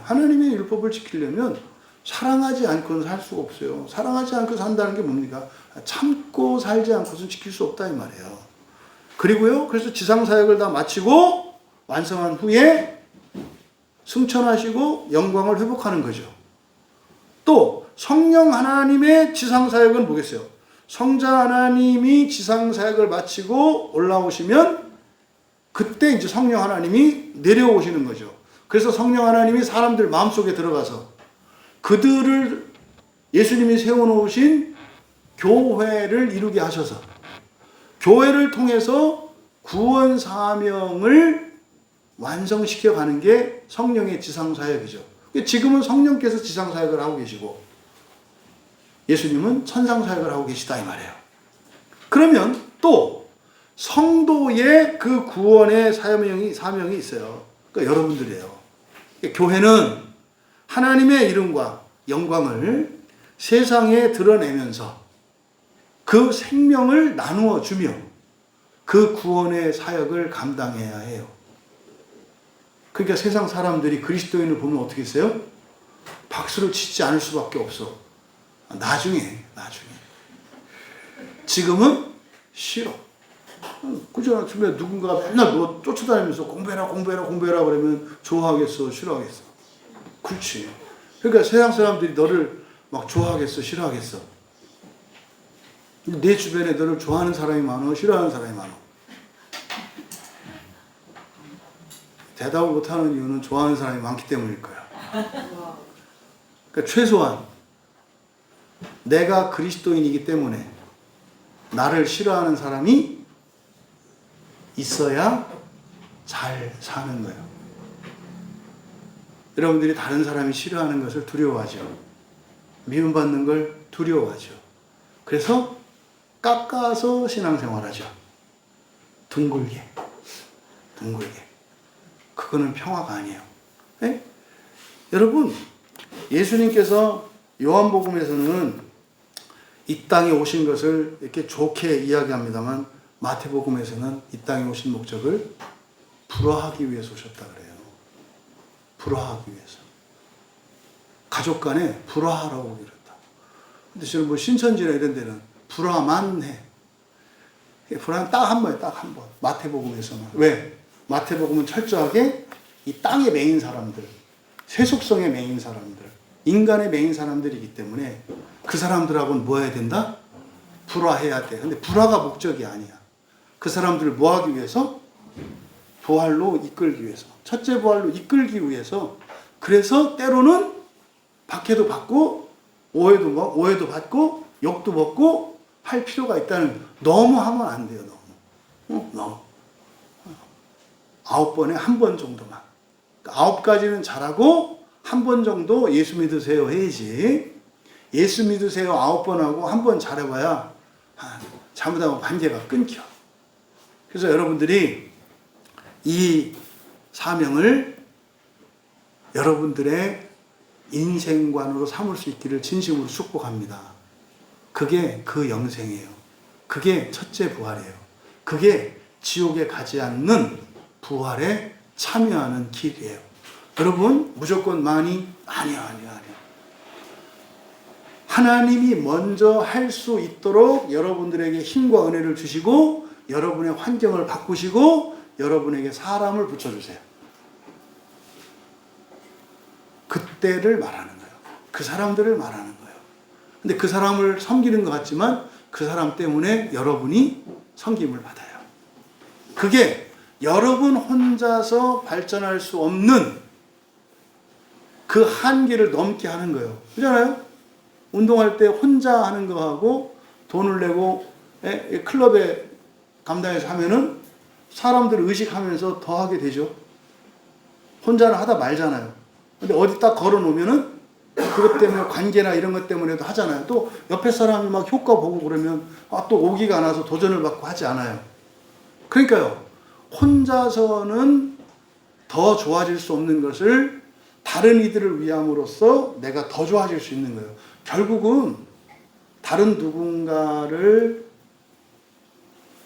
하나님의 율법을 지키려면 사랑하지 않고는 살 수가 없어요. 사랑하지 않고 산다는 게 뭡니까? 참고 살지 않고서는 지킬 수 없다 이 말이에요. 그리고요, 그래서 지상사역을 다 마치고 완성한 후에 승천하시고 영광을 회복하는 거죠. 또 성령 하나님의 지상사역은 뭐겠어요? 성자 하나님이 지상사역을 마치고 올라오시면 그때 이제 성령 하나님이 내려오시는 거죠. 그래서 성령 하나님이 사람들 마음속에 들어가서 그들을 예수님이 세워놓으신 교회를 이루게 하셔서 교회를 통해서 구원 사명을 완성시켜 가는 게 성령의 지상사역이죠. 지금은 성령께서 지상사역을 하고 계시고 예수님은 천상사역을 하고 계시다 이 말이에요. 그러면 또 성도의 그 구원의 사명이 있어요. 그러니까 여러분들이에요. 교회는 하나님의 이름과 영광을 세상에 드러내면서 그 생명을 나누어 주며 그 구원의 사역을 감당해야 해요. 그러니까 세상 사람들이 그리스도인을 보면 어떻게 했어요? 박수를 치지 않을 수밖에 없어. 나중에. 지금은 싫어. 그죠? 누군가가 맨날 너 쫓아다니면서 공부해라 그러면 좋아하겠어? 싫어하겠어? 그렇지. 그러니까 세상 사람들이 너를 막 좋아하겠어? 싫어하겠어? 내 주변에 너를 좋아하는 사람이 많아? 싫어하는 사람이 많아? 대답을 못하는 이유는 좋아하는 사람이 많기 때문일 거야. 그러니까 최소한 내가 그리스도인이기 때문에 나를 싫어하는 사람이 있어야 잘 사는 거예요. 여러분들이 다른 사람이 싫어하는 것을 두려워하죠. 미움받는 걸 두려워하죠. 그래서 깎아서 신앙생활하죠. 둥글게. 그거는 평화가 아니에요. 네? 여러분, 예수님께서 요한복음에서는 이 땅에 오신 것을 이렇게 좋게 이야기합니다만 마태복음에서는 이 땅에 오신 목적을 불화하기 위해서 오셨다 그래요. 불화하기 위해서. 가족 간에 불화하라고 이랬다. 근데 저는 뭐 신천지나 이런 데는 불화만 해. 불화는 딱 한 번에 딱 한 번. 마태복음에서는. 왜? 마태복음은 철저하게 이 땅의 메인 사람들, 세속성의 메인 사람들, 인간의 메인 사람들이기 때문에 그 사람들하고는 뭐 해야 된다? 불화해야 돼. 근데 불화가 목적이 아니야. 그 사람들을 뭐 하기 위해서? 부활로 이끌기 위해서. 첫째 부활로 이끌기 위해서. 그래서 때로는 박해도 받고 오해도 받고 욕도 먹고 할 필요가 있다는. 너무 하면 안 돼요. 너무. 9번에 한 번 정도만. 9가지는 잘하고 한 번 정도 예수 믿으세요 해야지. 예수 믿으세요 9번 하고 한 번 잘해봐야 잘못하면 관계가 끊겨. 그래서 여러분들이 이 사명을 여러분들의 인생관으로 삼을 수 있기를 진심으로 축복합니다. 그게 그 영생이에요. 그게 첫째 부활이에요. 그게 지옥에 가지 않는 부활에 참여하는 길이에요. 여러분 무조건 많이? 아니요. 하나님이 먼저 할 수 있도록 여러분들에게 힘과 은혜를 주시고 여러분의 환경을 바꾸시고 여러분에게 사람을 붙여주세요. 그때를 말하는 거예요. 그 사람들을 말하는 거예요. 근데 그 사람을 섬기는 것 같지만 그 사람 때문에 여러분이 섬김을 받아요. 그게 여러분 혼자서 발전할 수 없는 그 한계를 넘게 하는 거예요. 그렇잖아요? 운동할 때 혼자 하는 거하고 돈을 내고 클럽에 감당해서 하면은 사람들을 의식하면서 더 하게 되죠. 혼자는 하다 말잖아요. 근데 어디 딱 걸어 놓으면은 그것 때문에 관계나 이런 것 때문에도 하잖아요. 또 옆에 사람이 막 효과 보고 그러면 또 오기가 안 와서 도전을 받고 하지 않아요. 그러니까요. 혼자서는 더 좋아질 수 없는 것을 다른 이들을 위함으로써 내가 더 좋아질 수 있는 거예요. 결국은 다른 누군가를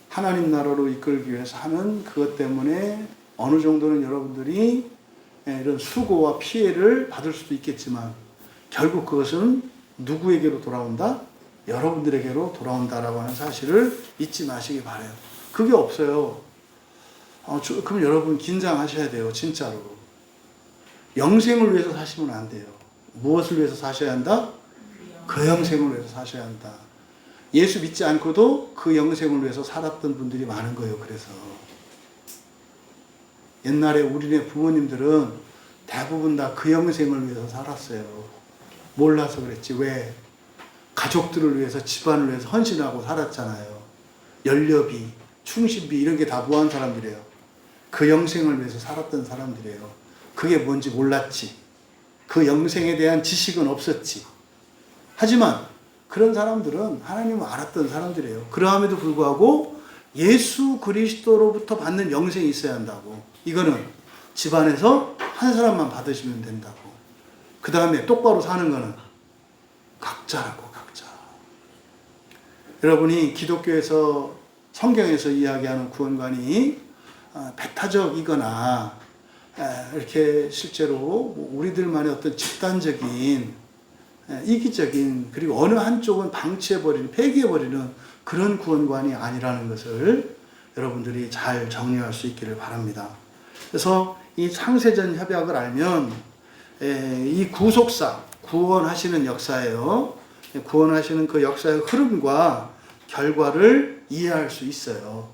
하나님 나라로 이끌기 위해서 하는 그것 때문에 어느 정도는 여러분들이 이런 수고와 피해를 받을 수도 있겠지만 결국 그것은 누구에게로 돌아온다? 여러분들에게로 돌아온다라고 하는 사실을 잊지 마시기 바라요. 그게 없어요. 그럼 여러분 긴장하셔야 돼요. 진짜로. 영생을 위해서 사시면 안 돼요. 무엇을 위해서 사셔야 한다? 그 영생을 위해서 사셔야 한다. 예수 믿지 않고도 그 영생을 위해서 살았던 분들이 많은 거예요. 그래서 옛날에 우리네 부모님들은 대부분 다 그 영생을 위해서 살았어요. 몰라서 그랬지. 왜? 가족들을 위해서, 집안을 위해서 헌신하고 살았잖아요. 연료비, 충신비 이런 게 다 무한 사람들이에요. 그 영생을 위해서 살았던 사람들이에요. 그게 뭔지 몰랐지. 그 영생에 대한 지식은 없었지. 하지만 그런 사람들은 하나님을 알았던 사람들이에요. 그러함에도 불구하고 예수 그리스도로부터 받는 영생이 있어야 한다고. 이거는 집안에서 한 사람만 받으시면 된다고. 그 다음에 똑바로 사는 거는 각자라고. 각자. 여러분이 기독교에서 성경에서 이야기하는 구원관이 배타적이거나 이렇게 실제로 우리들만의 어떤 집단적인 이기적인 그리고 어느 한쪽은 방치해버리는 폐기해버리는 그런 구원관이 아니라는 것을 여러분들이 잘 정리할 수 있기를 바랍니다. 그래서 이 창세전 협약을 알면 이 구속사 구원하시는 역사예요. 구원하시는 그 역사의 흐름과 결과를 이해할 수 있어요.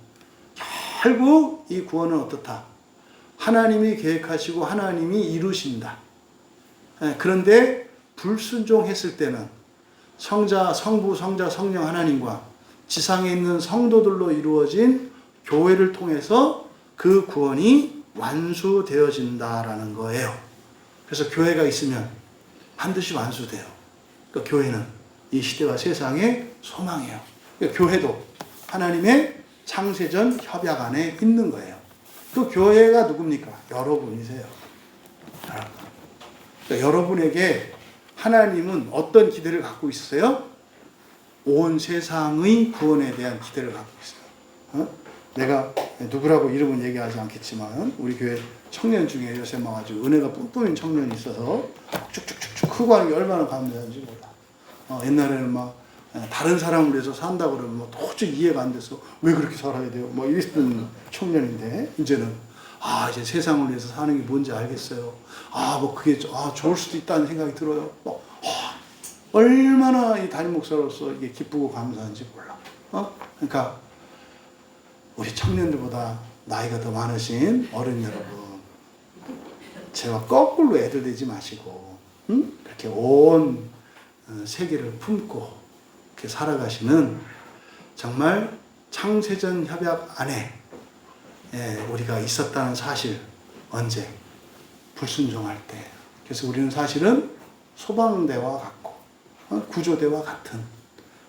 결국 이 구원은 어떻다? 하나님이 계획하시고 하나님이 이루신다. 그런데 불순종했을 때는 성자, 성부, 성자, 성령 하나님과 지상에 있는 성도들로 이루어진 교회를 통해서 그 구원이 완수되어진다라는 거예요. 그래서 교회가 있으면 반드시 완수돼요. 그러니까 교회는 이 시대와 세상의 소망이에요. 그러니까 교회도 하나님의 창세전 협약 안에 있는 거예요. 그 교회가 누굽니까? 여러분이세요. 그러니까 여러분에게 하나님은 어떤 기대를 갖고 있으세요? 온 세상의 구원에 대한 기대를 갖고 있어요. 내가 누구라고 이름은 얘기하지 않겠지만 우리 교회 청년 중에 요새 막 아주 은혜가 뿜뿜인 청년이 있어서 쭉쭉쭉쭉 크고 하는 게 얼마나 감사한지 몰라. 옛날에는 막 다른 사람을 위해서 산다 그러면 뭐 도저히 이해가 안 돼서 왜 그렇게 살아야 돼요? 뭐 이랬던 청년인데 이제는 이제 세상을 위해서 사는 게 뭔지 알겠어요. 뭐 그게 좋을 수도 있다는 생각이 들어요. 얼마나 이 담임 목사로서 이게 기쁘고 감사한지 몰라. 그러니까 우리 청년들보다 나이가 더 많으신 어른 여러분, 제가 거꾸로 애들 되지 마시고, 그렇게 온 세계를 품고 이렇게 살아가시는 정말 창세전 협약 안에 우리가 있었다는 사실, 언제? 불순종할 때. 그래서 우리는 사실은 소방대와 같고, 구조대와 같은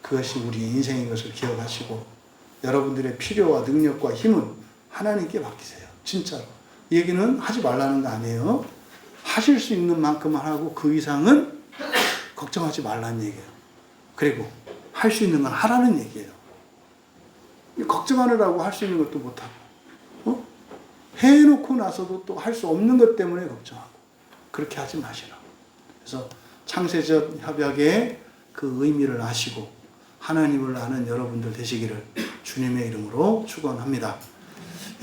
그것이 우리 인생인 것을 기억하시고, 여러분들의 필요와 능력과 힘은 하나님께 맡기세요. 진짜로. 이 얘기는 하지 말라는 거 아니에요. 하실 수 있는 만큼만 하고 그 이상은 걱정하지 말라는 얘기예요. 그리고 할 수 있는 건 하라는 얘기예요. 걱정하느라고 할 수 있는 것도 못하고, 해놓고 나서도 또 할 수 없는 것 때문에 걱정하고. 그렇게 하지 마시라. 그래서 창세전 협약의 그 의미를 아시고 하나님을 아는 여러분들 되시기를 주님의 이름으로 축원합니다.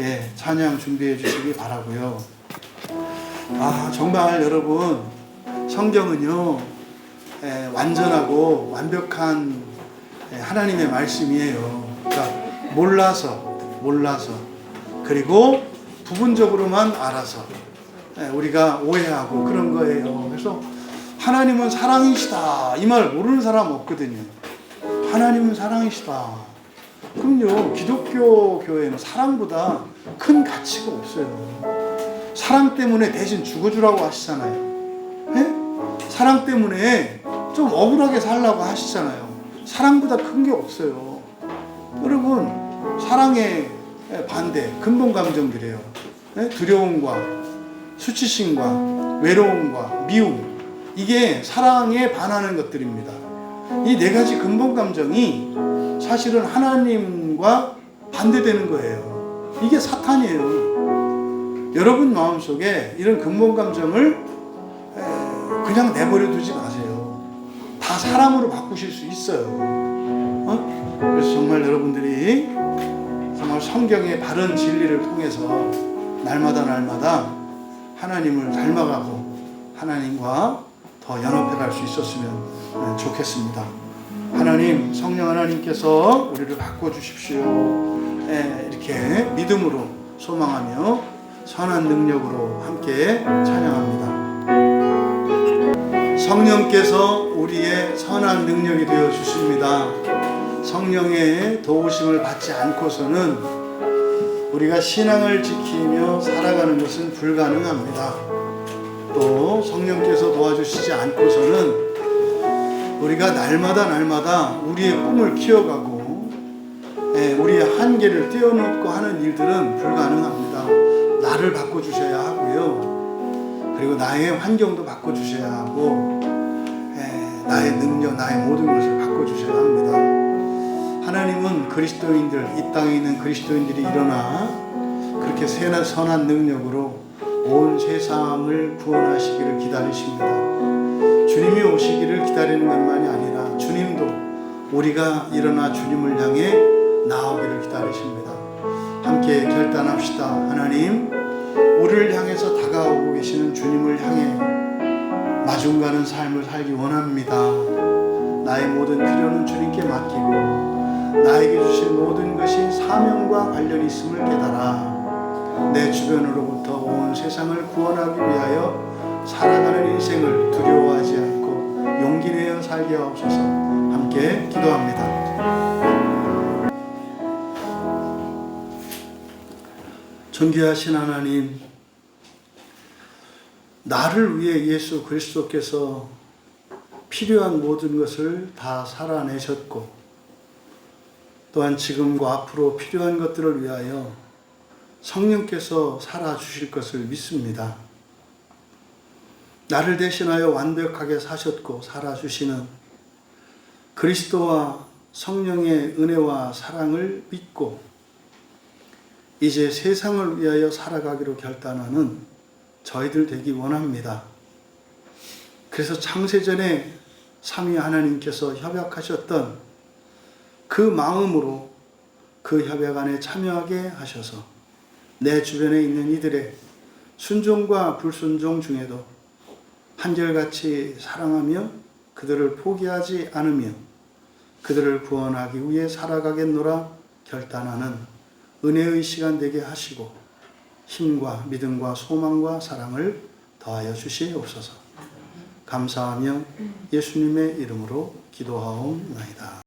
예, 찬양 준비해 주시기 바라고요. 정말 여러분 성경은요 완전하고 완벽한 하나님의 말씀이에요. 그러니까 몰라서 그리고 부분적으로만 알아서 우리가 오해하고 그런 거예요. 그래서 하나님은 사랑이시다 이 말 모르는 사람 없거든요. 하나님은 사랑이시다. 그럼요, 기독교 교회는 사랑보다 큰 가치가 없어요. 사랑 때문에 대신 죽어주라고 하시잖아요. 네? 사랑 때문에 좀 억울하게 살라고 하시잖아요. 사랑보다 큰 게 없어요. 여러분, 사랑의 반대, 근본 감정들이에요. 네? 두려움과 수치심과 외로움과 미움, 이게 사랑에 반하는 것들입니다. 이 네 가지 근본 감정이 사실은 하나님과 반대되는 거예요. 이게 사탄이에요. 여러분 마음속에 이런 근본 감정을 그냥 내버려 두지 마세요. 다 사랑으로 바꾸실 수 있어요. 그래서 정말 여러분들이 정말 성경의 바른 진리를 통해서 날마다 하나님을 닮아가고 하나님과 더 연합해 갈 수 있었으면 좋겠습니다. 하나님, 성령 하나님께서 우리를 바꿔주십시오. 이렇게 믿음으로 소망하며 선한 능력으로 함께 찬양합니다. 성령께서 우리의 선한 능력이 되어 주십니다. 성령의 도우심을 받지 않고서는 우리가 신앙을 지키며 살아가는 것은 불가능합니다. 또 성령께서 도와주시지 않고서는 우리가 날마다 우리의 꿈을 키워가고 우리의 한계를 뛰어넘고 하는 일들은 불가능합니다. 나를 바꿔주셔야 하고요. 그리고 나의 환경도 바꿔주셔야 하고 나의 능력, 나의 모든 것을 바꿔주셔야 합니다. 하나님은 그리스도인들, 이 땅에 있는 그리스도인들이 일어나 그렇게 선한 능력으로 온 세상을 구원하시기를 기다리십니다. 주님이 오시기를 기다리는 것만이 아니라 주님도 우리가 일어나 주님을 향해 나아오기를 기다리십니다. 함께 결단합시다. 하나님, 우리를 향해서 다가오고 계시는 주님을 향해 마중가는 삶을 살기 원합니다. 나의 모든 필요는 주님께 맡기고 나에게 주신 모든 것이 사명과 관련이 있음을 깨달아 내 주변으로부터 온 세상을 구원하기 위하여 살아가는 인생을 두려워하지 않고 용기 내어 살게 하옵소서. 함께 기도합니다. 존귀하신 하나님, 나를 위해 예수 그리스도께서 필요한 모든 것을 다 살아내셨고 또한 지금과 앞으로 필요한 것들을 위하여 성령께서 살아주실 것을 믿습니다. 나를 대신하여 완벽하게 사셨고 살아주시는 그리스도와 성령의 은혜와 사랑을 믿고 이제 세상을 위하여 살아가기로 결단하는 저희들 되기 원합니다. 그래서 창세전에 삼위 하나님께서 협약하셨던 그 마음으로 그 협약 안에 참여하게 하셔서 내 주변에 있는 이들의 순종과 불순종 중에도 한결같이 사랑하며 그들을 포기하지 않으며 그들을 구원하기 위해 살아가겠노라 결단하는 은혜의 시간 되게 하시고 힘과 믿음과 소망과 사랑을 더하여 주시옵소서. 감사하며 예수님의 이름으로 기도하옵나이다.